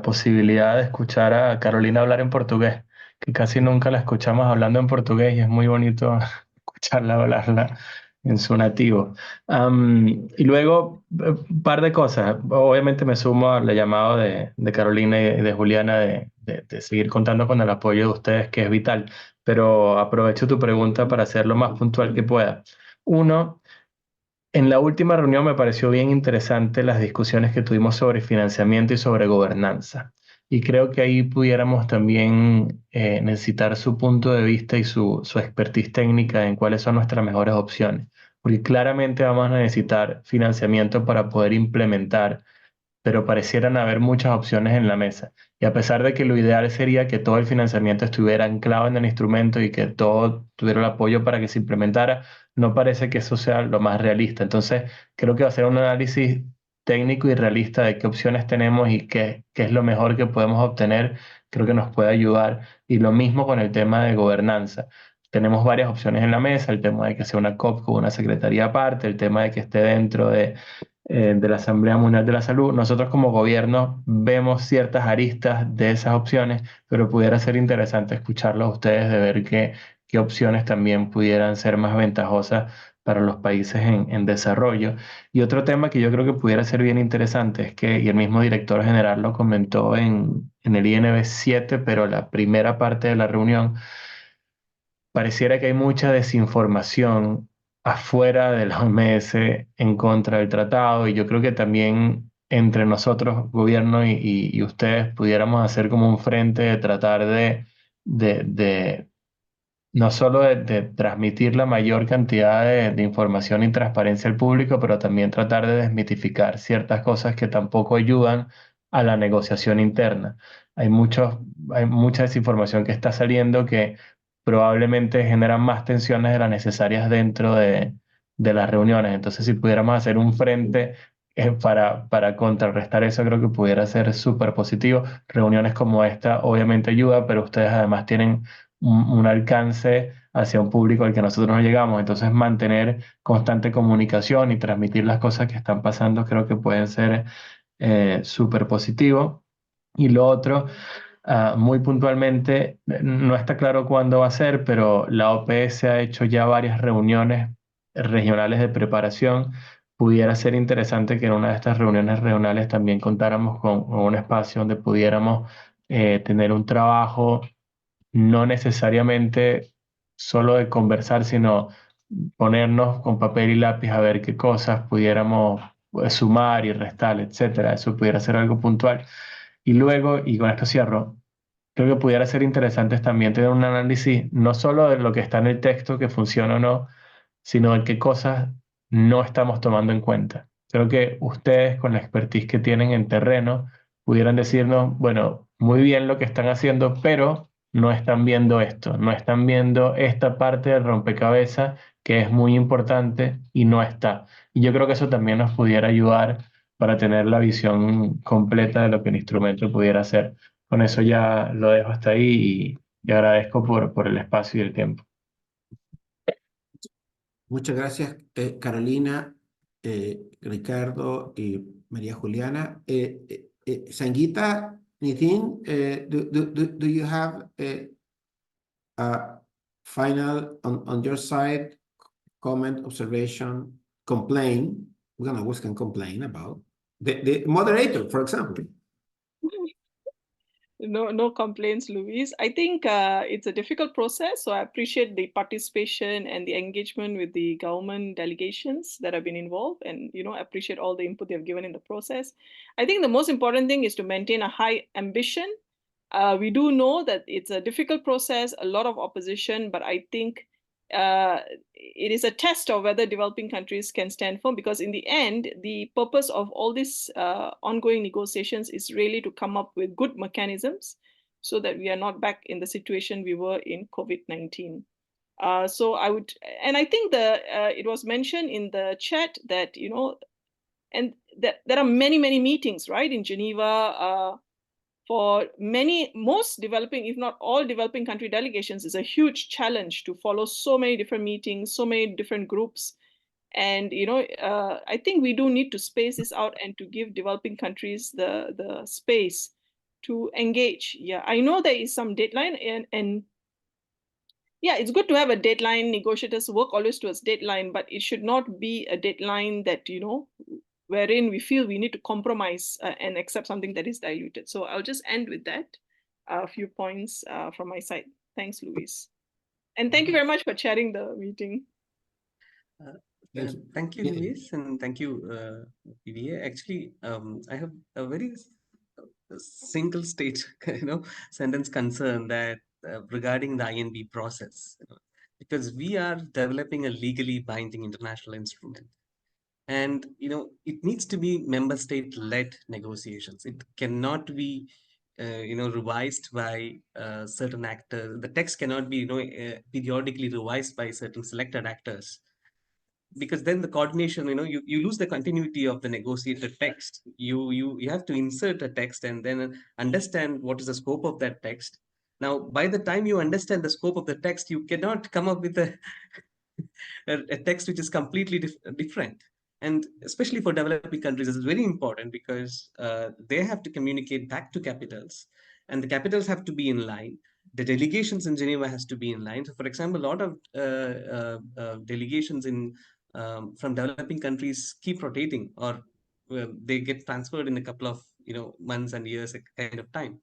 posibilidad de escuchar a Carolina hablar en portugués, que casi nunca la escuchamos hablando en portugués y es muy bonito escucharla hablarla en su nativo. Y luego, un par de cosas. Obviamente me sumo al llamado de Carolina y de Juliana de seguir contando con el apoyo de ustedes, que es vital, pero aprovecho tu pregunta para ser lo más puntual que pueda. Uno, en la última reunión me pareció bien interesante las discusiones que tuvimos sobre financiamiento y sobre gobernanza. Y creo que ahí pudiéramos también necesitar su punto de vista y su expertise técnica en cuáles son nuestras mejores opciones. Porque claramente vamos a necesitar financiamiento para poder implementar, pero parecieran haber muchas opciones en la mesa. Y a pesar de que lo ideal sería que todo el financiamiento estuviera anclado en el instrumento y que todo tuviera el apoyo para que se implementara, no parece que eso sea lo más realista. Entonces, creo que va a ser un análisis técnico y realista de qué opciones tenemos y qué es lo mejor que podemos obtener. Creo que nos puede ayudar. Y lo mismo con el tema de gobernanza. Tenemos varias opciones en la mesa, el tema de que sea una COP con una secretaría aparte, el tema de que esté dentro de la Asamblea Mundial de la Salud. Nosotros como gobierno vemos ciertas aristas de esas opciones, pero pudiera ser interesante escucharlos a ustedes de ver qué opciones también pudieran ser más ventajosas para los países en desarrollo. Y otro tema que yo creo que pudiera ser bien interesante es que, y el mismo director general lo comentó en el INB 7, pero la primera parte de la reunión, pareciera que hay mucha desinformación afuera de la OMS en contra del tratado y yo creo que también entre nosotros, gobierno y ustedes, pudiéramos hacer como un frente de tratar de no solo de transmitir la mayor cantidad de información y transparencia al público, pero también tratar de desmitificar ciertas cosas que tampoco ayudan a la negociación interna. Hay mucha desinformación que está saliendo que probablemente generan más tensiones de las necesarias dentro de las reuniones. Entonces, si pudiéramos hacer un frente para contrarrestar eso, creo que pudiera ser súper positivo. Reuniones como esta obviamente ayuda, pero ustedes además tienen un alcance hacia un público al que nosotros no llegamos. Entonces, mantener constante comunicación y transmitir las cosas que están pasando creo que pueden ser súper positivo. Y lo otro, muy puntualmente, no está claro cuándo va a ser, pero la OPS ha hecho ya varias reuniones regionales de preparación. Pudiera ser interesante que en una de estas reuniones regionales también contáramos con un espacio donde pudiéramos tener un trabajo no necesariamente solo de conversar, sino ponernos con papel y lápiz a ver qué cosas pudiéramos sumar y restar, etcétera. Eso pudiera ser algo puntual. Y luego, y con esto cierro, creo que pudiera ser interesante también tener un análisis no solo de lo que está en el texto, que funciona o no, sino de qué cosas no estamos tomando en cuenta. Creo que ustedes, con la expertise que tienen en terreno, pudieran decirnos, bueno, muy bien lo que están haciendo, pero no están viendo esto, no están viendo esta parte del rompecabezas que es muy importante y no está. Y yo creo que eso también nos pudiera ayudar para tener la visión completa de lo que el instrumento pudiera hacer. Con eso ya lo dejo hasta ahí y agradezco por el espacio y el tiempo. Muchas gracias, Carolina, Ricardo y María Juliana. Sangeeta, Nitin, do you have a final on your side comment, observation, complaint? We're gonna always can complain about the moderator, for example. No complaints, Luis. I think it's a difficult process, so I appreciate the participation and the engagement with the government delegations that have been involved, and appreciate all the input they've given in the process. I think the most important thing is to maintain a high ambition. We do know that it's a difficult process, a lot of opposition, but I think it is a test of whether developing countries can stand firm, because in the end, the purpose of all these ongoing negotiations is really to come up with good mechanisms so that we are not back in the situation we were in COVID-19. So I would, and I think it was mentioned in the chat that, and that there are many meetings, right, in Geneva. For most developing, if not all developing country delegations, is a huge challenge to follow so many different meetings, so many different groups. And, I think we do need to space this out and to give developing countries the space to engage. Yeah, I know there is some deadline, and yeah, it's good to have a deadline. Negotiators work always towards deadline, but it should not be a deadline that, wherein we feel we need to compromise and accept something that is diluted. So I'll just end with that. A few points from my side. Thanks, Luis. And thank you very much for chairing the meeting. Thank you, Luis, and thank you, PDA. Actually, I have a very single state, sentence concern that regarding the INB process, because we are developing a legally binding international instrument. And it needs to be member state led negotiations. It cannot be revised by certain actors. The text cannot be periodically revised by certain selected actors, because then the coordination, you lose the continuity of the negotiated text. You have to insert a text and then understand what is the scope of that text. Now, by the time you understand the scope of the text, you cannot come up with a text which is completely different. And especially for developing countries, this is very important, because they have to communicate back to capitals, and the capitals have to be in line. The delegations in Geneva has to be in line. So, for example, a lot of delegations from developing countries keep rotating, or they get transferred in a couple of months and years kind of time.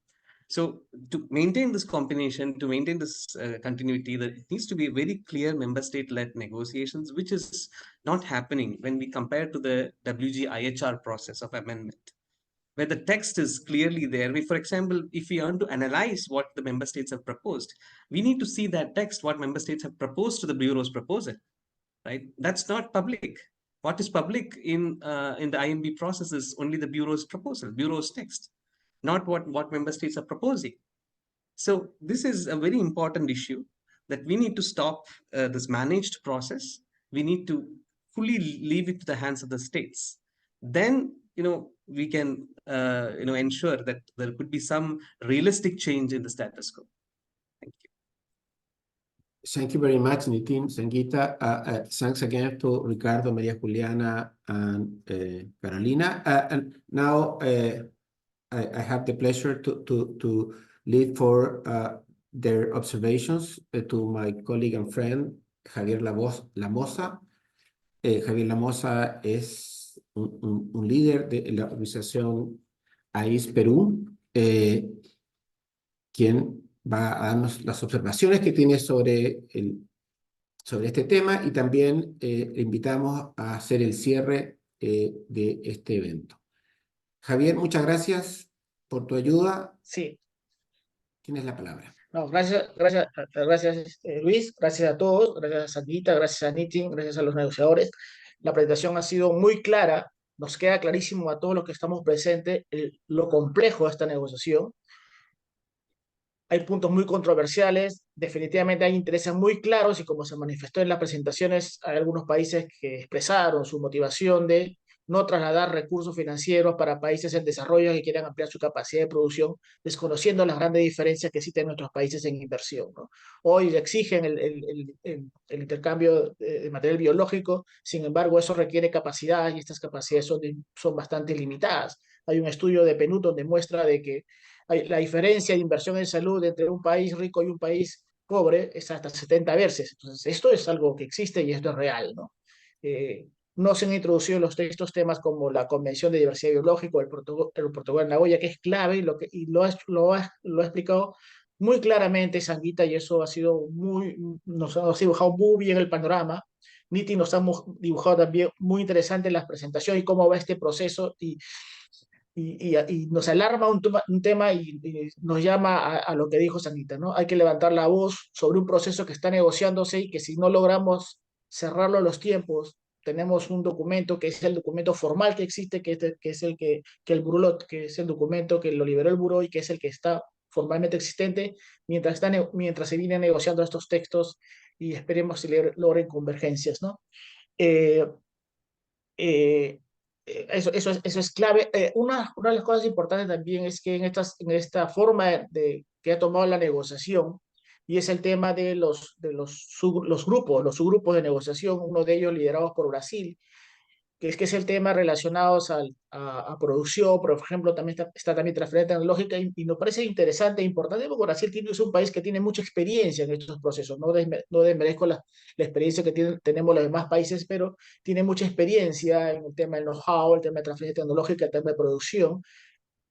So to maintain this combination, to maintain this continuity, that it needs to be very clear member state-led negotiations, which is not happening when we compare to the WG-IHR process of amendment, where the text is clearly there. For example, if we want to analyze what the member states have proposed, we need to see that text, what member states have proposed to the Bureau's proposal, right? That's not public. What is public in the INB process is only the Bureau's proposal, Bureau's text, not what member states are proposing. So this is a very important issue, that we need to stop this managed process. We need to fully leave it to the hands of the states. Then, we can, ensure that there could be some realistic change in the status quo. Thank you. Thank you very much, Nitin, Sangeeta. Thanks again to Ricardo, Maria Juliana, and Carolina. And now I have the pleasure to lead for their observations to my colleague and friend, Javier Lamosa. Javier Lamosa es un líder de la organización AIS Perú, quien va a darnos las observaciones que tiene sobre este tema, y también le invitamos a hacer el cierre de este evento. Javier, muchas gracias por tu ayuda. Sí. Tienes la palabra. No, gracias, Luis, gracias a todos, gracias a Sangeeta, gracias a Nitin, gracias a los negociadores. La presentación ha sido muy clara, nos queda clarísimo a todos los que estamos presentes lo complejo de esta negociación. hay puntos muy controversiales, definitivamente hay intereses muy claros y como se manifestó en las presentaciones, hay algunos países que expresaron su motivación de no trasladar recursos financieros para países en desarrollo que quieran ampliar su capacidad de producción, desconociendo las grandes diferencias que existen en nuestros países en inversión, ¿no? Hoy exigen el intercambio de material biológico, sin embargo, eso requiere capacidad y estas capacidades son bastante limitadas. Hay un estudio de PNUD donde muestra de que la diferencia de inversión en salud entre un país rico y un país pobre es hasta 70 veces. Entonces, esto es algo que existe y esto es real, ¿no? No se han introducido en los textos temas como la Convención de Diversidad Biológica, el Protocolo de Nagoya, que es clave y lo ha explicado muy claramente Sanguita y eso nos ha dibujado muy bien el panorama. Niti nos ha dibujado también muy interesante la presentación y cómo va este proceso y nos alarma un tema y nos llama a lo que dijo Sanguita, ¿no? Hay que levantar la voz sobre un proceso que está negociándose y que si no logramos cerrarlo a los tiempos, tenemos un documento que es el documento formal que existe, que es el que el buró, que es el documento que lo liberó el buró y que es el que está formalmente existente, mientras se vienen negociando estos textos y esperemos si logren convergencias, ¿no? Eh, eh, eso es clave. Una de las cosas importantes también es que en esta forma que ha tomado la negociación, y es el tema de los subgrupos de negociación, uno de ellos liderados por Brasil, que es el tema relacionados a producción, por ejemplo, también está también transferencia tecnológica y nos parece interesante e importante porque Brasil es un país que tiene mucha experiencia en estos procesos, no desmerezco la experiencia que tenemos los demás países, pero tiene mucha experiencia en el tema del know-how, el tema de transferencia tecnológica, el tema de producción,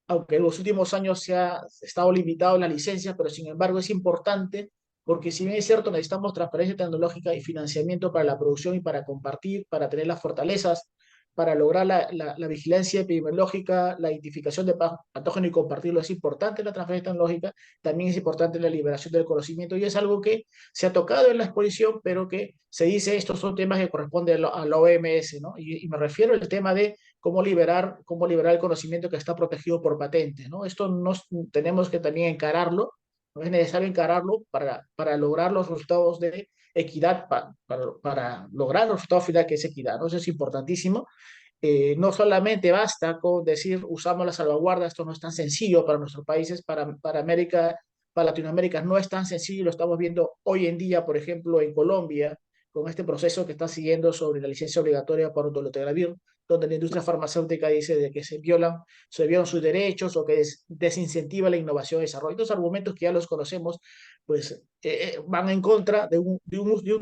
aunque en los últimos años se ha estado limitado la licencia, pero sin embargo es importante porque si bien es cierto necesitamos transparencia tecnológica y financiamiento para la producción y para compartir, para tener las fortalezas, para lograr la vigilancia epidemiológica, la identificación de patógenos y compartirlo es importante la transferencia tecnológica, también es importante la liberación del conocimiento y es algo que se ha tocado en la exposición, pero que se dice estos son temas que corresponden a la OMS, ¿no? Y me refiero al tema de cómo liberar el conocimiento que está protegido por patente, ¿no? Esto tenemos que también encararlo, no es necesario encararlo para lograr los resultados de equidad, para lograr los resultados finales que es equidad, ¿no? Eso es importantísimo. No solamente basta con decir usamos la salvaguarda, esto no es tan sencillo para nuestros países, para América, para Latinoamérica no es tan sencillo, lo estamos viendo hoy en día, por ejemplo, en Colombia, con este proceso que está siguiendo sobre la licencia obligatoria para dolutegravir, donde la industria farmacéutica dice de que se violan sus derechos o que desincentiva la innovación y desarrollo. Estos argumentos que ya los conocemos, pues van en contra de un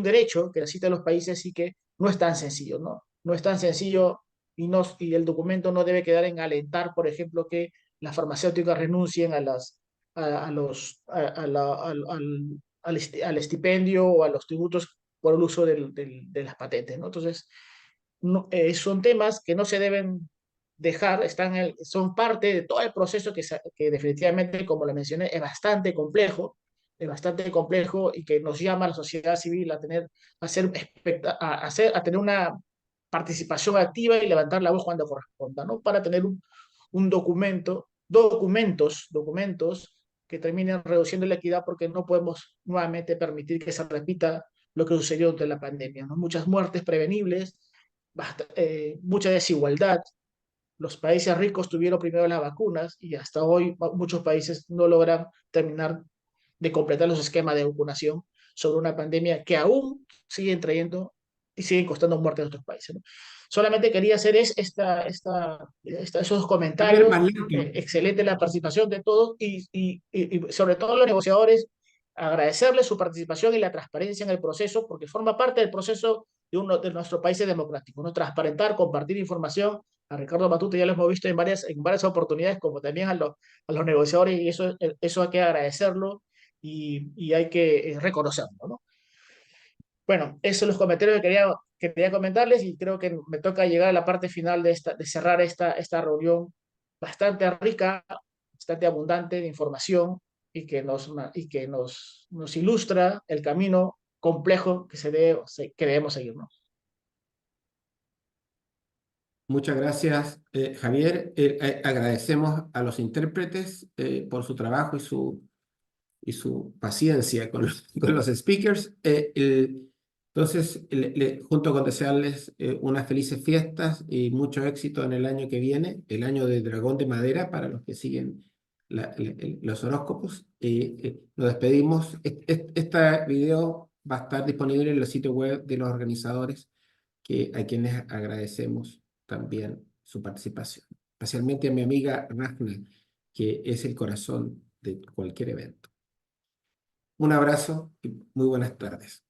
derecho que necesitan los países y que no es tan sencillo, ¿no? No es tan sencillo y el documento no debe quedar en alentar, por ejemplo, que las farmacéuticas renuncien al estipendio o a los tributos por el uso de las patentes, ¿no? Entonces, son temas que no se deben dejar, son parte de todo el proceso que definitivamente, como lo mencioné, es bastante complejo y que nos llama a la sociedad civil a tener una participación activa y levantar la voz cuando corresponda, ¿no? Para tener un documentos que terminen reduciendo la equidad porque no podemos nuevamente permitir que se repita lo que sucedió durante la pandemia, ¿no? Muchas muertes prevenibles, mucha desigualdad. Los países ricos tuvieron primero las vacunas y hasta hoy muchos países no logran terminar de completar los esquemas de vacunación sobre una pandemia que aún siguen trayendo y siguen costando muerte en otros países, ¿no? Solamente quería hacer esos Javier, comentarios. más lento. Excelente la participación de todos y sobre todo los negociadores, agradecerles su participación y la transparencia en el proceso, porque forma parte del proceso de nuestros países democráticos, ¿no? Transparentar, compartir información. A Ricardo Matute ya lo hemos visto en varias oportunidades, como también a los negociadores, y eso hay que agradecerlo y hay que reconocerlo, ¿no? Bueno, esos son los comentarios que quería comentarles y creo que me toca llegar a la parte final de cerrar esta reunión bastante rica, bastante abundante de información y que nos ilustra el camino complejo que debemos seguir, ¿no? Muchas gracias, Javier. Agradecemos a los intérpretes por su trabajo y su paciencia con los speakers. Entonces, junto con desearles unas felices fiestas y mucho éxito en el año que viene, el año de Dragón de Madera, para los que siguen los horóscopos. Nos despedimos. Este video va a estar disponible en el sitio web de los organizadores, a quienes agradecemos también su participación. Especialmente a mi amiga Ragna, que es el corazón de cualquier evento. Un abrazo y muy buenas tardes.